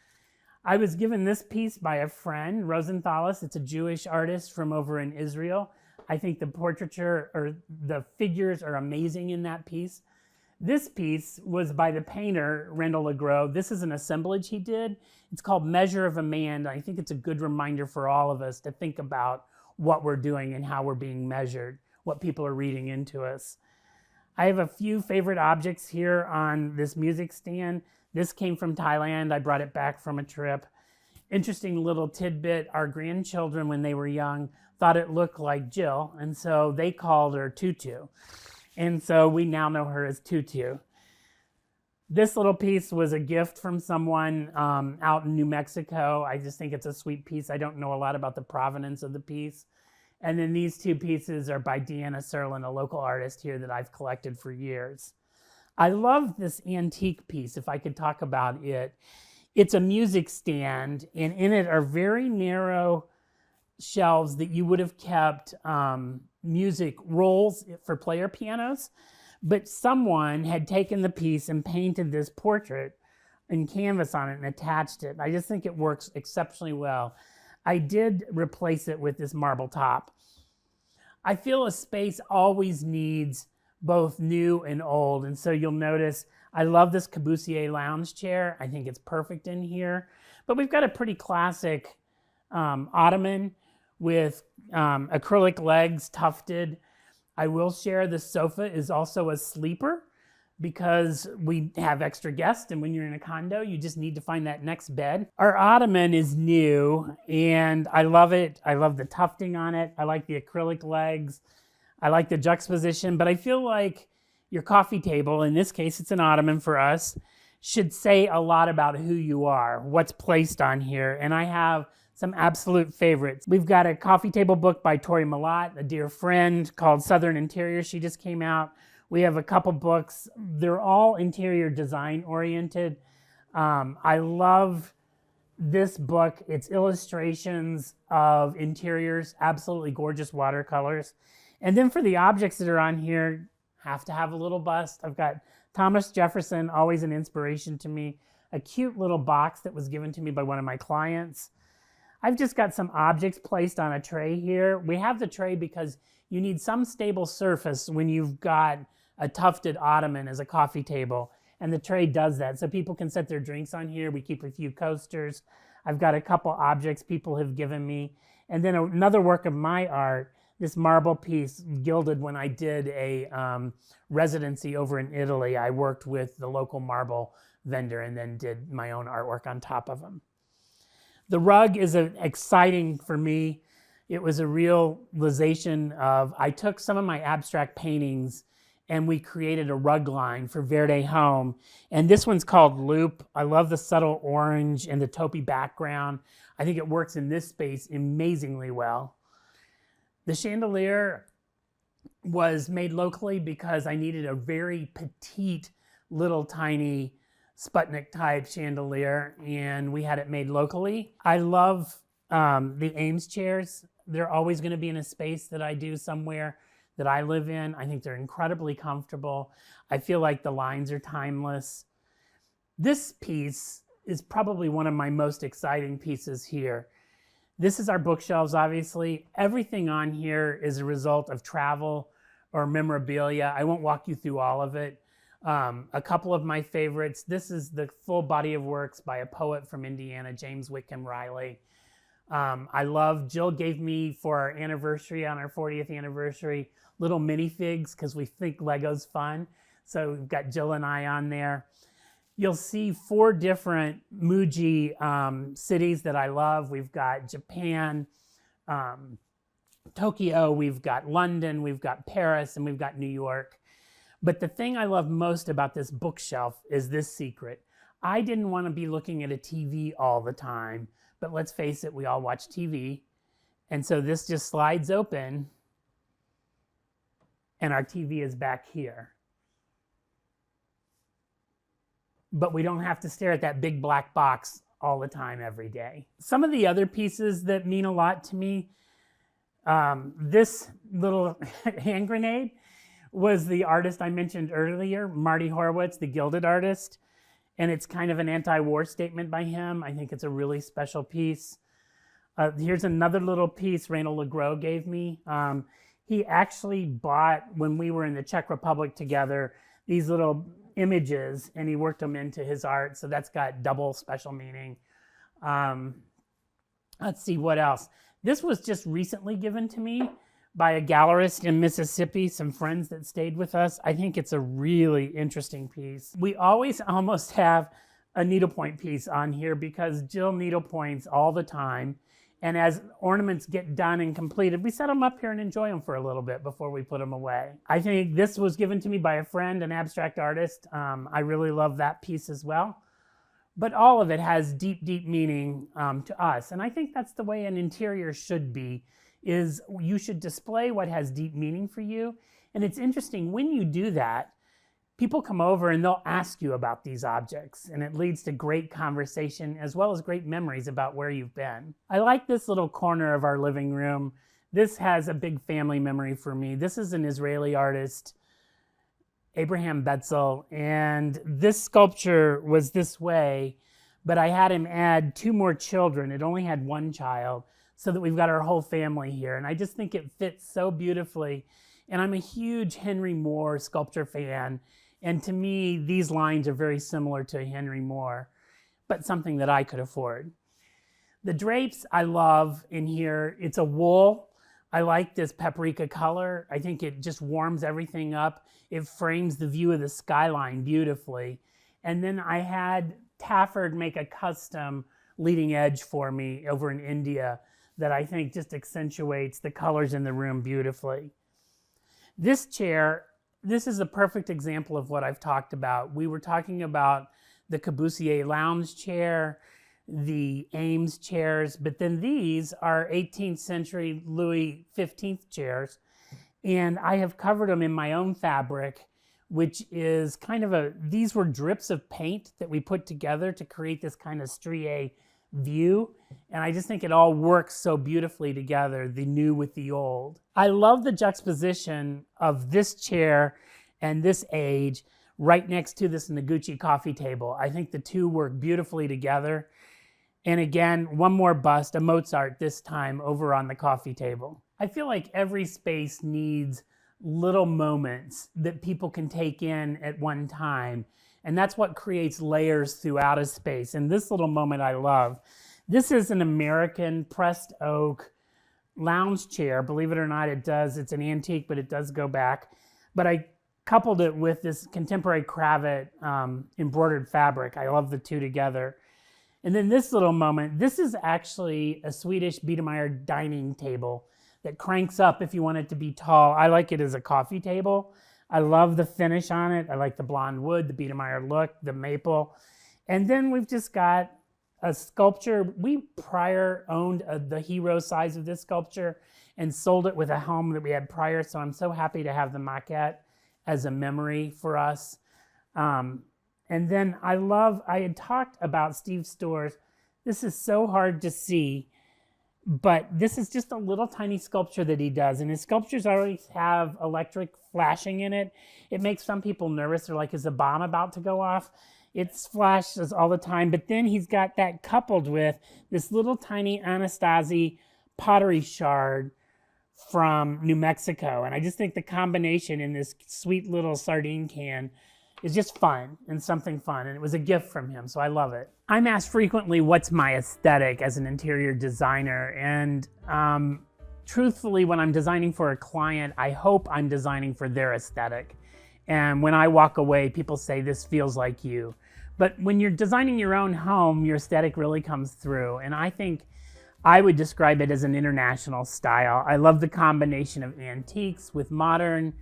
I was given this piece by a friend, Rosenthalis. It's a Jewish artist from over in Israel. I think the portraiture or the figures are amazing in that piece. This piece was by the painter, Randall LeGros. This is an assemblage he did. It's called Measure of a Man. I think it's a good reminder for all of us to think about what we're doing and how we're being measured, what people are reading into us. I have a few favorite objects here on this music stand. This came from Thailand. I brought it back from a trip. Interesting little tidbit. Our grandchildren, when they were young, thought it looked like Jill, and so they called her Tutu. And so we now know her as Tutu. This little piece was a gift from someone out in New Mexico. I just think it's a sweet piece. I don't know a lot about the provenance of the piece. And then these two pieces are by Deanna Serlin, a local artist here that I've collected for years. I love this antique piece, if I could talk about it. It's a music stand, and in it are very narrow shelves that you would have kept music rolls for player pianos, but someone had taken the piece and painted this portrait and canvas on it and attached it. I just think it works exceptionally well. I did replace it with this marble top. I feel a space always needs both new and old, and so you'll notice I love this Cabusier lounge chair. I think it's perfect in here, but we've got a pretty classic ottoman with acrylic legs tufted. I will share the sofa is also a sleeper because we have extra guests, and when you're in a condo, you just need to find that next bed. Our ottoman is new, and I love it. I love the tufting on it. I like the acrylic legs. I like the juxtaposition, but I feel like your coffee table, in this case, it's an ottoman for us, should say a lot about who you are, what's placed on here, and I have some absolute favorites. We've got a coffee table book by Tori Malott, a dear friend, called Southern Interior. She just came out We have a couple books. They're all interior design oriented. I love this book. It's illustrations of interiors, absolutely gorgeous watercolors. And then for the objects that are on here, have to have a little bust. I've got Thomas Jefferson, always an inspiration to me. A cute little box that was given to me by one of my clients. I've just got some objects placed on a tray here. We have the tray because you need some stable surface when you've got a tufted ottoman as a coffee table. And the tray does that. So people can set their drinks on here. We keep a few coasters. I've got a couple objects people have given me. And then another work of my art, this marble piece gilded when I did a residency over in Italy. I worked with the local marble vendor and then did my own artwork on top of them. The rug is exciting for me. It was a realization of, I took some of my abstract paintings and we created a rug line for Verde Home. And this one's called Loop. I love the subtle orange and the taupey background. I think it works in this space amazingly well. The chandelier was made locally because I needed a very petite, little tiny Sputnik type chandelier, and we had it made locally. I love the Ames chairs. They're always going to be in a space that I do somewhere that I live in. I think they're incredibly comfortable. I feel like the lines are timeless. This piece is probably one of my most exciting pieces here. This is our bookshelves, obviously. Everything on here is a result of travel or memorabilia. I won't walk you through all of it. A couple of my favorites. This is the full body of works by a poet from Indiana, James Whitcomb Riley. I love, Jill gave me for our anniversary, on our 40th anniversary, little minifigs because we think Lego's fun. So we've got Jill and I on there. You'll see 4 different Muji cities that I love. We've got Japan, Tokyo, we've got London, we've got Paris, and we've got New York. But the thing I love most about this bookshelf is this secret. I didn't want to be looking at a TV all the time, but let's face it, we all watch TV. And so this just slides open and our TV is back here. But we don't have to stare at that big black box all the time every day. Some of the other pieces that mean a lot to me, this little hand grenade was the artist I mentioned earlier, Marty Horowitz, the gilded artist. And it's kind of an anti-war statement by him. I think it's a really special piece. Here's another little piece Reynold Legros gave me. He actually bought, when we were in the Czech Republic together, these little images, and he worked them into his art. So that's got double special meaning. Let's see what else. This was just recently given to me by a gallerist in Mississippi, some friends that stayed with us. I think it's a really interesting piece. We always almost have a needlepoint piece on here because Jill needlepoints all the time. And as ornaments get done and completed, we set them up here and enjoy them for a little bit before we put them away. I think this was given to me by a friend, an abstract artist. I really love that piece as well. But all of it has deep, deep meaning to us. And I think that's the way an interior should be, is you should display what has deep meaning for you. And it's interesting, when you do that, people come over and they'll ask you about these objects, and it leads to great conversation as well as great memories about where you've been. I like this little corner of our living room. This has a big family memory for me. This is an Israeli artist, Abraham Betzel, and this sculpture was this way, but I had him add 2 more children. It only had 1 child, so that we've got our whole family here. And I just think it fits so beautifully. And I'm a huge Henry Moore sculpture fan. And to me, these lines are very similar to Henry Moore, but something that I could afford. The drapes I love in here. It's a wool. I like this paprika color. I think it just warms everything up. It frames the view of the skyline beautifully. And then I had Tafford make a custom leading edge for me over in India that I think just accentuates the colors in the room beautifully. This chair, this is a perfect example of what I've talked about. We were talking about the Corbusier lounge chair, the Ames chairs, but then these are 18th century Louis XV chairs, and I have covered them in my own fabric, which is kind of these were drips of paint that we put together to create this kind of strié view. And I just think it all works so beautifully together, the new with the old. I love the juxtaposition of this chair and this age right next to this Noguchi coffee table. I think the two work beautifully together. And again, one more bust, a Mozart this time over on the coffee table. I feel like every space needs little moments that people can take in at one time. And that's what creates layers throughout a space. And this little moment I love. This is an American pressed oak lounge chair. Believe it or not, it's an antique, but it does go back. But I coupled it with this contemporary cravat embroidered fabric. I love the two together. And then this little moment, this is actually a Swedish Biedermeier dining table that cranks up if you want it to be tall. I like it as a coffee table. I love the finish on it. I like the blonde wood, the Biedermeier look, the maple. And then we've just got a sculpture. We prior owned the hero size of this sculpture and sold it with a helm that we had prior. So I'm so happy to have the maquette as a memory for us. And then I had talked about Steve Storr's. This is so hard to see, but this is just a little tiny sculpture that he does. And his sculptures always have electric flashing in it. It makes some people nervous. They're like, is a bomb about to go off? It flashes all the time. But then he's got that coupled with this little tiny Anastasi pottery shard from New Mexico. And I just think the combination in this sweet little sardine can is just fun and something fun. And it was a gift from him, so I love it. I'm asked frequently, what's my aesthetic as an interior designer? And truthfully, when I'm designing for a client, I hope I'm designing for their aesthetic. And when I walk away, people say, this feels like you. But when you're designing your own home, your aesthetic really comes through. And I think I would describe it as an international style. I love the combination of antiques with modern.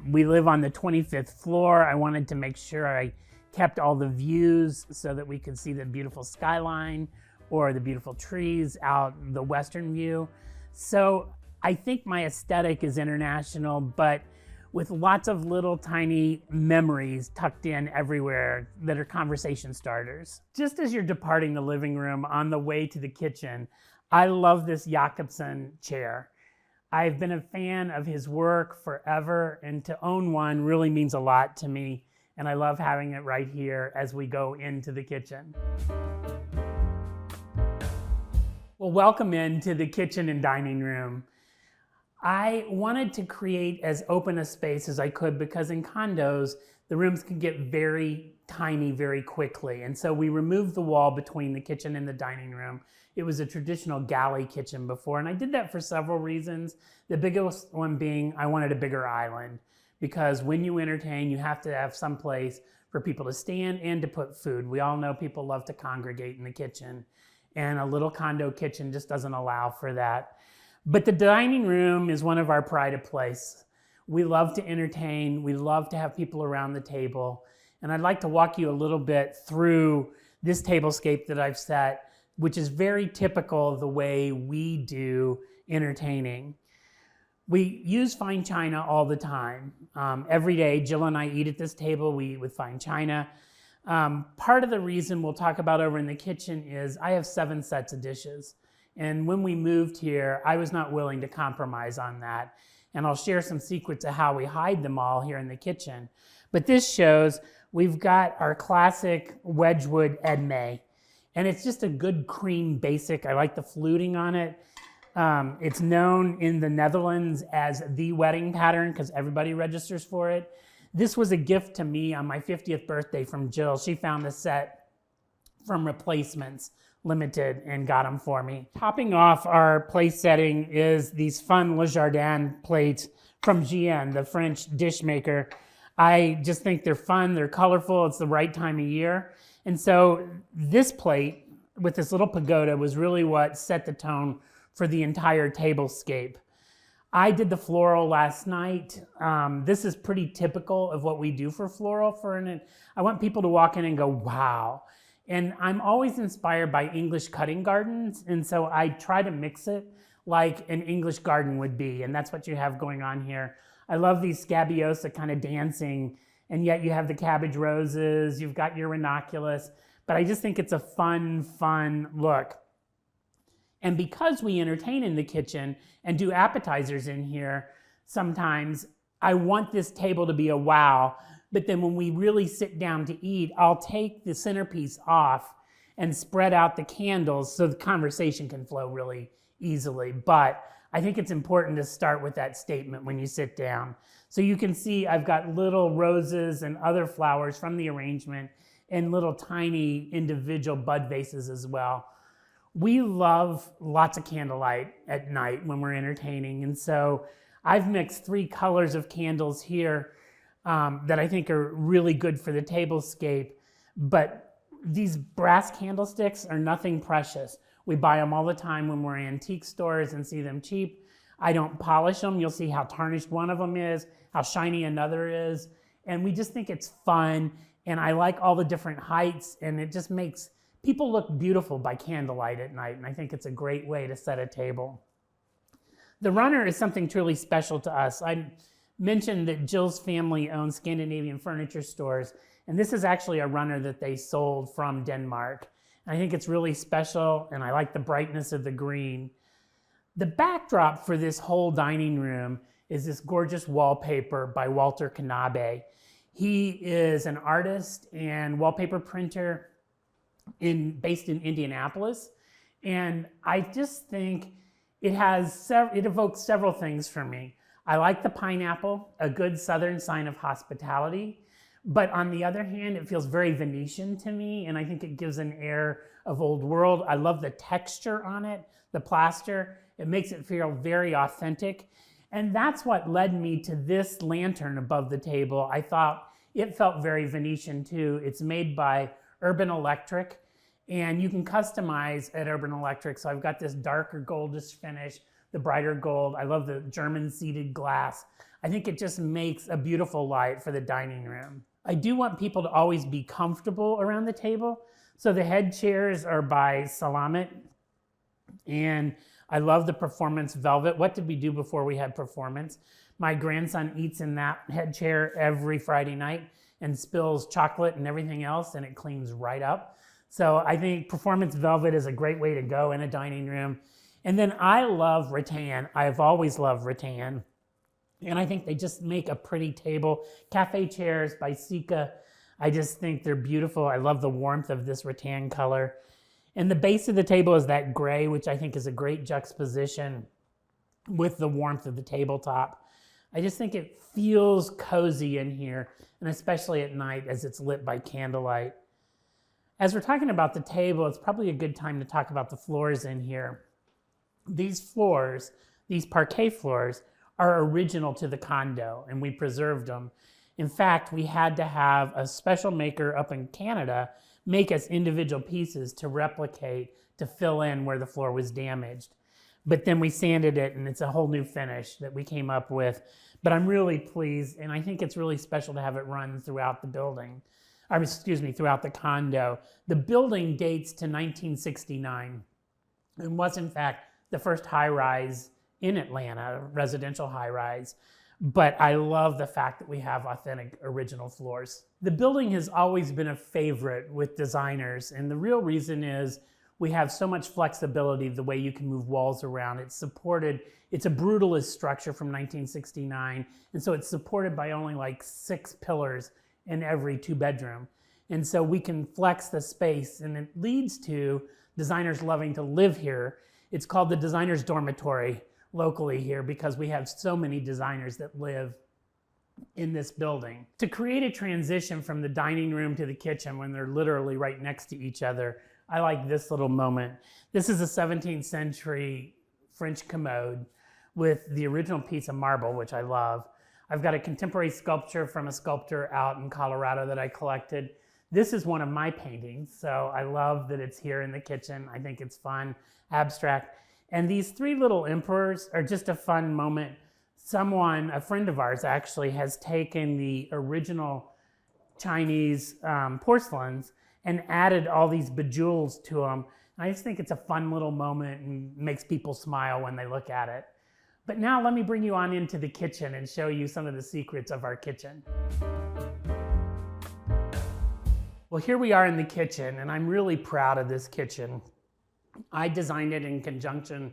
We live on the 25th floor. I wanted to make sure I kept all the views so that we could see the beautiful skyline or the beautiful trees out the western view. So I think my aesthetic is international, but with lots of little tiny memories tucked in everywhere that are conversation starters. Just as you're departing the living room on the way to the kitchen, I love this Jakobsen chair. I've been a fan of his work forever, and to own one really means a lot to me, and I love having it right here as we go into the kitchen. Well, welcome into the kitchen and dining room. I wanted to create as open a space as I could because in condos, the rooms can get very tiny very quickly. And so we removed the wall between the kitchen and the dining room. It was a traditional galley kitchen before, and I did that for several reasons. The biggest one being I wanted a bigger island because when you entertain, you have to have some place for people to stand and to put food. We all know people love to congregate in the kitchen, and a little condo kitchen just doesn't allow for that. But the dining room is one of our pride of place. We love to entertain. We love to have people around the table. And I'd like to walk you a little bit through this tablescape that I've set, which is very typical of the way we do entertaining. We use fine china all the time. Every day, Jill and I eat at this table. We eat with fine china. Part of the reason we'll talk about over in the kitchen is I have 7 sets of dishes. And when we moved here, I was not willing to compromise on that. And I'll share some secrets of how we hide them all here in the kitchen. But this shows we've got our classic Wedgwood Edme. And it's just a good cream basic. I like the fluting on it. It's known in the Netherlands as the wedding pattern because everybody registers for it. This was a gift to me on my 50th birthday from Jill. She found the set from Replacements Limited and got them for me. Topping off our place setting is these fun Le Jardin plates from GN, the French dish maker. I just think they're fun, they're colorful, it's the right time of year. And so this plate with this little pagoda was really what set the tone for the entire tablescape. I did the floral last night. This is pretty typical of what we do for floral. I want people to walk in and go, wow. And I'm always inspired by English cutting gardens, and so I try to mix it like an English garden would be, and that's what you have going on here. I love these scabiosa kind of dancing, and yet you have the cabbage roses, you've got your ranunculus, but I just think it's a fun look. And because we entertain in the kitchen and do appetizers in here, sometimes I want this table to be a wow, but then when we really sit down to eat, I'll take the centerpiece off and spread out the candles so the conversation can flow really easily. But I think it's important to start with that statement when you sit down. So you can see I've got little roses and other flowers from the arrangement and little tiny individual bud vases as well. We love lots of candlelight at night when we're entertaining. And so I've mixed 3 colors of candles here that I think are really good for the tablescape. But these brass candlesticks are nothing precious. We buy them all the time when we're in antique stores and see them cheap. I don't polish them. You'll see how tarnished one of them is, how shiny another is. And we just think it's fun. And I like all the different heights, and it just makes people look beautiful by candlelight at night. And I think it's a great way to set a table. The runner is something truly special to us. I mentioned that Jill's family owns Scandinavian furniture stores, and this is actually a runner that they sold from Denmark. I think it's really special, and I like the brightness of the green. The backdrop for this whole dining room is this gorgeous wallpaper by Walter Knabe. He is an artist and wallpaper printer based in Indianapolis, and I just think it evokes several things for me. I like the pineapple, a good Southern sign of hospitality. But on the other hand, it feels very Venetian to me, and I think it gives an air of old world. I love the texture on it, the plaster. It makes it feel very authentic. And that's what led me to this lantern above the table. I thought it felt very Venetian too. It's made by Urban Electric, and you can customize at Urban Electric. So I've got this darker goldish finish, the brighter gold. I love the German seated glass. I think it just makes a beautiful light for the dining room. I do want people to always be comfortable around the table. So the head chairs are by Salamet, and I love the performance velvet. What did we do before we had performance? My grandson eats in that head chair every Friday night and spills chocolate and everything else, and it cleans right up. So I think performance velvet is a great way to go in a dining room. And then I love rattan. I've always loved rattan. And I think they just make a pretty table. Cafe chairs by Sika. I just think they're beautiful. I love the warmth of this rattan color. And the base of the table is that gray, which I think is a great juxtaposition with the warmth of the tabletop. I just think it feels cozy in here, and especially at night as it's lit by candlelight. As we're talking about the table, it's probably a good time to talk about the floors in here. These floors, these parquet floors, are original to the condo, and we preserved them. In fact, we had to have a special maker up in Canada make us individual pieces to replicate, to fill in where the floor was damaged. But then we sanded it, and it's a whole new finish that we came up with. But I'm really pleased, and I think it's really special to have it run throughout the building, throughout the condo. The building dates to 1969 and was, in fact, the first high-rise in Atlanta, residential high-rise. But I love the fact that we have authentic original floors. The building has always been a favorite with designers, and the real reason is we have so much flexibility the way you can move walls around. It's a brutalist structure from 1969, and so it's supported by only like 6 pillars in every 2-bedroom. And so we can flex the space, and it leads to designers loving to live here. It's called the designer's dormitory locally here because we have so many designers that live in this building. To create a transition from the dining room to the kitchen when they're literally right next to each other, I like this little moment. This is a 17th century French commode with the original piece of marble, which I love. I've got a contemporary sculpture from a sculptor out in Colorado that I collected. This is one of my paintings, so I love that it's here in the kitchen. I think it's fun, abstract. And these 3 little emperors are just a fun moment. A friend of ours actually, has taken the original Chinese porcelains and added all these bejewels to them I just think it's a fun little moment and makes people smile when they look at it. But now let me bring you on into the kitchen and show you some of the secrets of our kitchen. Well, here we are in the kitchen, and I'm really proud of this kitchen. I designed it in conjunction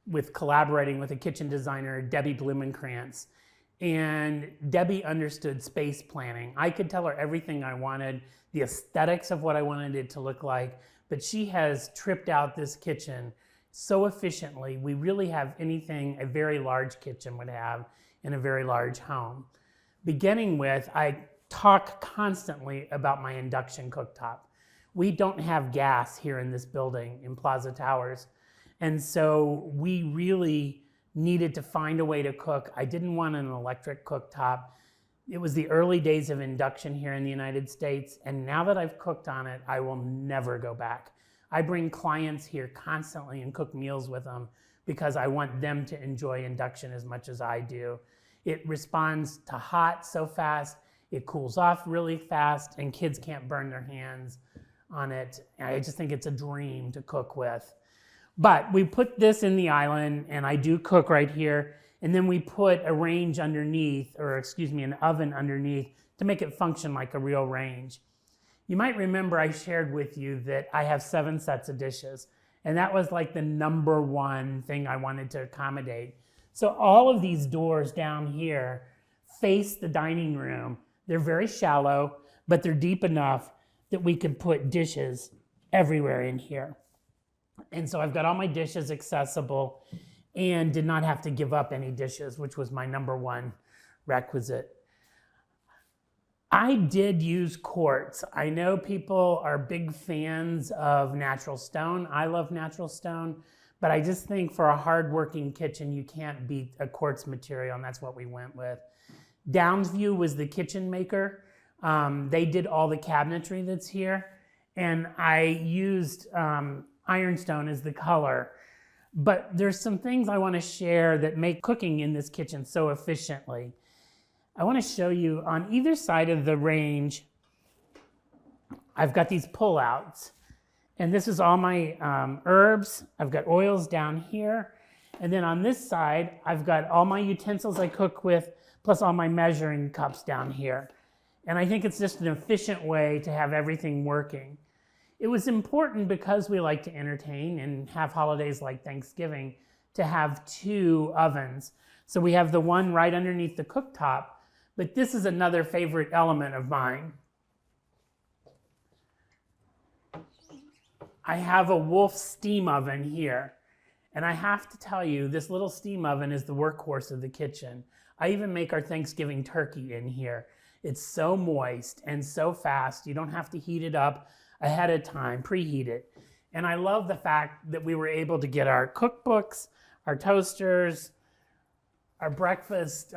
with collaborating with a kitchen designer, Debbie Blumenkrantz. And Debbie understood space planning. I could tell her everything I wanted, the aesthetics of what I wanted it to look like, but she has tripped out this kitchen so efficiently. We really have anything a very large kitchen would have in a very large home. Beginning with, I talk constantly about my induction cooktop. We don't have gas here in this building in Plaza Towers. And so we really needed to find a way to cook. I didn't want an electric cooktop. It was the early days of induction here in the United States. And now that I've cooked on it, I will never go back. I bring clients here constantly and cook meals with them because I want them to enjoy induction as much as I do. It responds to hot so fast, it cools off really fast, and kids can't burn their hands on it. I just think it's a dream to cook with. But we put this in the island, and I do cook right here, and then we put a range underneath, or excuse me, an oven underneath to make it function like a real range. You might remember I shared with you that I have 7 sets of dishes, and that was like the number one thing I wanted to accommodate. So all of these doors down here face the dining room. They're very shallow, but they're deep enough that we could put dishes everywhere in here. And so I've got all my dishes accessible and did not have to give up any dishes, which was my number one requisite. I did use quartz. I know people are big fans of natural stone. I love natural stone, but I just think for a hard-working kitchen, you can't beat a quartz material, and that's what we went with. Downsview was the kitchen maker. They did all the cabinetry that's here, and I used ironstone as the color. But there's some things I want to share that make cooking in this kitchen so efficiently. I want to show you on either side of the range, I've got these pull-outs. And this is all my herbs. I've got oils down here. And then on this side, I've got all my utensils I cook with, plus all my measuring cups down here. And I think it's just an efficient way to have everything working. It was important because we like to entertain and have holidays like Thanksgiving to have 2 ovens. So we have the one right underneath the cooktop, but this is another favorite element of mine. I have a Wolf steam oven here. And I have to tell you, this little steam oven is the workhorse of the kitchen. I even make our Thanksgiving turkey in here. It's so moist and so fast. You don't have to heat it up ahead of time, preheat it. And I love the fact that we were able to get our cookbooks, our toasters, our breakfast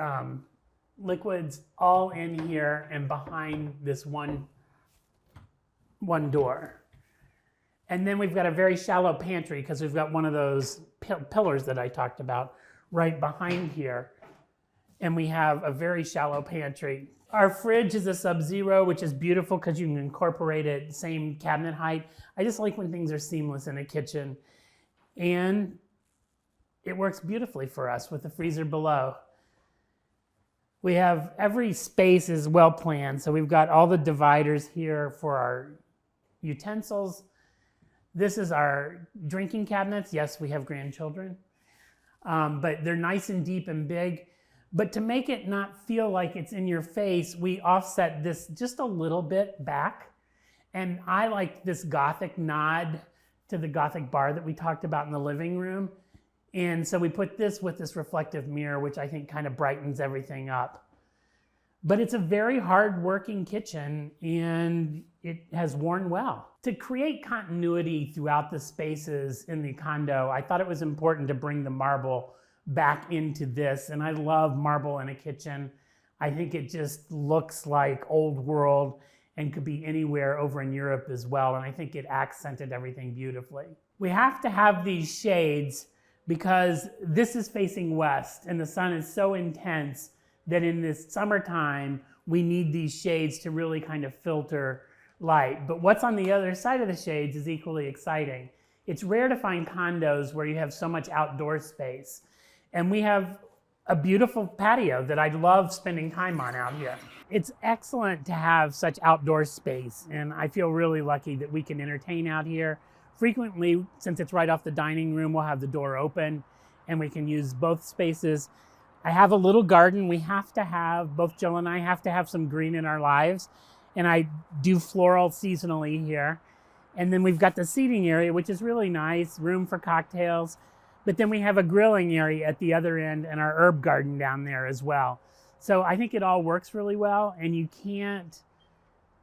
liquids all in here and behind this one door. And then we've got a very shallow pantry because we've got one of those pillars that I talked about right behind here. And we have a very shallow pantry. Our fridge is a Sub-Zero, which is beautiful because you can incorporate it same cabinet height. I just like when things are seamless in a kitchen. And it works beautifully for us with the freezer below. We have every space is well planned. So we've got all the dividers here for our utensils. This is our drinking cabinets. Yes, we have grandchildren, but they're nice and deep and big. But to make it not feel like it's in your face, we offset this just a little bit back. And I like this Gothic nod to the Gothic bar that we talked about in the living room. And so we put this with this reflective mirror, which I think kind of brightens everything up. But it's a very hard working kitchen and it has worn well. To create continuity throughout the spaces in the condo, I thought it was important to bring the marble back into this. And I love marble in a kitchen. I think it just looks like old world and could be anywhere over in Europe as well. And I think it accented everything beautifully. We have to have these shades because this is facing west and the sun is so intense that in this summertime, we need these shades to really kind of filter light. But what's on the other side of the shades is equally exciting. It's rare to find condos where you have so much outdoor space. And we have a beautiful patio that I love spending time on out here. It's excellent to have such outdoor space, and I feel really lucky that we can entertain out here. Frequently, since it's right off the dining room, we'll have the door open and we can use both spaces. I have a little garden. We have to have, both Jill and I have to have some green in our lives, and I do floral seasonally here. And then we've got the seating area, which is really nice, room for cocktails. But then we have a grilling area at the other end and our herb garden down there as well. So I think it all works really well, and you can't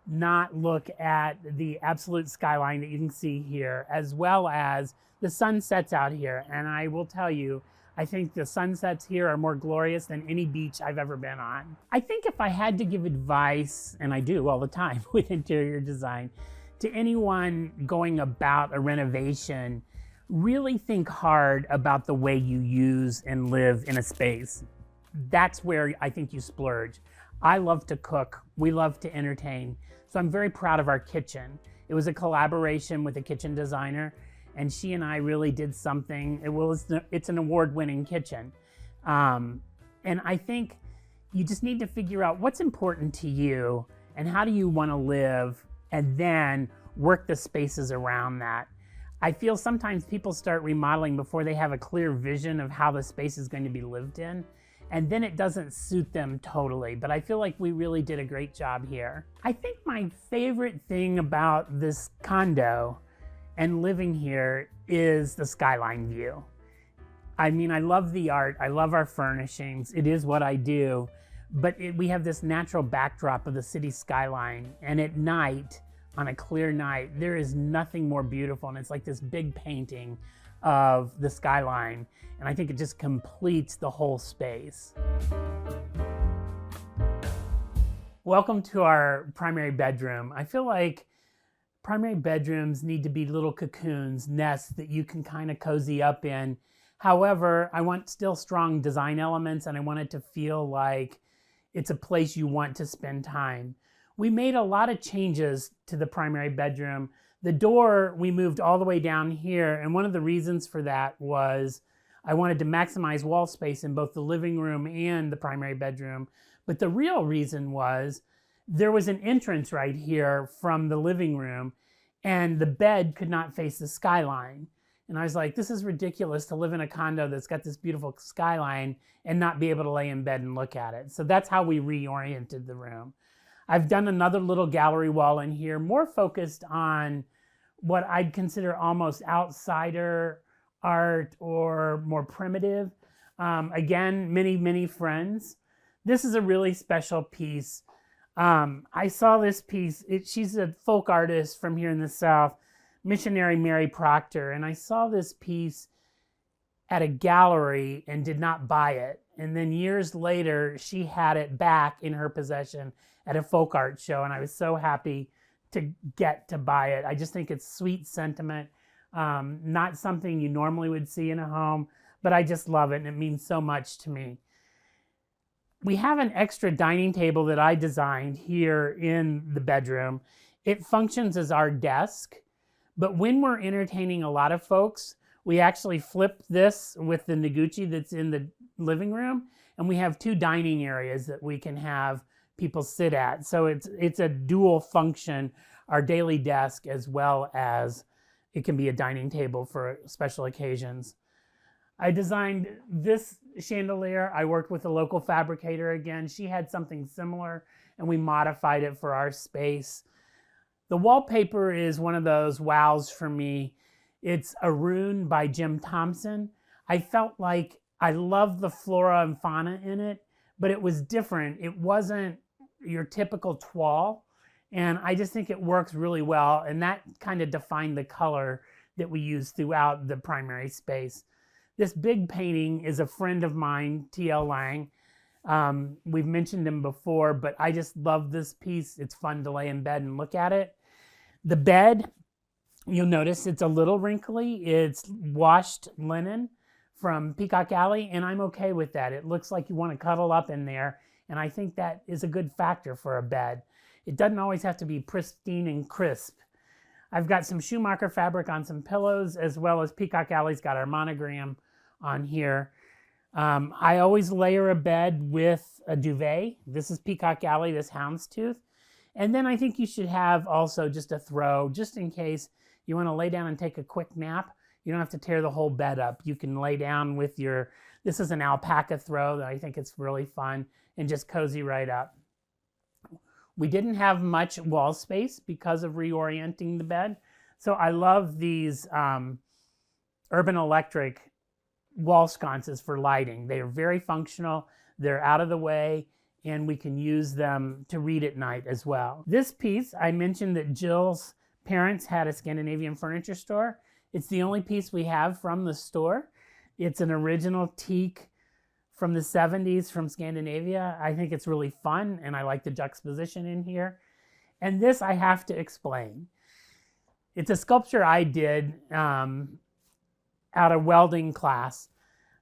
not look at the absolute skyline that you can see here, as well as the sunsets out here. And I will tell you, I think the sunsets here are more glorious than any beach I've ever been on. I think if I had to give advice, and I do all the time with interior design, to anyone going about a renovation, really think hard about the way you use and live in a space. That's where I think you splurge. I love to cook. We love to entertain. So I'm very proud of our kitchen. It was a collaboration with a kitchen designer, and she and I really did something. It's an award-winning kitchen. And I think you just need to figure out what's important to you and how do you want to live, and then work the spaces around that. I feel sometimes people start remodeling before they have a clear vision of how the space is going to be lived in, and then it doesn't suit them totally. But I feel like we really did a great job here. I think my favorite thing about this condo and living here is the skyline view. I mean, I love the art, I love our furnishings, it is what I do, but we have this natural backdrop of the city skyline, and at night, on a clear night, there is nothing more beautiful, and it's like this big painting of the skyline, and I think it just completes the whole space. Welcome to our primary bedroom. I feel like primary bedrooms need to be little cocoons, nests that you can kind of cozy up in. However, I want still strong design elements, and I want it to feel like it's a place you want to spend time. We made a lot of changes to the primary bedroom. The door, we moved all the way down here, and one of the reasons for that was I wanted to maximize wall space in both the living room and the primary bedroom. But the real reason was there was an entrance right here from the living room, and the bed could not face the skyline. And I was like, this is ridiculous to live in a condo that's got this beautiful skyline and not be able to lay in bed and look at it. So that's how we reoriented the room. I've done another little gallery wall in here, more focused on what I'd consider almost outsider art or more primitive. Again, many friends. This is a really special piece. I saw this piece. She's a folk artist from here in the South, missionary Mary Proctor, and I saw this piece at a gallery and did not buy it. And then years later, she had it back in her possession at a folk art show, and I was so happy to get to buy it. I just think it's sweet sentiment, not something you normally would see in a home, but I just love it, and it means so much to me. We have an extra dining table that I designed here in the bedroom. It functions as our desk, but when we're entertaining a lot of folks, we actually flip this with the Noguchi that's in the living room, and we have two dining areas that we can have people sit at. So it's a dual function, our daily desk, as well as it can be a dining table for special occasions. I designed this chandelier. I worked with a local fabricator again. She had something similar, and we modified it for our space. The wallpaper is one of those wows for me. It's a rune by Jim Thompson. I felt like I loved the flora and fauna in it, but it was different. It wasn't your typical toile, and I just think it works really well, and that kind of defined the color that we use throughout the primary space. This big painting is a friend of mine, T.L. Lang. We've mentioned him before, but I just love this piece. It's fun to lay in bed and look at it. The bed, you'll notice it's a little wrinkly. It's washed linen from Peacock Alley, and I'm okay with that. It looks like you want to cuddle up in there, and I think that is a good factor for a bed. It doesn't always have to be pristine and crisp. I've got some Schumacher fabric on some pillows, as well as Peacock Alley's got our monogram on here. I always layer a bed with a duvet. This is Peacock Alley, this houndstooth. And then I think you should have also just a throw, just in case you want to lay down and take a quick nap. You don't have to tear the whole bed up. You can lay down with your, this is an alpaca throw that I think it's really fun, and just cozy right up. We didn't have much wall space because of reorienting the bed. So I love these Urban Electric wall sconces for lighting. They are very functional. They're out of the way, and we can use them to read at night as well. This piece, I mentioned that Jill's parents had a Scandinavian furniture store. It's the only piece we have from the store. It's an original teak from the 70s from Scandinavia. I think it's really fun, and I like the juxtaposition in here. And this I have to explain. It's a sculpture I did out of welding class,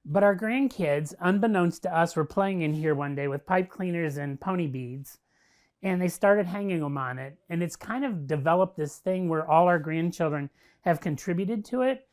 but our grandkids, unbeknownst to us, were playing in here one day with pipe cleaners and pony beads, and they started hanging them on it. And it's kind of developed this thing where all our grandchildren have contributed to it.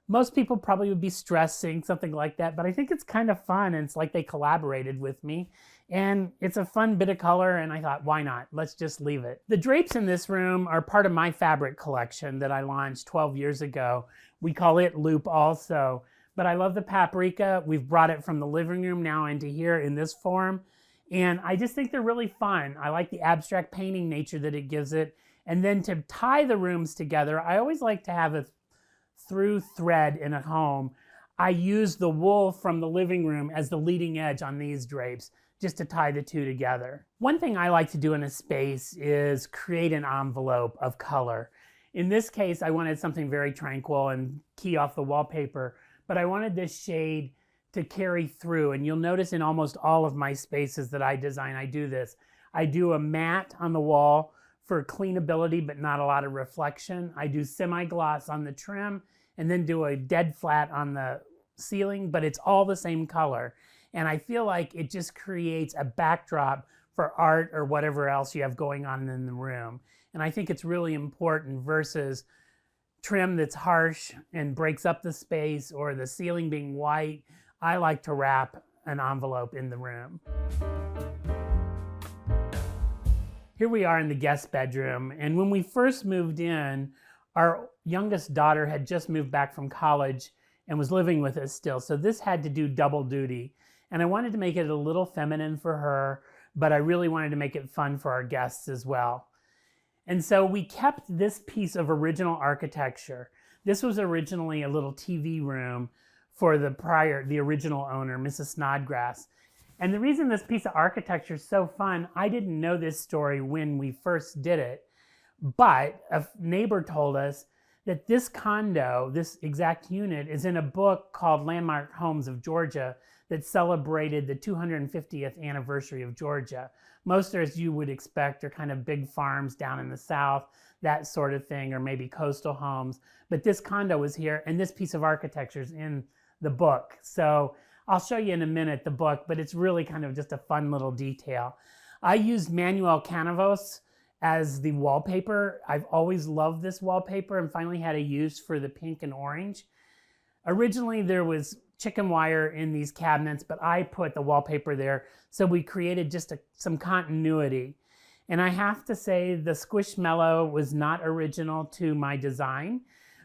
Most people probably would be stressed seeing something like that, but I think it's kind of fun, and it's like they collaborated with me. And it's a fun bit of color, and I thought, why not? Let's just leave it. The drapes in this room are part of my fabric collection that I launched 12 years ago. We call it Loop also, but I love the paprika. We've brought it from the living room now into here in this form, and I just think they're really fun. I like the abstract painting nature that it gives it. And then to tie the rooms together, I always like to have a through thread in a home. I use the wool from the living room as the leading edge on these drapes, just to tie the two together. One thing I like to do in a space is create an envelope of color. In this case, I wanted something very tranquil and key off the wallpaper, but I wanted this shade to carry through. And you'll notice in almost all of my spaces that I design, I do this. I do a matte on the wall for cleanability, but not a lot of reflection. I do semi-gloss on the trim, and then do a dead flat on the ceiling, but it's all the same color. And I feel like it just creates a backdrop for art or whatever else you have going on in the room. And I think it's really important versus trim that's harsh and breaks up the space, or the ceiling being white. I like to wrap an envelope in the room. Here we are in the guest bedroom, and when we first moved in, our youngest daughter had just moved back from college and was living with us still, so this had to do double duty. And I wanted to make it a little feminine for her, but I really wanted to make it fun for our guests as well. And so we kept this piece of original architecture. This was originally a little TV room for the original owner, Mrs. Snodgrass. And the reason this piece of architecture is so fun, I didn't know this story when we first did it, but a neighbor told us that this condo, this exact unit, is in a book called Landmark Homes of Georgia that celebrated the 250th anniversary of Georgia. Most, as you would expect, are kind of big farms down in the South, that sort of thing, or maybe coastal homes. But this condo was here, and this piece of architecture is in the book. So I'll show you in a minute the book, but it's really kind of just a fun little detail. I used Manuel Canavos as the wallpaper. I've always loved this wallpaper and finally had a use for the pink and orange. Originally there was chicken wire in these cabinets, but I put the wallpaper there, so we created just some continuity. And I have to say the Squishmallow was not original to my design,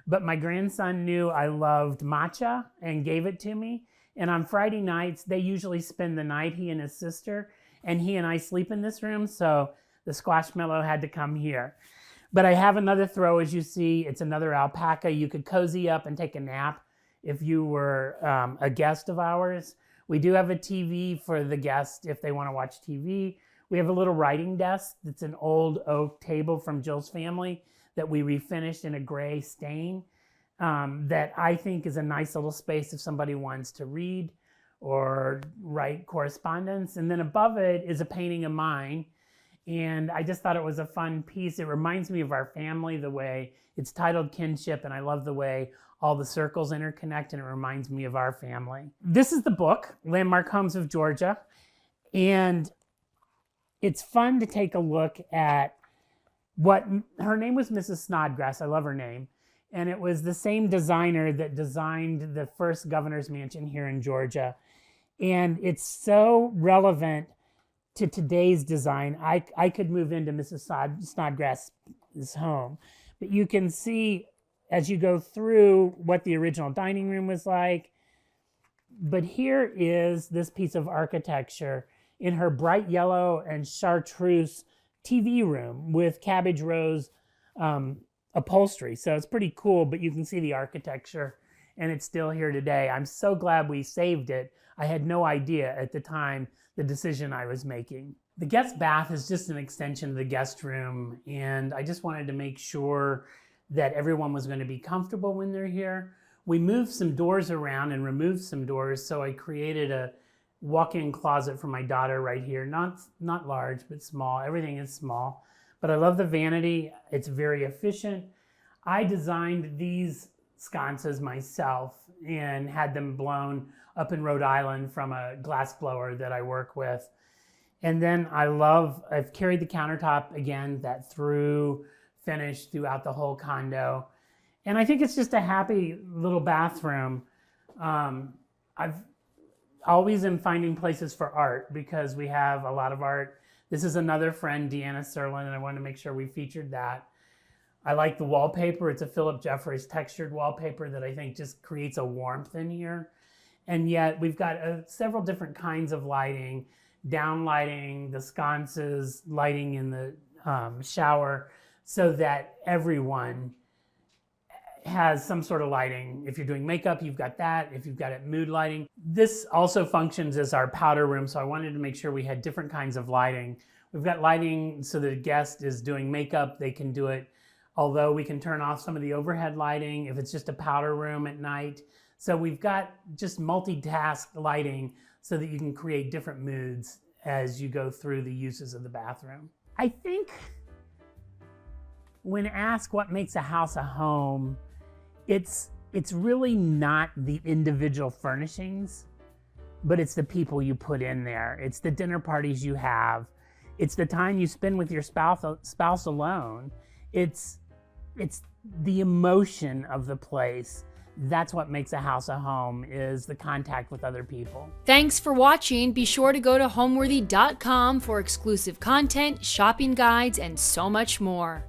but my grandson knew I loved matcha and gave it to me. And on Friday nights, they usually spend the night, he and his sister, and he and I sleep in this room, so the Squashmallow had to come here. But I have another throw, as you see. It's another alpaca. You could cozy up and take a nap if you were a guest of ours. We do have a TV for the guest if they want to watch TV. We have a little writing desk that's an old oak table from Jill's family that we refinished in a gray stain. That I think is a nice little space if somebody wants to read or write correspondence. And then above it is a painting of mine. And I just thought it was a fun piece. It reminds me of our family, the way it's titled Kinship, and I love the way all the circles interconnect, and it reminds me of our family. This is the book, Landmark Homes of Georgia. And it's fun to take a look at Her name was Mrs. Snodgrass. I love her name. And it was the same designer that designed the first governor's mansion here in Georgia. And it's so relevant to today's design. I could move into Mrs. Snodgrass's home. But you can see as you go through what the original dining room was like. But here is this piece of architecture in her bright yellow and chartreuse TV room with cabbage rose upholstery. So it's pretty cool, but you can see the architecture and it's still here today. I'm so glad we saved it. I had no idea at the time the decision I was making. The guest bath is just an extension of the guest room, and I just wanted to make sure that everyone was going to be comfortable when they're here. We moved some doors around and removed some doors, so I created a walk-in closet for my daughter right here. Not large, but small. Everything is small. But I love the vanity. It's very efficient. I designed these sconces myself and had them blown up in Rhode Island from a glass blower that I work with. And then I've carried the countertop again, that through finish throughout the whole condo. And I think it's just a happy little bathroom. I've always am finding places for art because we have a lot of art. This is another friend, Deanna Serlin, and I wanted to make sure we featured that. I like the wallpaper. It's a Philip Jeffries textured wallpaper that I think just creates a warmth in here. And yet we've got several different kinds of lighting, down lighting, the sconces, lighting in the shower, so that everyone has some sort of lighting. If you're doing makeup, you've got that. If you've got it mood lighting. This also functions as our powder room, so I wanted to make sure we had different kinds of lighting. We've got lighting so that a guest is doing makeup, they can do it, although we can turn off some of the overhead lighting if it's just a powder room at night. So we've got just multitask lighting so that you can create different moods as you go through the uses of the bathroom. I think when asked what makes a house a home, it's really not the individual furnishings, but it's the people you put in there. It's the dinner parties you have. It's the time you spend with your spouse alone. It's the emotion of the place. That's what makes a house a home, is the contact with other people. Thanks for watching. Be sure to go to homeworthy.com for exclusive content, shopping guides, and so much more.